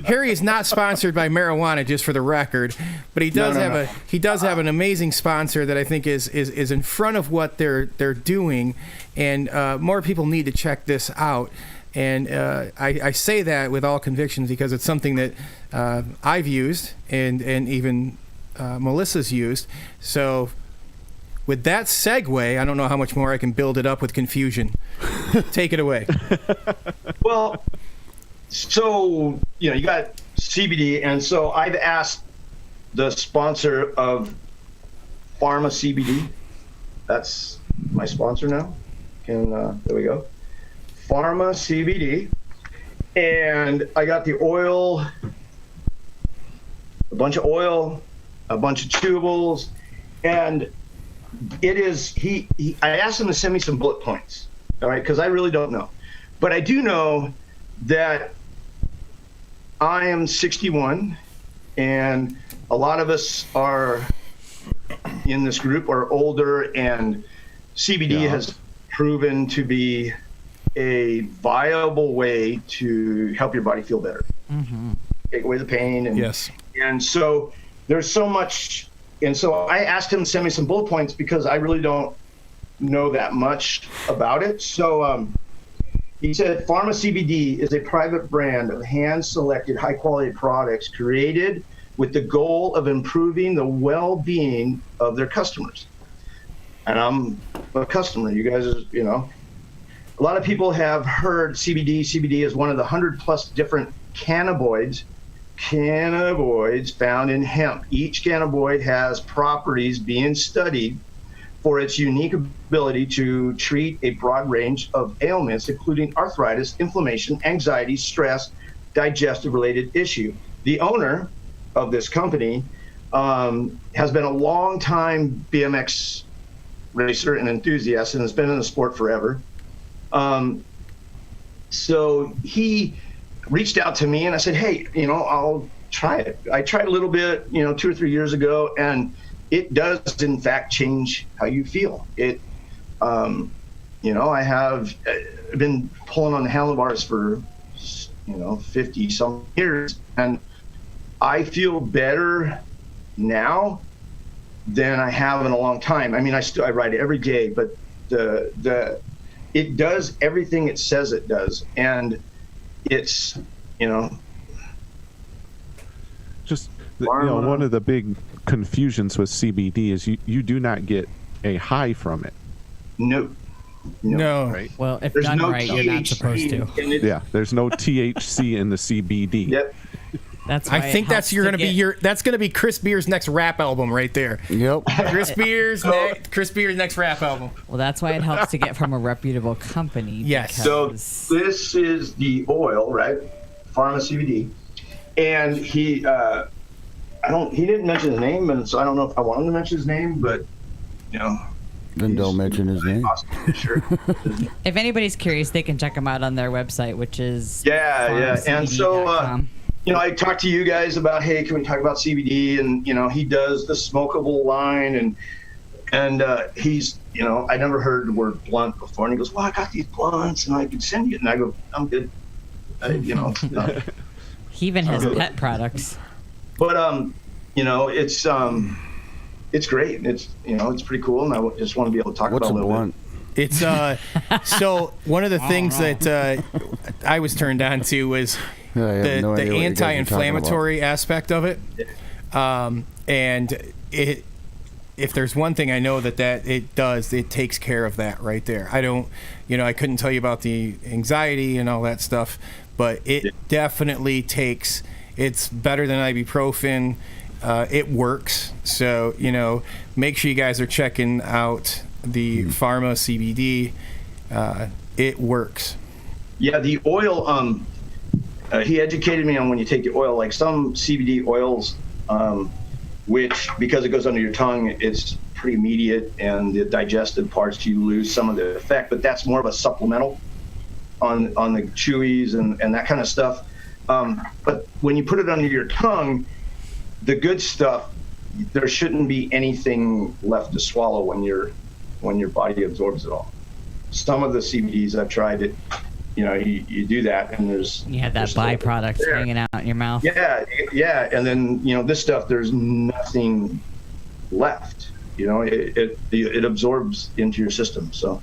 Harry is not sponsored by marijuana, just for the record. But he does have an amazing sponsor that I think is in front of what they're doing, and more people need to check this out. And I say that with all conviction because it's something that I've used and even Melissa's used. So with that segue, I don't know how much more I can build it up with confusion. Take it away. Well, so, you got CBD, and so I've asked the sponsor of Pharma CBD. That's my sponsor now. There we go. Pharma CBD. And I got the oil, a bunch of chewables, and it is, I asked him to send me some bullet points, all right, because I really don't know. But I do know that I am 61, and a lot of us are in this group are older, and CBD has proven to be a viable way to help your body feel better, take away the pain, and so there's so much. And so I asked him to send me some bullet points because I really don't know that much about it. So he said, Pharma CBD is a private brand of hand-selected, high-quality products created with the goal of improving the well-being of their customers. And I'm a customer. You guys, you know, a lot of people have heard CBD. CBD is one of the 100+ different cannabinoids found in hemp. Each cannabinoid has properties being studied for its unique ability to treat a broad range of ailments, including arthritis, inflammation, anxiety, stress, digestive-related issue. The owner of this company has been a long-time BMX racer and enthusiast and has been in the sport forever. So he reached out to me and I said, hey, you know, I'll try it. I tried a little bit, you know, 2 or 3 years ago, and it does in fact change how you feel. It, you know, I have been pulling on the handlebars for, you know, 50 some years, and I feel better now than I have in a long time. I mean, I ride every day, but it does everything it says it does, and it's, you know, just you know, one of the big confusions with CBD is you do not get a high from it. No. Right? Well, if There's done no right, you're not supposed to. Yeah, there's no THC in the CBD. Yep. That's I think that's going to be Chris Beer's next rap album right there. Yep. Chris Beer's next rap album. Well, that's why it helps to get from a reputable company. Yes. So this is the oil, right? Pharma CBD, and he didn't mention his name, and so I don't know if I want him to mention his name, but you know. Then don't mention his name. Awesome. Sure. If anybody's curious, they can check him out on their website, which is and so you know, I talked to you guys about, hey, can we talk about CBD? And you know, he does the smokable line, and he's, you know, I never heard the word blunt before, and he goes, well, I got these blunts, and I can send you, and I go, I'm good. You know, he even has pet products. But you know, it's great. It's, you know, it's pretty cool, and I just want to be able to talk about it a little bit. It's so one of the things that I was turned on to was the anti-inflammatory aspect of it, and if there's one thing I know that it does, it takes care of that right there. I couldn't tell you about the anxiety and all that stuff, but it definitely takes. It's better than ibuprofen. It works. So, you know, make sure you guys are checking out the Pharma CBD. It works. Yeah, the oil, he educated me on when you take the oil, like some CBD oils, which, because it goes under your tongue, it's pretty immediate, and the digestive parts, you lose some of the effect, but that's more of a supplemental on the chewies and that kind of stuff. But when you put it under your tongue, the good stuff, there shouldn't be anything left to swallow when your body absorbs it all. Some of the CBDs I've tried, it, you know, you do that, and you have that byproduct hanging out in your mouth. Yeah, and then, you know, this stuff, there's nothing left. You know, it absorbs into your system. So,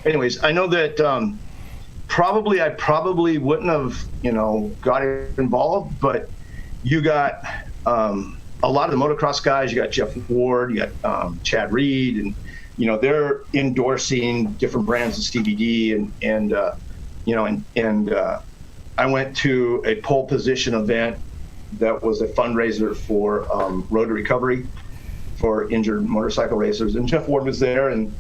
anyways, I know that I probably wouldn't have, you know, got involved, but you got a lot of the motocross guys. You got Jeff Ward, you got Chad Reed, and you know, they're endorsing different brands of CBD, and you know, and I went to a pole position event that was a fundraiser for Road to Recovery for injured motorcycle racers, and Jeff Ward was there, and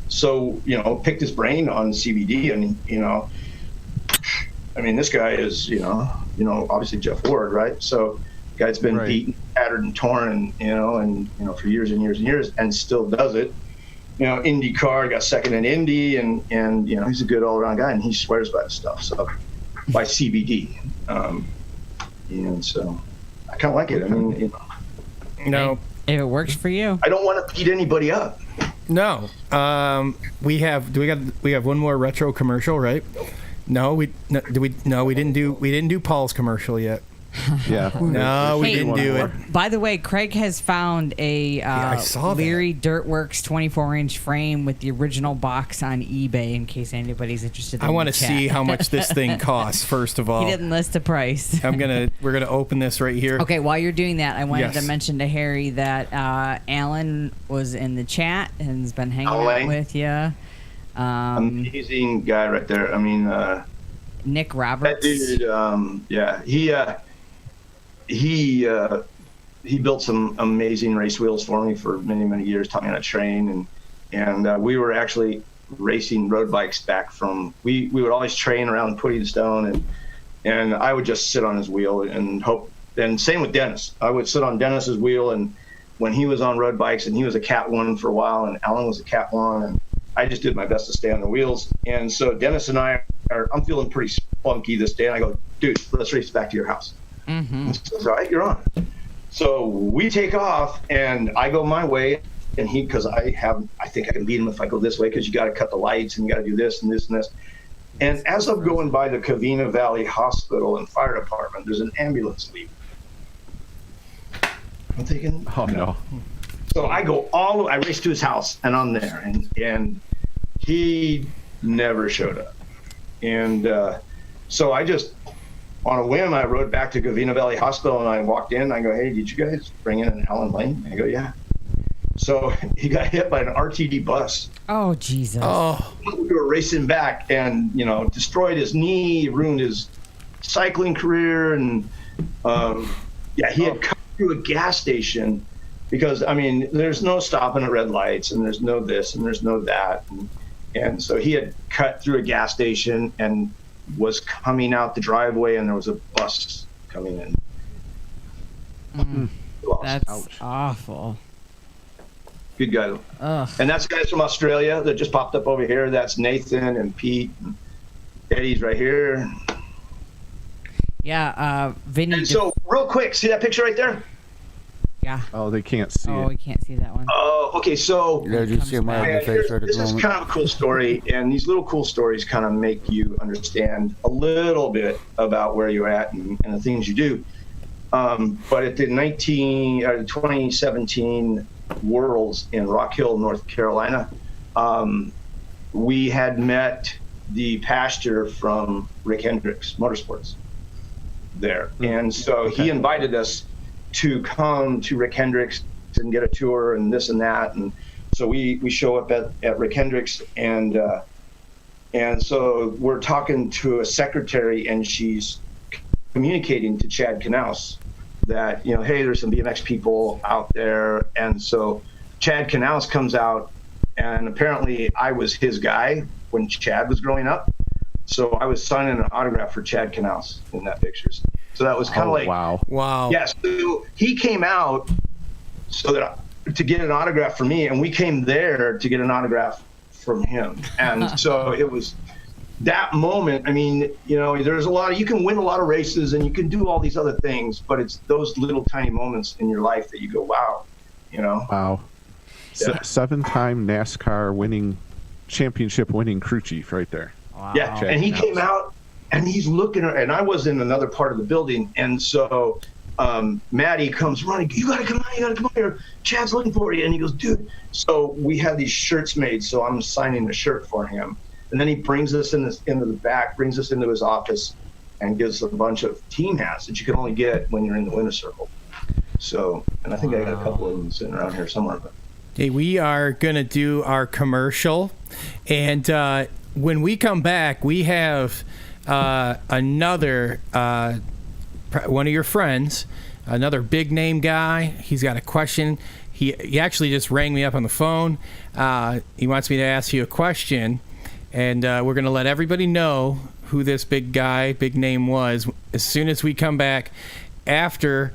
so, you know, picked his brain on CBD, and you know, I mean, this guy is, you know, obviously Jeff Ward, right? So, guy's been beaten, battered, and torn, and you know, for years and years and years, and still does it. You know, IndyCar, got second in Indy, and you know, he's a good all-around guy, and he swears by this stuff. So, by CBD, and so I kind of like it. I mean, you know, if it works for you, I don't want to beat anybody up. No. We have one more retro commercial, right? No, we didn't do Paul's commercial yet. Yeah. No, we didn't do it. By the way, Craig has found a I saw Leary Dirtworks 24-inch frame with the original box on eBay in case anybody's interested. I want to see how much this thing costs, first of all. He didn't list a price. We're gonna open this right here. Okay, while you're doing that, I wanted to mention to Harry that Alan was in the chat and has been hanging out with you. Amazing guy right there. I mean, Nick Roberts. That dude, he built some amazing race wheels for me for many, many years, taught me how to train, and we were actually racing road bikes back from, we would always train around Putty Stone, and I would just sit on his wheel and hope, and same with Dennis. I would sit on Dennis's wheel, and when he was on road bikes, and he was a Cat 1 for a while, and Alan was a Cat 1, and I just did my best to stay on the wheels. And so Dennis and I'm feeling pretty spunky this day, and I go, dude, let's race back to your house. Mm-hmm. So, all right, you're on. So we take off, and I go my way, and because I think I can beat him if I go this way, because you got to cut the lights, and you got to do this and this and this. And as I'm going by the Covina Valley Hospital and Fire Department, there's an ambulance leaving. I'm thinking, oh no. So I go I race to his house, and I'm there, and he never showed up. And so I just, on a whim, I rode back to Covina Valley Hospital, and I walked in, and I go, hey, did you guys bring in an Alan Lane? And I go, yeah. So he got hit by an RTD bus. Oh, Jesus. Oh. We were racing back, and, destroyed his knee, ruined his cycling career, and he had come through a gas station, because, I mean, there's no stopping at red lights, and there's no this, and there's no that. And so he had cut through a gas station and was coming out the driveway, and there was a bus coming in. That's awful. Good guy. And that's guys from Australia that just popped up over here. That's Nathan and Pete. And Eddie's right here. Yeah, Vinny. And so, real quick, see that picture right there? Yeah. Oh, they can't see it. Oh, we can't see that one. Oh, okay. So yeah, you see my face right at this is kind of a cool story, and these little cool stories kind of make you understand a little bit about where you're at and the things you do. But at the 2017 Worlds in Rock Hill, North Carolina, we had met the pastor from Rick Hendricks Motorsports there, and so he invited us to come to Rick Hendricks and get a tour and this and that. And so we show up at Rick Hendricks, and so we're talking to a secretary, and she's communicating to Chad Knaus that, hey, there's some BMX people out there. And so Chad Knaus comes out, and apparently I was his guy when Chad was growing up. So I was signing an autograph for Chad Knaus in that pictures. So that was kind of wow. Yeah, so he came out to get an autograph from me, and we came there to get an autograph from him. And so it was that moment. I mean, there's you can win a lot of races and you can do all these other things, but it's those little tiny moments in your life that you go, wow, Wow. Yeah. 7-time NASCAR championship winning crew chief right there. Wow. Yeah, Chad and he Knaus. came out, and he's looking, and I was in another part of the building, and so Maddie comes running, you gotta come out here, Chad's looking for you. And he goes, dude. So we had these shirts made, so I'm signing a shirt for him, and then he brings us into the back, brings us into his office, and gives us a bunch of team hats that you can only get when you're in the winner's circle. So, and I think I got a couple of them sitting around here somewhere. But Hey, we are gonna do our commercial, and when we come back, we have another one of your friends, another big name guy. He's got a question. He actually just rang me up on the phone. He wants me to ask you a question, and we're going to let everybody know who this big name was as soon as we come back after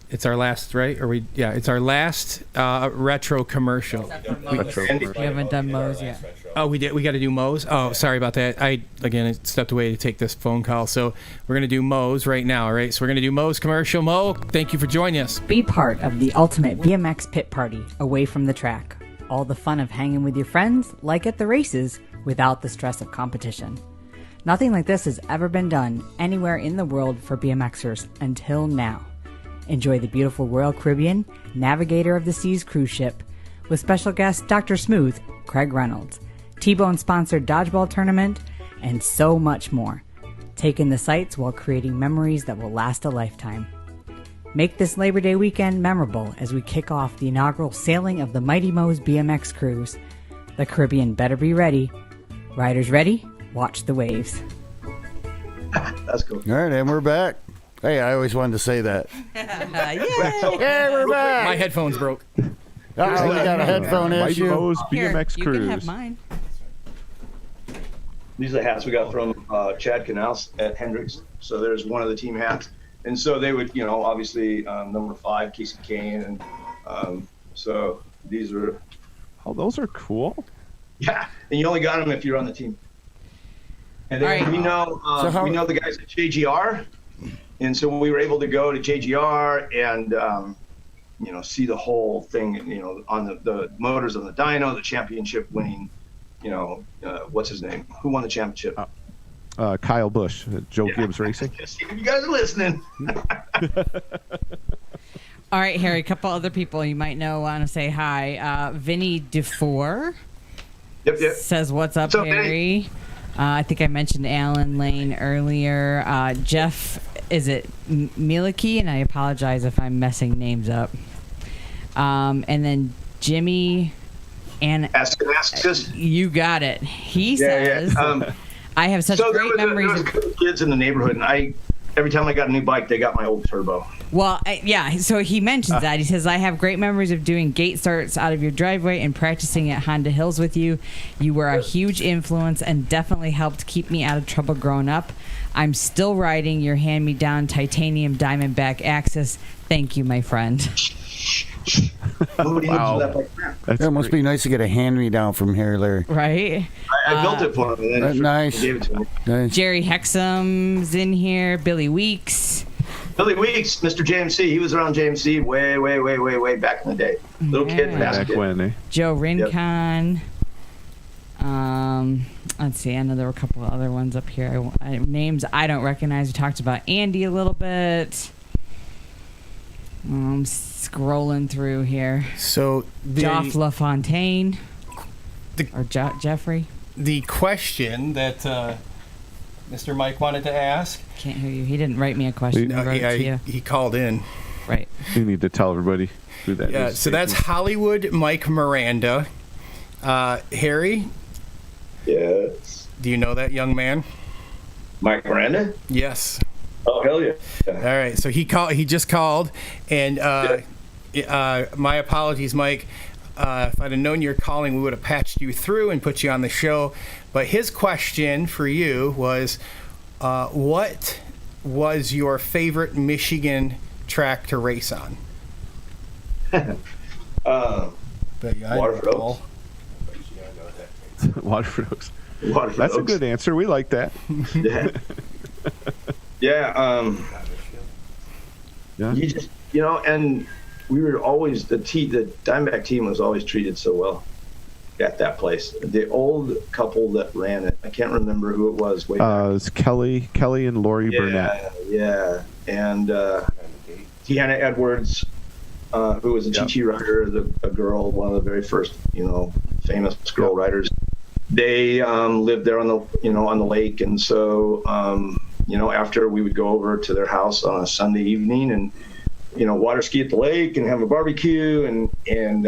it's our last, right? It's our last retro commercial. We haven't done Moe's yet. Oh, we did. We got to do Moe's. Oh, sorry about that. I stepped away to take this phone call. So we're gonna do Moe's right now. All right. So we're gonna do Moe's commercial. Mo, thank you for joining us. Be part of the ultimate BMX pit party away from the track. all the fun of hanging with your friends, like at the races, without the stress of competition. Nothing like this has ever been done anywhere in the world for BMXers until now. Enjoy the beautiful Royal Caribbean, Navigator of the Seas cruise ship, with special guest Dr. Smooth, Craig Reynolds, T-Bone sponsored dodgeball tournament, and so much more. Take in the sights while creating memories that will last a lifetime. Make this Labor Day weekend memorable as we kick off the inaugural sailing of the Mighty Mo's BMX cruise. The Caribbean better be ready. Riders ready? Watch the waves. That's cool. All right, and we're back. Hey, I always wanted to say that. Yeah, we're back. My headphones broke. We got a headphone Mighty issue. Mo's BMX you cruise. can have mine. These are the hats we got from Chad Canals at Hendricks. So there's one of the team hats. And so they would, obviously number 5, Casey Kane. And so these are. Oh, those are cool. Yeah. And you only got them if you're on the team. And then Right. we know the guys at JGR. And so we were able to go to JGR and, see the whole thing, on the motors on the dyno, the championship winning, what's his name? Who won the championship? Kyle Busch, Joe Gibbs Racing. You guys are listening. All right, Harry, a couple other people you might know want to say hi. Vinny Dufour Yep. says, what's up, What's up, Harry? I think I mentioned Alan Lane earlier. Jeff, is it Miliki? And I apologize if I'm messing names up. And then Jimmy and you got it. He says, I have such great memories. There was a couple kids in the neighborhood, and every time I got a new bike, they got my old turbo. Well, so he mentions that. He says, I have great memories of doing gate starts out of your driveway and practicing at Honda Hills with you. You were a huge influence and definitely helped keep me out of trouble growing up. I'm still riding your hand-me-down titanium Diamondback Axis. Thank you, my friend. Wow. That must be nice to get a hand-me-down from here, Larry. Right? I built it for him. And then Nice. Gave it to me. Nice. Jerry Hexum's in here. Billy Weeks. Billy Weeks, Mr. JMC. He was around JMC way back in the day. Little kid, fast Back kid. when, eh? Joe Rincon. Let's see. I know there were a couple of other ones up here. Names I don't recognize. We talked about Andy a little bit. I'm scrolling through here. So Geoff LaFontaine or Jeffrey. The question that Mr. Mike wanted to ask. Can't hear you. He didn't write me a question. No, He wrote it to you. he called in. Right. You need to tell everybody who that is. Yeah, so that's Hollywood Mike Miranda. Harry? Yes. Do you know that young man? Mike Miranda? Yes. Oh, hell yeah. All right, so he just called, and my apologies, Mike. If I'd have known you were calling, we would have patched you through and put you on the show. But his question for you was, what was your favorite Michigan track to race on? Waterford Oaks. Waterford Oaks. Waterford That's Oaks. a good answer. We like that. Yeah. Yeah. Yeah. You just, and we were always the Diamondback team was always treated so well at that place. The old couple that ran it, I can't remember who it was. Way back. It's Kelly and Lori Burnett. Yeah, and Deanna Edwards, who was a TT rider, a girl, one of the very first, famous girl riders. They lived there on the lake, and so after we would go over to their house on a Sunday evening and water ski at the lake and have a barbecue and in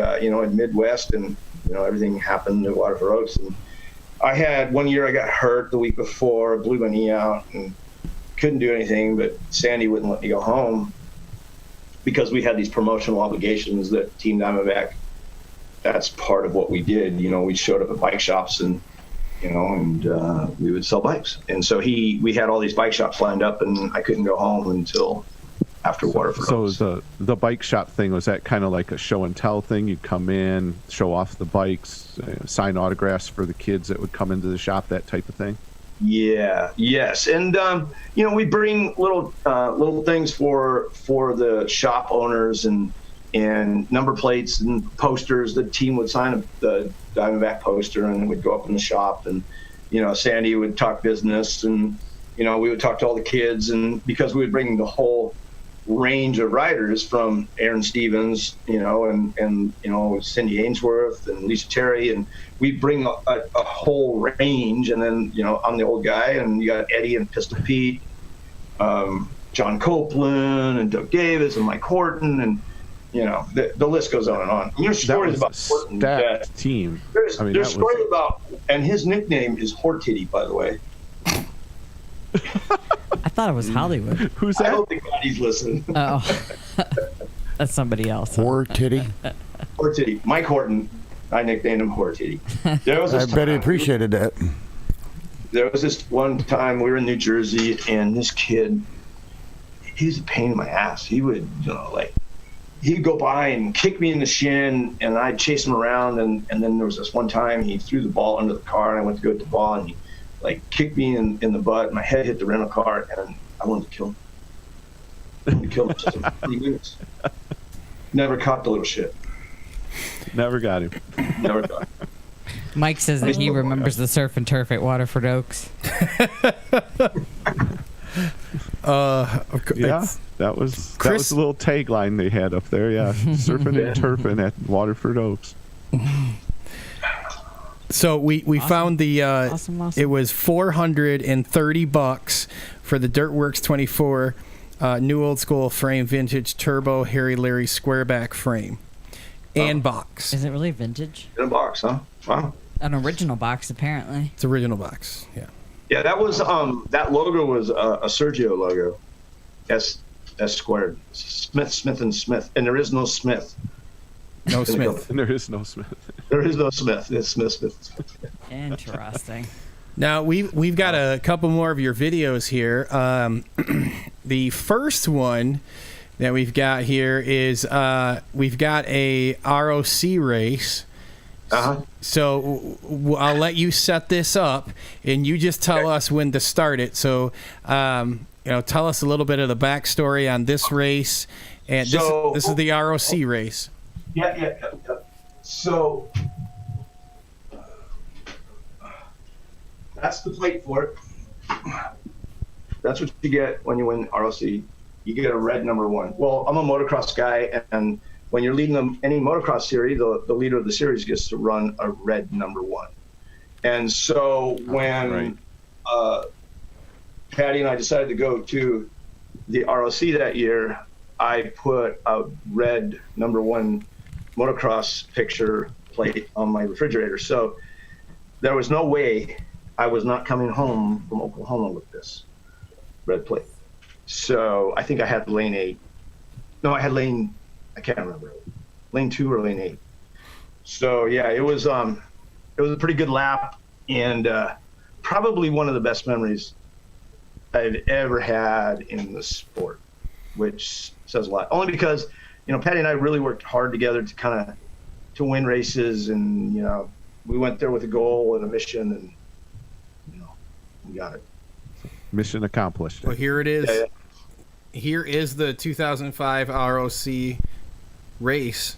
Midwest, and everything happened at Waterford Oaks. And I had one year I got hurt the week before, blew my knee out and couldn't do anything, but Sandy wouldn't let me go home because we had these promotional obligations that Team Diamondback, that's part of what we did. We showed up at bike shops and we would sell bikes. And so we had all these bike shops lined up, and I couldn't go home until after Waterford Oaks. So the bike shop thing, was that kind of like a show and tell thing? You'd come in, show off the bikes, sign autographs for the kids that would come into the shop, that type of thing? Yeah, yes. And, we bring little things for the shop owners and and number plates and posters. The team would sign the Diamondback poster, and it would go up in the shop. And Sandy would talk business, and we would talk to all the kids, and because we would bring the whole range of riders from Aaron Stevens, and Cindy Ainsworth and Lisa Terry, and we bring a whole range. And then I'm the old guy, and you got Eddie and Pistol Pete, John Copeland and Doug Davis and Mike Horton, and the list goes on and on. And there's stories about Horton. Stacked team. There's stories about, and his nickname is Hortitty, by the way. I thought it was Hollywood. Who's that? I don't think Maddie's listening. Oh, that's somebody else. Hortitty. Hortitty. Mike Horton. I nicknamed him Hortitty. I bet he appreciated that. There was this one time we were in New Jersey, and this kid, he was a pain in my ass. He would, he'd go by and kick me in the shin, and I'd chase him around. And then there was this one time he threw the ball under the car, and I went to go get the ball, and he kicked me in the butt. My head hit the rental car, and I wanted to kill him. I wanted to kill him just in 30 minutes. Never caught the little shit. Never got him. Never got him. Mike says that he remembers the surf and turf at Waterford Oaks. Yeah, that was a little tagline they had up there. Yeah, surfing and turfing at Waterford Oaks. So we Awesome. found the Awesome. It was $430 for the Dirtworks 24 new old school frame vintage turbo Harry Leary squareback frame and box. Is it really vintage? In a box, huh? Wow. An original box, apparently. It's original box. Yeah. Yeah, that was that logo was a Sergio logo. S squared. Smith and Smith, and there is no Smith. No Smith. And there is no Smith. There is no Smith. It's Smith. Interesting. Now we've got a couple more of your videos here. The first one that we've got here is we've got a ROC race. Uh-huh. So I'll let you set this up, and you just tell us when to start it. So tell us a little bit of the backstory on this race, and this is the ROC race. Yeah. So that's the plate for it. That's what you get when you win ROC. You get a red number 1. Well, I'm a motocross guy, and when you're leading any motocross series, the leader of the series gets to run a red number 1. And so when Patty and I decided to go to the ROC that year, I put a red number 1 motocross picture plate on my refrigerator. So there was no way I was not coming home from Oklahoma with this red plate. So I think I had lane 8. No, I had lane, I can't remember, lane 2 or lane 8. So yeah, it was a pretty good lap, and probably one of the best memories I've ever had in the sport, which says a lot. Only because Patty and I really worked hard together to win races, and we went there with a goal and a mission, and we got it. Mission accomplished. Well, here it is. Yeah. Here is the 2005 ROC race.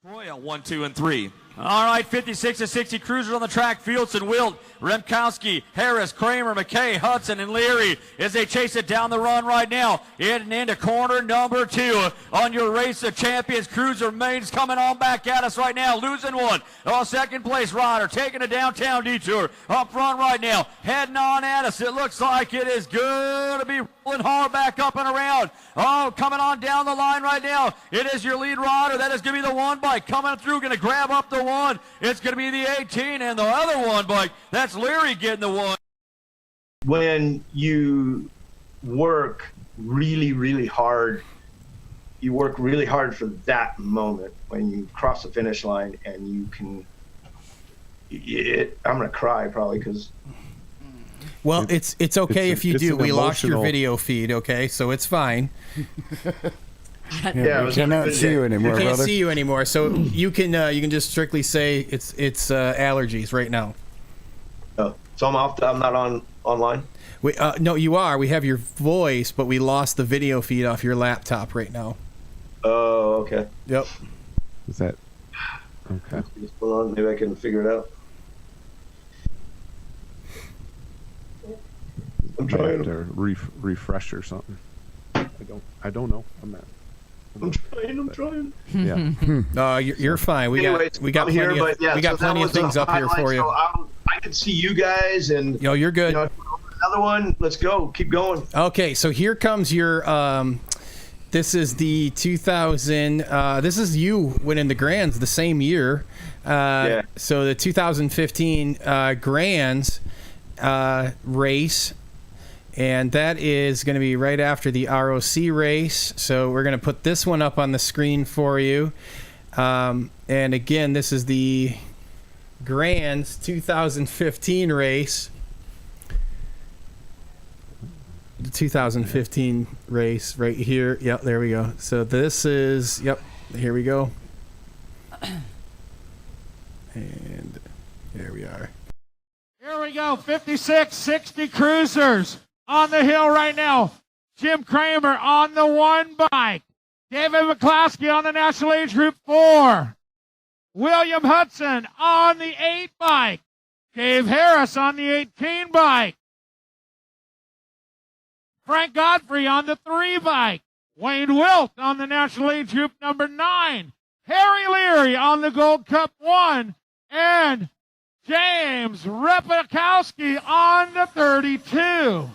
Boy, 1, 2, and 3. All right, 56 to 60 cruisers on the track. Fieldson, Wilt, Remkowski, Harris, Kramer, McKay, Hudson, and Leary as they chase it down the run right now. Into corner number 2 on your Race of Champions. Cruiser Main's coming on back at us right now, losing one. Second place rider taking a downtown detour up front right now, heading on at us. It looks like it is going to be rolling hard back up and around. Coming on down the line right now. It is your lead rider. That is going to be the 1 bike coming through, going to grab up the 1. It's going to be the 18 and the other 1 bike. That's Leary getting the 1. When you work really, really hard, you work really hard for that moment when you cross the finish line, and you can. I'm going to cry probably because. Well, it's okay if you do. We lost your emotional video feed, okay? So it's fine. Yeah, we cannot see you anymore, We can't brother. see you anymore, so you can just strictly say it's allergies right now. Oh, so I'm off. I'm not online. No, you are. We have your voice, but we lost the video feed off your laptop right now. Oh, okay. Yep. Is that okay? Hold on, maybe I can figure it out. I'm trying to refresh or something. I don't know. I'm trying. Yeah. You're fine. We got I'm plenty here, of, but yeah, we got so plenty of things up here for you. So I can see you guys, and you're good. Another one. Let's go. Keep going. Okay, so here comes your. This is the 2000. This is you winning the Grands the same year. Yeah. So the 2015 Grands race. And that is going to be right after the ROC race. So we're going to put this one up on the screen for you. And again, this is the Grands 2015 race. The 2015 race right here. Yep, there we go. So this is, yep, here we go. And there we are. Here we go, 56-60 cruisers. On the hill right now, Jim Kramer on the 1 bike. David McCloskey on the National Age Group 4. William Hudson on the 8 bike. Dave Harris on the 18 bike. Frank Godfrey on the 3 bike. Wayne Wilt on the National Age Group number 9. Harry Leary on the Gold Cup 1. And James Repikowski on the 32.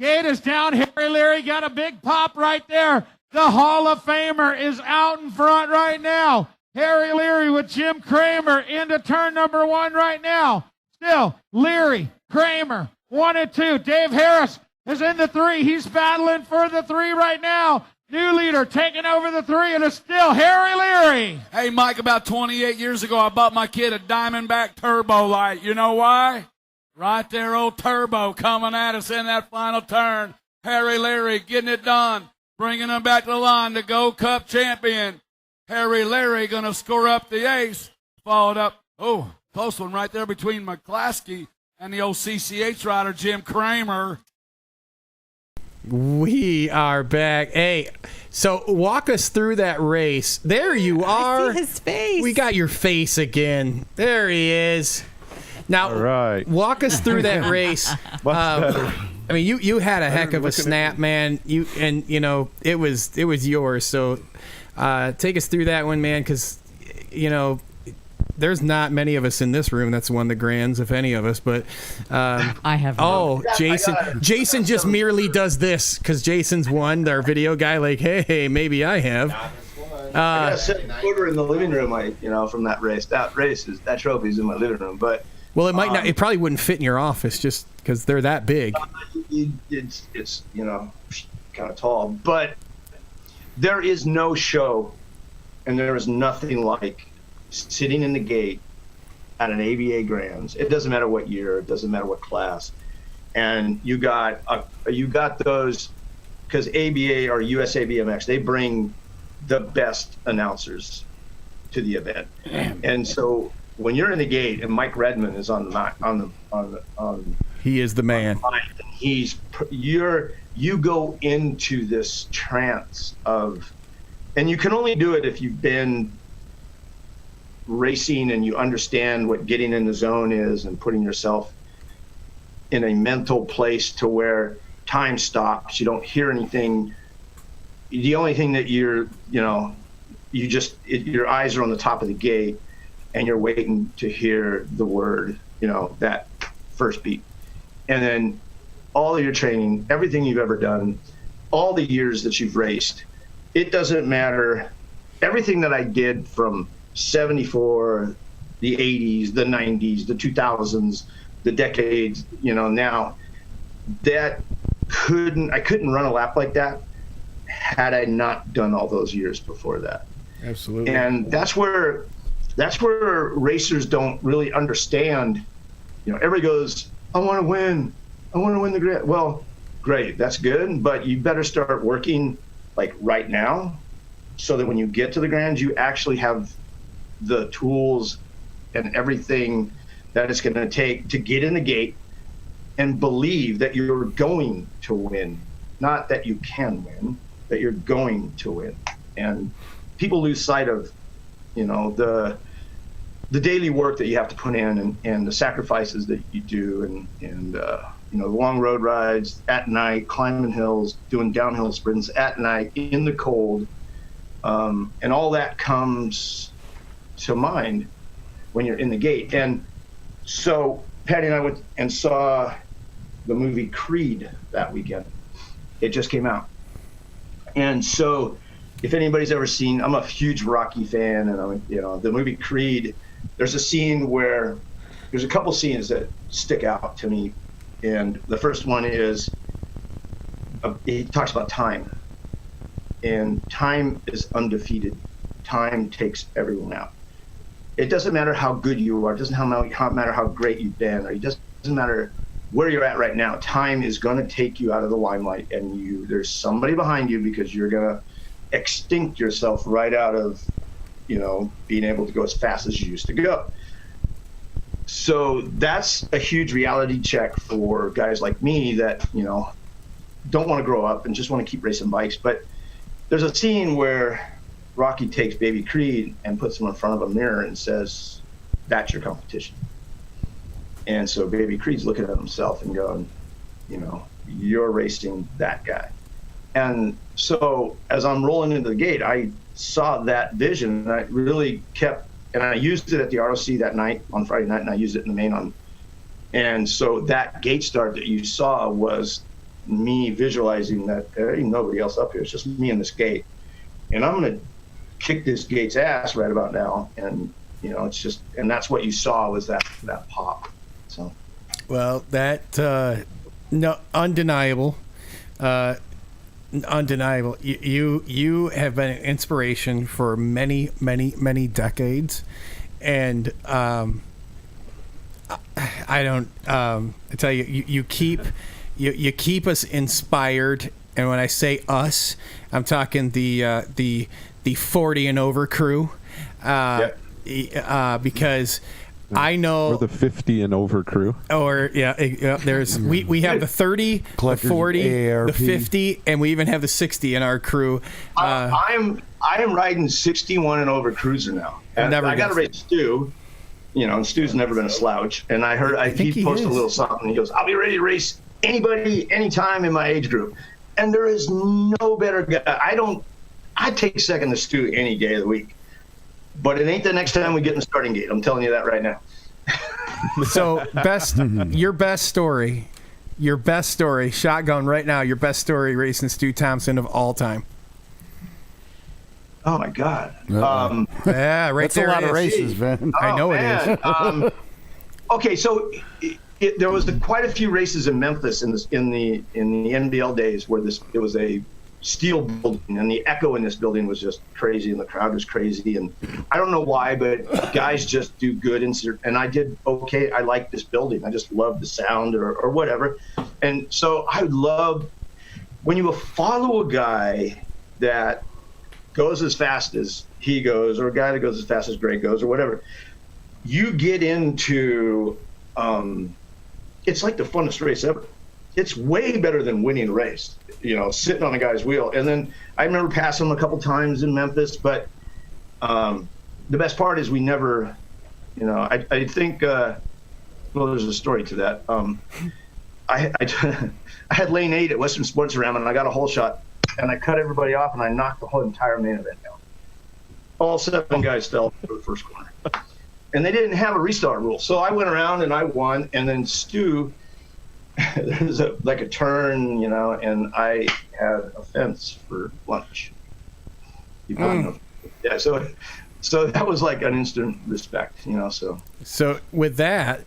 Gate is down. Harry Leary got a big pop right there. The Hall of Famer is out in front right now. Harry Leary with Jim Kramer into turn number 1 right now. Still, Leary, Kramer, 1 and 2. Dave Harris is in the 3. He's battling for the 3 right now. New leader taking over the 3, and it's still Harry Leary. Hey, Mike, about 28 years ago, I bought my kid a Diamondback Turbo Light. You know why? Right there, old Turbo coming at us in that final turn. Harry Leary getting it done, bringing him back to the line, the Gold Cup champion. Harry Leary going to score up the ace. Followed up, close one right there between McCloskey and the old CCH rider, Jim Kramer. We are back. Hey, so walk us through that race. There you are. I see his face. We got your face again. There he is. Now, all right. Walk us through that race. I mean, you had a heck of a snap, man. It was yours. So take us through that one, man, because there's not many of us in this room that's won the Grands, if any of us. But I have. Oh, Jason! Jason just merely does this because Jason's won. Our video guy, like, hey, maybe I have. I got a set quarter in the living room. From that race. That trophy's in my living room, but. Well, it might not. It probably wouldn't fit in your office just because they're that big. It's kind of tall, but there is no show, and there is nothing like sitting in the gate at an ABA Grands. It doesn't matter what year, it doesn't matter what class, and you got those because ABA or USA BMX, they bring the best announcers to the event, and so. When you're in the gate and Mike Redmond is on he is the man. You go into this trance of, and you can only do it if you've been racing and you understand what getting in the zone is and putting yourself in a mental place to where time stops. You don't hear anything. The only thing that your eyes are on the top of the gate. And you're waiting to hear the word, that first beat. And then all of your training, everything you've ever done, all the years that you've raced, it doesn't matter. Everything that I did from 74, the 80s, the 90s, the 2000s, the decades, now, I couldn't run a lap like that had I not done all those years before that. Absolutely. And that's where racers don't really understand. Everybody goes, I want to win the Grand. Well, great. That's good. But you better start working like right now so that when you get to the Grands, you actually have the tools and everything that it's going to take to get in the gate and believe that you're going to win. Not that you can win, that you're going to win. And people lose sight of, the daily work that you have to put in and the sacrifices that you do and the long road rides at night, climbing hills, doing downhill sprints at night in the cold. And all that comes to mind when you're in the gate. And so Patty and I went and saw the movie Creed that weekend. It just came out. And so if anybody's ever seen, I'm a huge Rocky fan, and the movie Creed, there's a scene where there's a couple scenes that stick out to me. And the first one is he talks about time, and time is undefeated. Time takes everyone out. It doesn't matter how good you are. It doesn't matter how great you've been. Or it doesn't matter where you're at right now. Time is going to take you out of the limelight, and there's somebody behind you because you're going to extinct yourself right out of, being able to go as fast as you used to go. So that's a huge reality check for guys like me that, don't want to grow up and just want to keep racing bikes. But there's a scene where Rocky takes Baby Creed and puts him in front of a mirror and says, "That's your competition." And so Baby Creed's looking at himself and going, you're racing that guy. And so as I'm rolling into the gate, I saw that vision, and I really and I used it at the ROC that night on Friday night, and I used it in the main and so that gate start that you saw was me visualizing that there ain't nobody else up here. It's just me and this gate. And I'm going to kick this gate's ass right about now. And, it's just, and that's what you saw was that pop. So, well, that, no, undeniable. Undeniable. You have been an inspiration for many, many, many decades, and I tell you, you keep us inspired. And when I say us, I'm talking the 40 and over crew, because I know we're the 50 and over crew. Or there's we have the 30, the 40, the 50, and we even have the 60 in our crew. I am riding 61 and over cruiser now. And I got to race Stu. And Stu's never been a slouch. And I heard he posted a little something. He goes, "I'll be ready to race anybody, anytime in my age group." And there is no better guy. I'd take second to Stu any day of the week. But it ain't the next time we get in the starting gate. I'm telling you that right now. So your best story, shotgun right now, your best story racing Stu Thompson of all time. Oh my God. Yeah, right. That's a lot of races, man. I know it is. Okay, so there was quite a few races in Memphis in the NBL days where it was a steel building, and the echo in this building was just crazy, and the crowd was crazy, and I don't know why, but guys just do good, and I did okay. I liked this building. I just loved the sound or whatever, and so I would love when you follow a guy that goes as fast as he goes, or a guy that goes as fast as Greg goes, or whatever. You get into it's like the funnest race ever. It's way better than winning a race, sitting on a guy's wheel. And then I remember passing him a couple times in Memphis, but the best part is we never, I think, well, there's a story to that. I had lane 8 at Western Sports Ram, and I got a hole shot, and I cut everybody off, and I knocked the whole entire main event down. All 7 guys fell for the first corner. And they didn't have a restart rule. So I went around and I won, and then Stu, there was a turn, and I had a fence for lunch. You probably know. Yeah, so that was like an instant respect, So with that,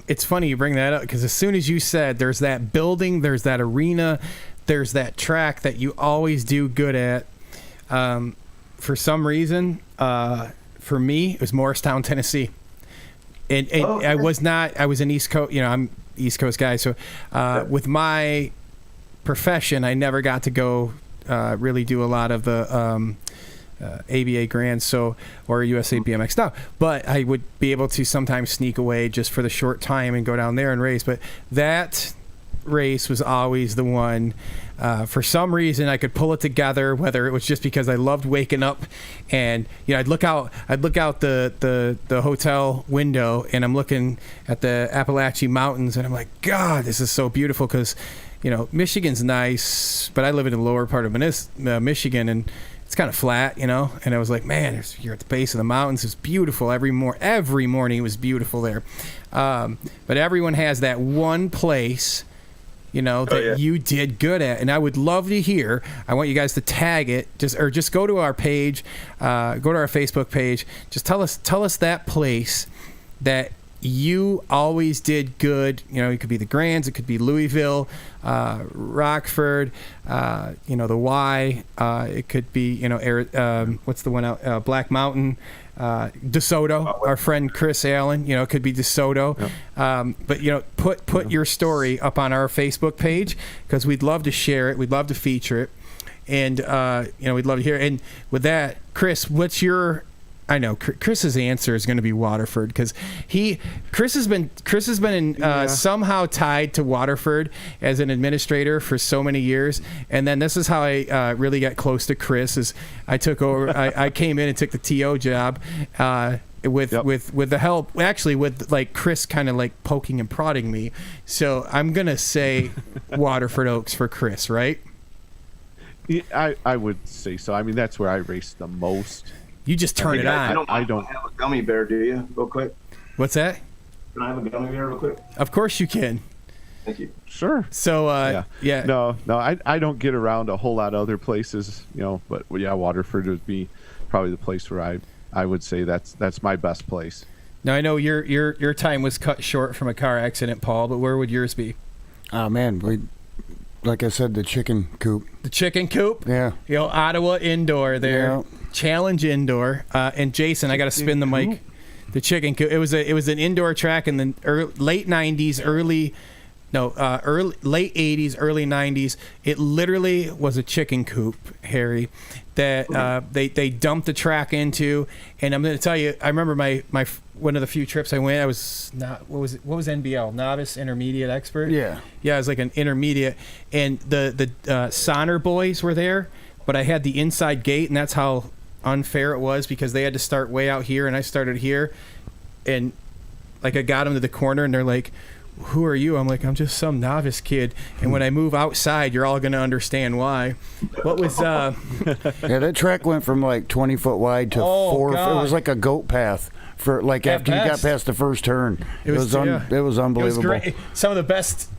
it's funny you bring that up, because as soon as you said there's that building, there's that arena, there's that track that you always do good at, for some reason, for me, it was Morristown, Tennessee. And I was an East Coast, I'm East Coast guy. So with my profession, I never got to go really do a lot of the ABA Grands or USA BMX now, but I would be able to sometimes sneak away just for the short time and go down there and race. But that race was always the one. For some reason, I could pull it together, whether it was just because I loved waking up and I'd look out the hotel window and I'm looking at the Appalachian Mountains and I'm like, God, this is so beautiful, because Michigan's nice, but I live in the lower part of Michigan, and it's kind of flat, and I was like, man, you're at the base of the mountains. It's beautiful every morning. It was beautiful there. But everyone has that one place, you did good at, and I would love to hear. I want you guys to tag it, just go to our page, go to our Facebook page. Just tell us that place that you always did good. It could be the Grands, it could be Louisville, Rockford, the Y. It could be, what's the one out? Black Mountain, DeSoto. Our friend Chris Allen. It could be DeSoto. Yep. But put your story up on our Facebook page, because we'd love to share it. We'd love to feature it, and we'd love to hear it. And with that, Chris, what's your? I know Chris's answer is going to be Waterford, because Chris has been somehow tied to Waterford as an administrator for so many years, and then this is how I really got close to Chris. Is I took over. I came in and took the TO job with the help, actually, with Chris kind of poking and prodding me. So I'm gonna say Waterford Oaks for Chris, right? Yeah, I would say so. I mean, that's where I raced the most. You just turn it on. I don't have a gummy bear, do you? Real quick. What's that? Can I have a gummy bear real quick? Of course you can. Thank you. Sure. So, yeah. No, I don't get around a whole lot of other places, but yeah, Waterford would be probably the place where I would say that's my best place. Now, I know your time was cut short from a car accident, Paul, but where would yours be? Oh, man, like I said, the chicken coop. The chicken coop? Yeah. Ottawa Indoor there. Yeah. Challenge Indoor. And Jason, I got to spin the mic. The chicken coop. It was an indoor track in the late 90s, late 80s, early 90s. It literally was a chicken coop, Harry, that they dumped the track into. And I'm going to tell you, I remember my one of the few trips I went, I was not, what was NBL? Novice, intermediate, expert? Yeah. Yeah, I was like an intermediate. And the Sonner boys were there, but I had the inside gate, and that's how unfair it was, because they had to start way out here and I started here. And I got them to the corner and they're like, who are you? I'm like, I'm just some novice kid. And when I move outside, you're all going to understand why. What was yeah, that track went from 20 foot wide to 4. God. It was like a goat path for after you got past the first turn. It was unbelievable. It was great. Some of the best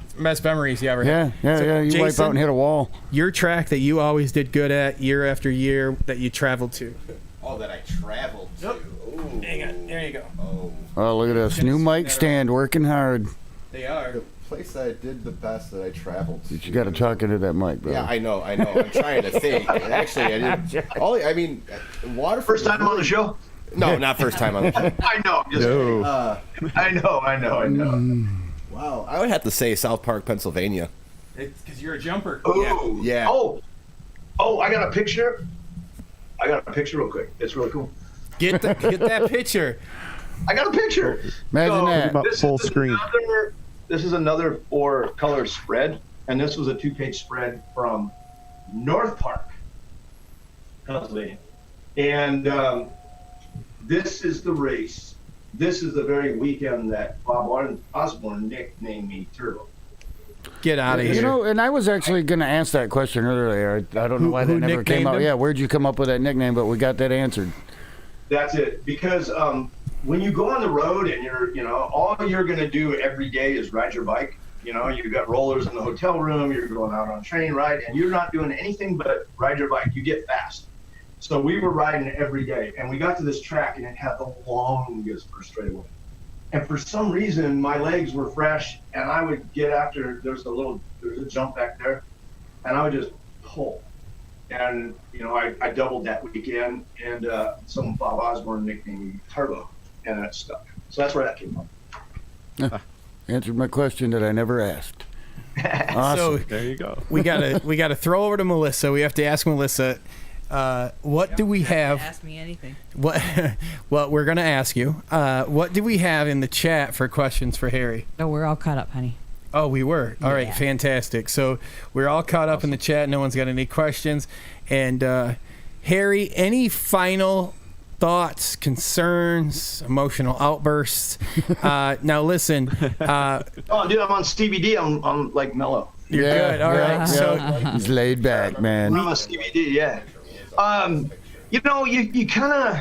memories you ever had. Yeah. You Jason, wipe out and hit a wall. Your track that you always did good at year after year that you traveled to. Oh, that I traveled to. Ooh. Hang on. There you go. Oh, look at this. New mic stand, working hard. They are. The place that I did the best that I traveled to. You got to talk into that mic, bro. Yeah, I know. I'm trying to think. And actually, I didn't. Waterford. First time on the show? No, not first time on the show. I know. I'm just kidding. I know. Wow. I would have to say South Park, Pennsylvania. It's because you're a jumper. Oh. Yeah. Oh, I got a picture. Real quick. It's really cool. Get that picture. I got a picture. Imagine that. Full screen. This is another 4-color spread, and this was a 2-page spread from North Park, Pennsylvania. And this is the race. This is the very weekend that Bob Osborne nicknamed me Turbo. Get out of here. And I was actually going to ask that question earlier. I don't know why that never came out. Yeah, where'd you come up with that nickname? But we got that answered. That's it. Because when you go on the road and all you're going to do every day is ride your bike. You've got rollers in the hotel room. You're going out on a train ride, and you're not doing anything but ride your bike. You get fast. So we were riding every day, and we got to this track, and it had the longest first straightaway. And for some reason, my legs were fresh, and I would get after. There's a jump back there, and I would just pull. And I doubled that weekend, and Bob Osborne nicknamed me Turbo, and that stuck. So that's where that came from. Answered my question that I never asked. Awesome. So there you go. we gotta throw over to Melissa. We have to ask Melissa, what do we have? Ask me anything. What? Well, we're gonna ask you. What do we have in the chat for questions for Harry? No, we're all caught up, honey. Oh, we were. All right, Yeah. fantastic. So we're all caught up in the chat. No one's got any questions. And Harry, any final thoughts, concerns, emotional outbursts? Now listen. Oh, dude, I'm on CBD. I'm like mellow. You're good. All right. So he's laid back, man. I'm on CBD. Yeah. You know, you kind of.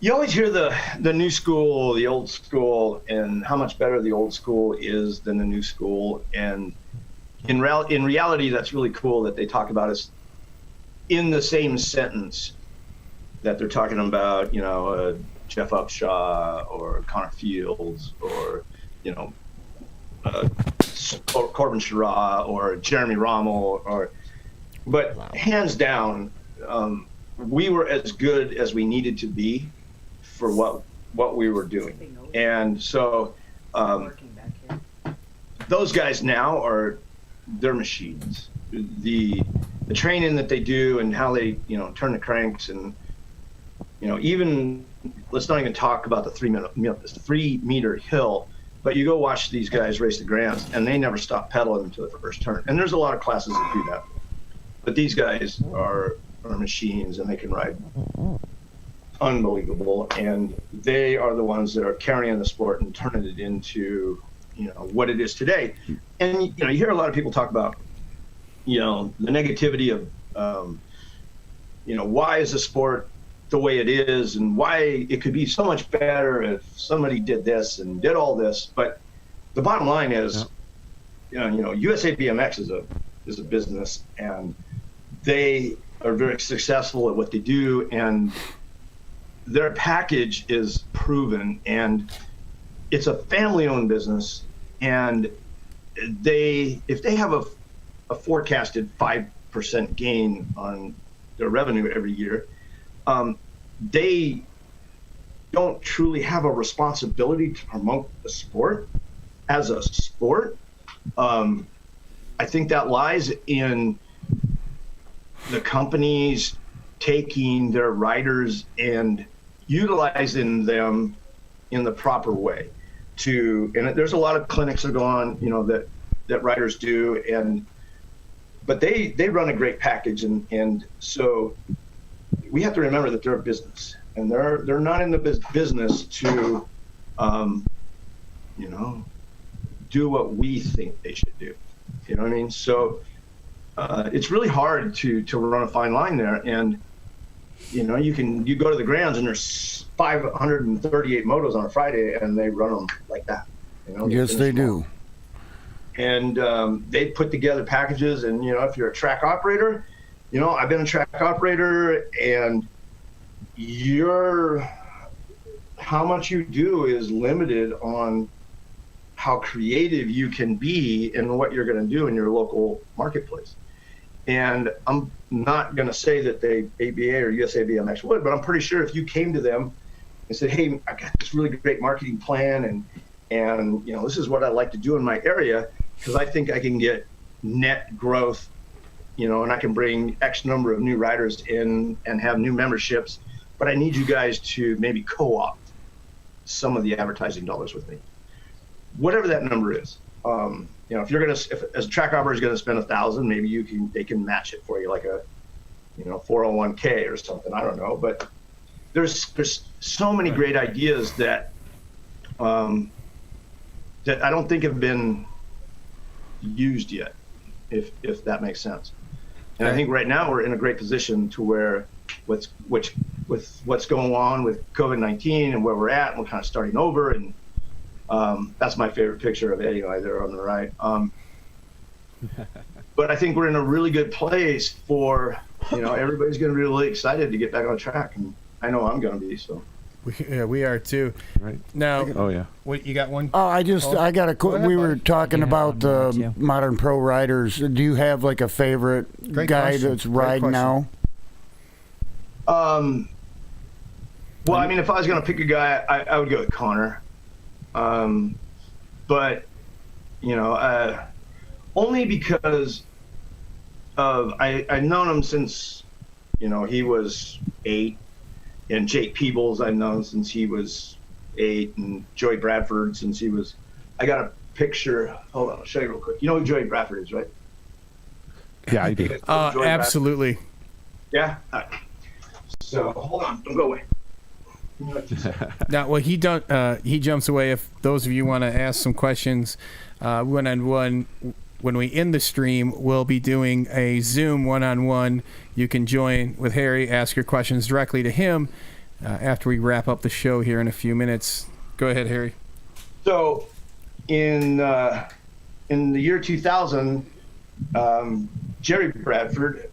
You always hear the new school, the old school, and how much better the old school is than the new school. And in reality, that's really cool that they talk about us in the same sentence that they're talking about, you know, Jeff Upshaw or Connor Fields or, you know, Corbin Sherrod or Jeremy Rommel. But hands down, we were as good as we needed to be for what we were doing. And so those guys now they're machines. The training that they do and how they, you know, turn the cranks and, you know, even let's not even talk about the 3-meter hill, but you go watch these guys race the Grands and they never stop pedaling until the first turn. And there's a lot of classes that do that. But these guys are machines and they can ride unbelievable, and they are the ones that are carrying the sport and turning it into, you know, what it is today. And you know, you hear a lot of people talk about, you know, the negativity of, you know, why is the sport the way it is, and why it could be so much better if somebody did this and did all this. But the bottom line is, you know, USA BMX is a business, and they are very successful at what they do, and their package is proven, and it's a family-owned business. And if they have a forecasted 5% gain on their revenue every year, they don't truly have a responsibility to promote the sport as a sport. I think that lies in the companies taking their riders and utilizing them in the proper way and there's a lot of clinics that go on, you know, that riders do, but they run a great package, and so we have to remember that they're a business, and they're not in the business to you know, do what we think they should do. You know what I mean? So it's really hard to run a fine line there. And you know, you go to the Grands and there's 538 motos on a Friday, and they run them like that. You know, yes, they do. And they put together packages. And you know, if you're a track operator, you know, I've been a track operator, and how much you do is limited on how creative you can be in what you're going to do in your local marketplace. And I'm not going to say that they ABA or USA BMX would, but I'm pretty sure if you came to them and said, hey, I got this really great marketing plan, and you know, this is what I'd like to do in my area, because I think I can get net growth, you know, and I can bring X number of new riders in and have new memberships, but I need you guys to maybe co-opt some of the advertising dollars with me, whatever that number is. You know, if as a track operator is going to spend $1,000, maybe they can match it for you, like a, you know, 401k or something. I don't know, but there's so many great ideas that that I don't think have been used yet, if that makes sense. And I think right now we're in a great position to where with what's going on with COVID-19 and where we're at, and we're kind of starting over, and that's my favorite picture of Eddie there on the right. But I think we're in a really good place for, you know, everybody's going to be really excited to get back on track, and I know I'm going to be. So we are too. Right now. Oh yeah. What you got? One? Oh, I got a. We were talking about the modern pro riders. Do you have like a favorite guy that's riding now? Well, I mean, if I was going to pick a guy, I would go with Connor. But you know, only because of I've known him since, he was 8, and Jake Peebles I've known since he was 8, and Joey Bradford since he was. I got a picture. Hold on, I'll show you real quick. You know who Joey Bradford is, right? Yeah, I do. Absolutely. Bradford? Yeah. So hold on, don't go away. Now, well, he jumps away. If those of you want to ask some questions, one-on-one, when we end the stream, we'll be doing a Zoom one-on-one. You can join with Harry, ask your questions directly to him after we wrap up the show here in a few minutes. Go ahead, Harry. So, in the year 2000, Jerry Bradford,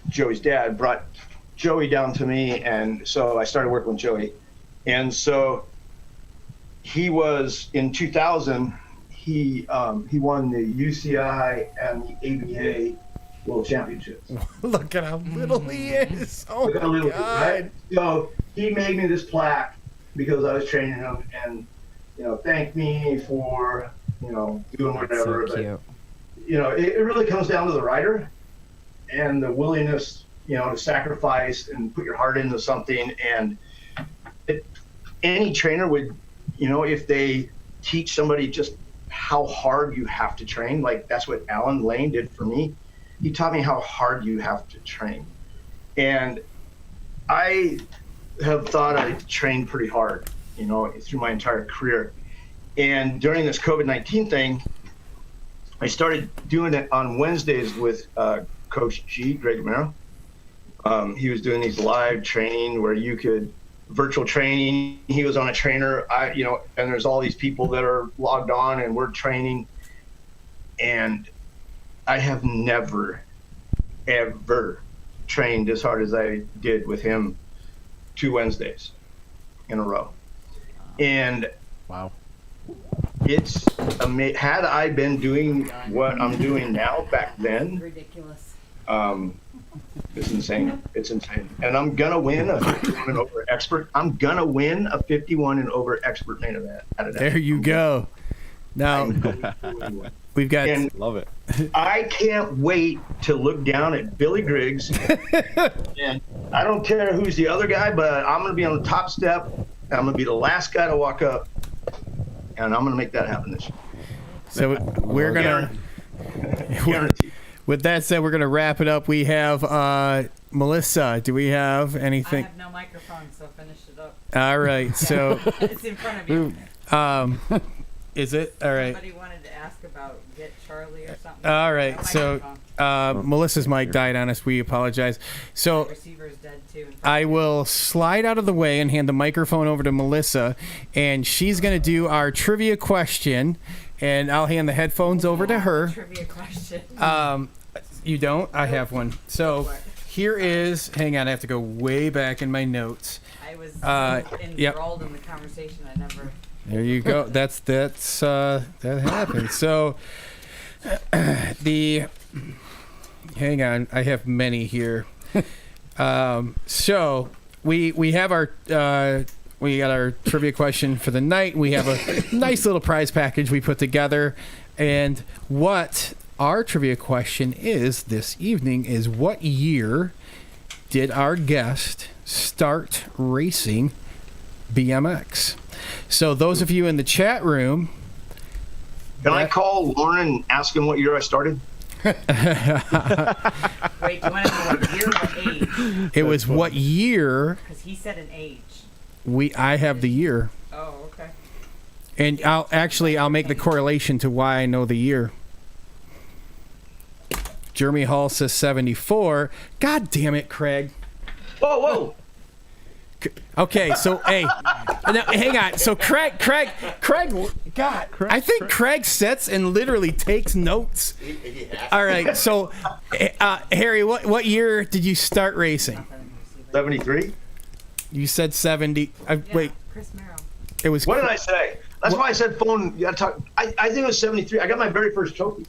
Joey's dad, brought Joey down to me, and so I started working with Joey. And so he was, in 2000, he won the UCI and the ABA World Championships. Look at how little he is. Oh, my God. Right? So he made me this plaque because I was training him, and, thanked me for, doing whatever. So cute. But, it really comes down to the rider and the willingness, to sacrifice and put your heart into something. And any trainer would, if they teach somebody just how hard you have to train, like that's what Alan Lane did for me. He taught me how hard you have to train. And I have thought I trained pretty hard, through my entire career. And during this COVID-19 thing, I started doing it on Wednesdays with Coach G, Greg Romero. He was doing these live training where you could virtual training. He was on a trainer, and there's all these people that are logged on and we're training. And I have never, ever trained as hard as I did with him 2 Wednesdays in a row. And wow, it's amazing. Had I been doing what I'm doing now back then, ridiculous. It's insane. It's insane. And I'm gonna win a 51 and over expert. I'm gonna win a 51 and over expert main event. There you go. Now we've got. Love it. I can't wait to look down at Billy Griggs. And I don't care who's the other guy, but I'm gonna be on the top step. And I'm gonna be the last guy to walk up, and I'm gonna make that happen this year. So we're gonna. With that said, we're going to wrap it up. We have Melissa. Do we have anything? I have no microphone, so finish it up. All right. So it's in front of you. Is it? All right. Somebody wanted to ask about Get Charlie or something. All right. So Melissa's mic died on us. We apologize. So the receiver's dead too. I will slide out of the way and hand the microphone over to Melissa, and she's going to do our trivia question. And I'll hand the headphones over to her. Trivia question. You don't? I have one. So here is. Hang on, I have to go way back in my notes. I was enthralled in the conversation. I never. There you go. That happened. So hang on, I have many here. So we have our. We got our trivia question for the night. We have a nice little prize package we put together. And what our trivia question is this evening is, what year did our guest start racing BMX? So those of you in the chat room. Can I call Lauren and ask him what year I started? Wait, do you want to know what year or age? It was what year? Because he said an age. I have the year. Oh, okay. And I'll make the correlation to why I know the year. Jeremy Hall says 74. God damn it, Craig. Whoa. Okay, so hey, now, hang on. So Craig, God, I think Craig sits and literally takes notes. All right, so Harry, what year did you start racing? 73. You said 70. Wait. Chris Merrill. It was. What did I say? That's why I said phone. You got to talk. I think it was 73. I got my very first trophy.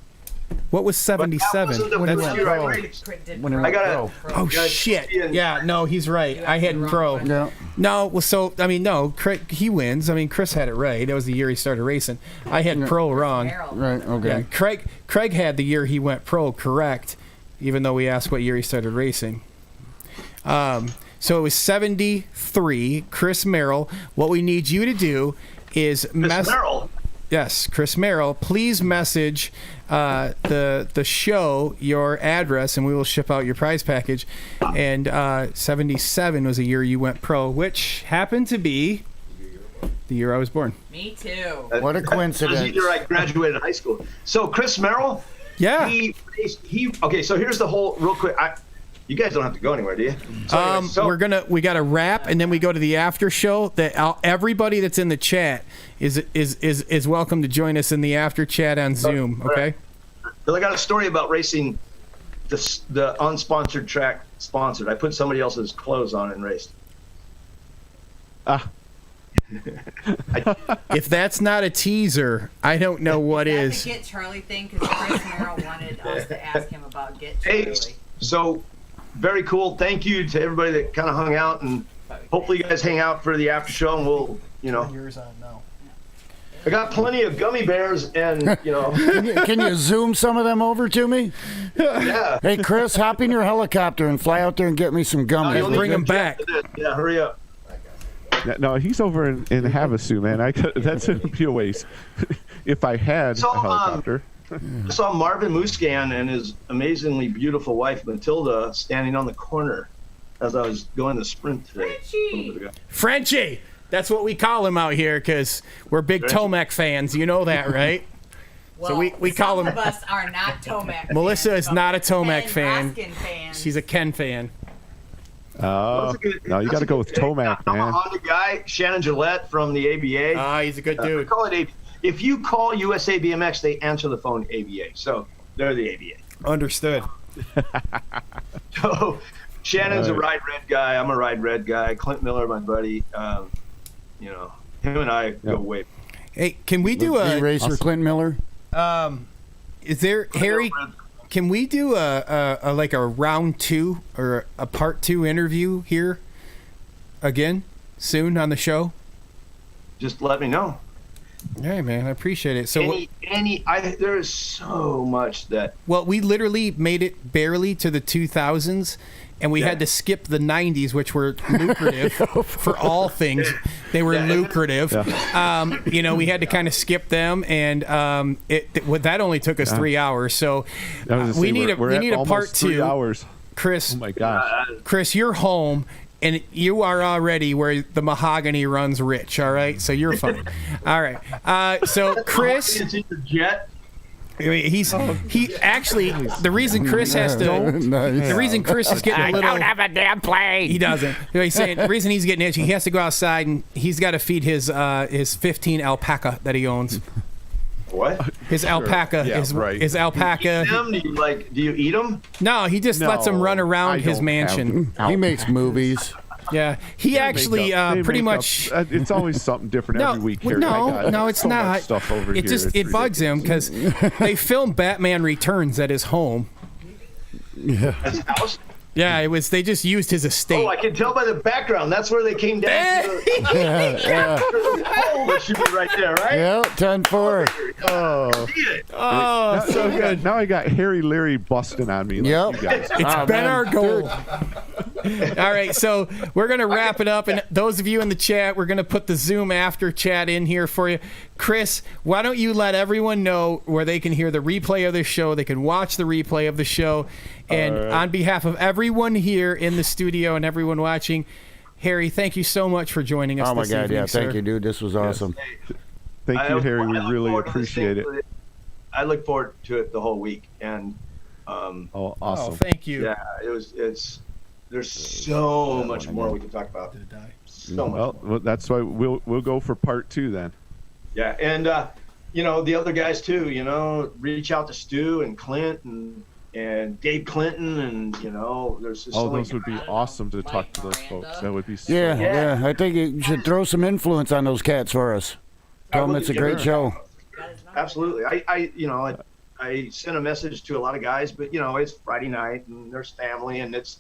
What was 77? I got Oh shit! Yeah, no, he's right. I had pro. Yeah. No, well, so I mean, no, Craig, he wins. I mean, Chris had it right. That was the year he started racing. I had pro wrong. Right. Okay. Yeah, Craig had the year he went pro correct, even though we asked what year he started racing. So it was 73. Chris Merrill. What we need you to do is Merrill. Yes, Chris Merrill. Please message the show your address, and we will ship out your prize package. And 77 was a year you went pro, which happened to be the year I was born. Me too. What a coincidence! It was the year I graduated high school. So Chris Merrill. Yeah. He okay. So here's the whole real quick. You guys don't have to go anywhere, do you? So anyway, we got to wrap, and then we go to the after show. That everybody that's in the chat is welcome to join us in the after chat on Zoom. Okay. Well, I got a story about racing the unsponsored track sponsored. I put somebody else's clothes on and raced. If that's not a teaser, I don't know what is. The Get Charlie thing, because Chris Merrill wanted us to ask him about Get Charlie. Hey, so very cool. Thank you to everybody that kind of hung out, and hopefully you guys hang out for the after show, and we'll, Yours on now. I got plenty of gummy bears, and Can you zoom some of them over to me? Yeah. Hey, Chris, hop in your helicopter and fly out there and get me some gummies. Bring them back. Yeah, hurry up. No, he's over in Havasu, man. That's a few ways. If I had a helicopter. I saw Marvin Muscan and his amazingly beautiful wife Matilda standing on the corner as I was going to sprint today. Frenchie! That's what we call him out here because we're big Tomac fans. You know that, right? Well, so we call him. Some of us are not Tomac. Melissa is not a Tomac fan. She's a Ken fan. Oh, no, you got to go with Tomac, man. I'm a Honda guy, Shannon Gillette from the ABA. Ah, he's a good dude. Call it ABA. If you call USA BMX, they answer the phone ABA. So they're the ABA. Understood. So Shannon's a ride red guy. I'm a ride red guy. Clint Miller, my buddy. Him and I go way. Hey, can we do a racer Clint Miller? Is there Harry? Can we do a like a round 2 or a part 2 interview here again soon on the show? Just let me know. Hey man, I appreciate it. So there is so much that. Well, we literally made it barely to the 2000s, and we had to skip the 90s, which were lucrative for all things. They were lucrative. Yeah. We had to kind of skip them, and that only took us 3 hours. So we need a part 2. 3 hours. Chris, oh my gosh, Chris, you're home. And you are already where the mahogany runs rich, all right? So you're fine. All right. So Chris, he actually the reason Chris has to the reason Chris is getting a little. I don't have a damn plane. He doesn't. He's saying the reason he's getting itchy. He has to go outside and he's got to feed his 15 alpaca that he owns. What? His alpaca. Yeah, his alpaca. Do you eat them? No, he just lets them run around his mansion. He makes movies. Yeah, he actually pretty much. It's always something different every week. Here. No, it's so not. Much stuff over it here. just it bugs him because they filmed Batman Returns at his home. Yeah. At his house. Yeah, it was. They just used his estate. Oh, I can tell by the background. That's where they came down. It should be right there, right? Yeah, 10-4. Oh, so good. Now I got Harry Leary busting on me. Yep. Like you guys. It's been our goal. All right, so we're going to wrap it up. And those of you in the chat, we're going to put the Zoom after chat in here for you. Chris, why don't you let everyone know where they can hear the replay of the show, they can watch the replay of the show. And on behalf of everyone here in the studio and everyone watching, Harry, thank you so much for joining us this evening, yeah, sir. Thank you, dude. This was awesome. Thank you, Harry. We really appreciate it. I look forward to it the whole week. And awesome. Oh, thank you. Yeah, there's so much more we can talk about. So much. Well, that's why we'll go for part 2 then. Yeah, and the other guys too. Reach out to Stu and Clint and Dave Clinton, and there's just those would be awesome to talk to those folks. That would be so yeah. I think you should throw some influence on those cats for us. Tell them it's a great show. Absolutely. I sent a message to a lot of guys, but you know, it's Friday night and there's family, and it's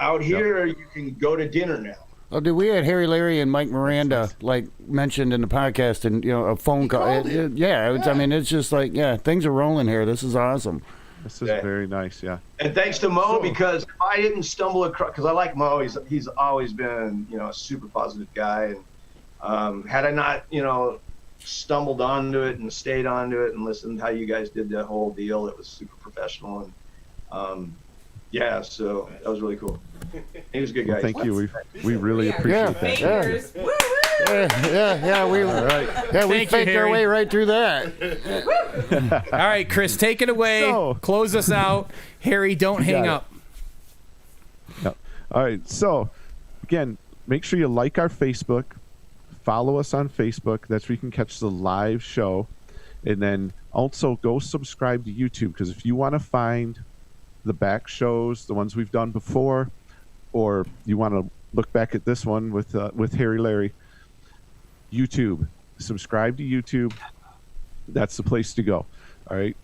out here. You can go to dinner now. Oh, dude, we had Harry, Leary, and Mike Miranda like mentioned in the podcast, and a phone call. I mean, it's just like things are rolling here. This is awesome. This is very nice, yeah. And thanks to Mo, because if I didn't stumble across, because I like Mo, he's always been a super positive guy, and had I not stumbled onto it and stayed onto it and listened how you guys did that whole deal, it was super professional, and so that was really cool. He was a good guy. Well, thank you. We really appreciate that. We faked our way right through that. All right, Chris, take it away. Close us out. Harry, don't hang up. No. All right. So, again, make sure you like our Facebook. Follow us on Facebook. That's where you can catch the live show. And then also go subscribe to YouTube, because if you want to find the back shows, the ones we've done before, or you want to look back at this one with Harry Leary, YouTube. Subscribe to YouTube. That's the place to go. All right.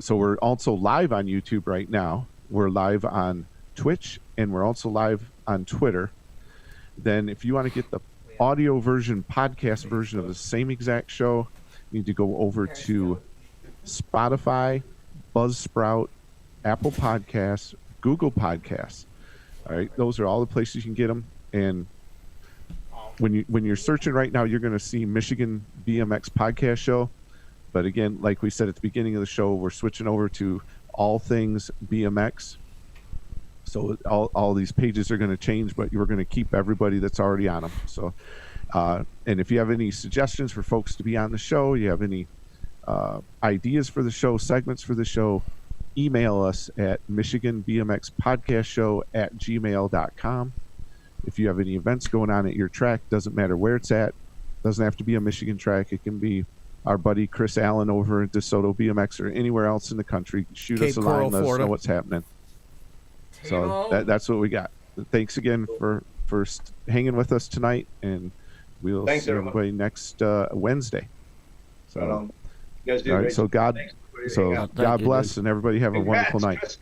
So we're also live on YouTube right now. We're live on Twitch, and we're also live on Twitter. Then if you want to get the audio version, podcast version of the same exact show, you need to go over to Spotify, Buzzsprout, Apple Podcasts, Google Podcasts. All right, those are all the places you can get them. And when you're searching right now, you're going to see Michigan BMX Podcast Show. But again, like we said at the beginning of the show, we're switching over to all things BMX. So all these pages are going to change, but we're going to keep everybody that's already on them. So, and if you have any suggestions for folks to be on the show, you have any ideas for the show, segments for the show, email us at michiganbmxpodcastshow@gmail.com. If you have any events going on at your track, doesn't matter where it's at, doesn't have to be a Michigan track. It can be our buddy Chris Allen over at DeSoto BMX or anywhere else in the country. Shoot us a line, let us know what's happening. So that's what we got. Thanks again for hanging with us tonight, and we'll see everybody next Wednesday. So, you guys do all right, great. so God bless, and everybody have a wonderful night.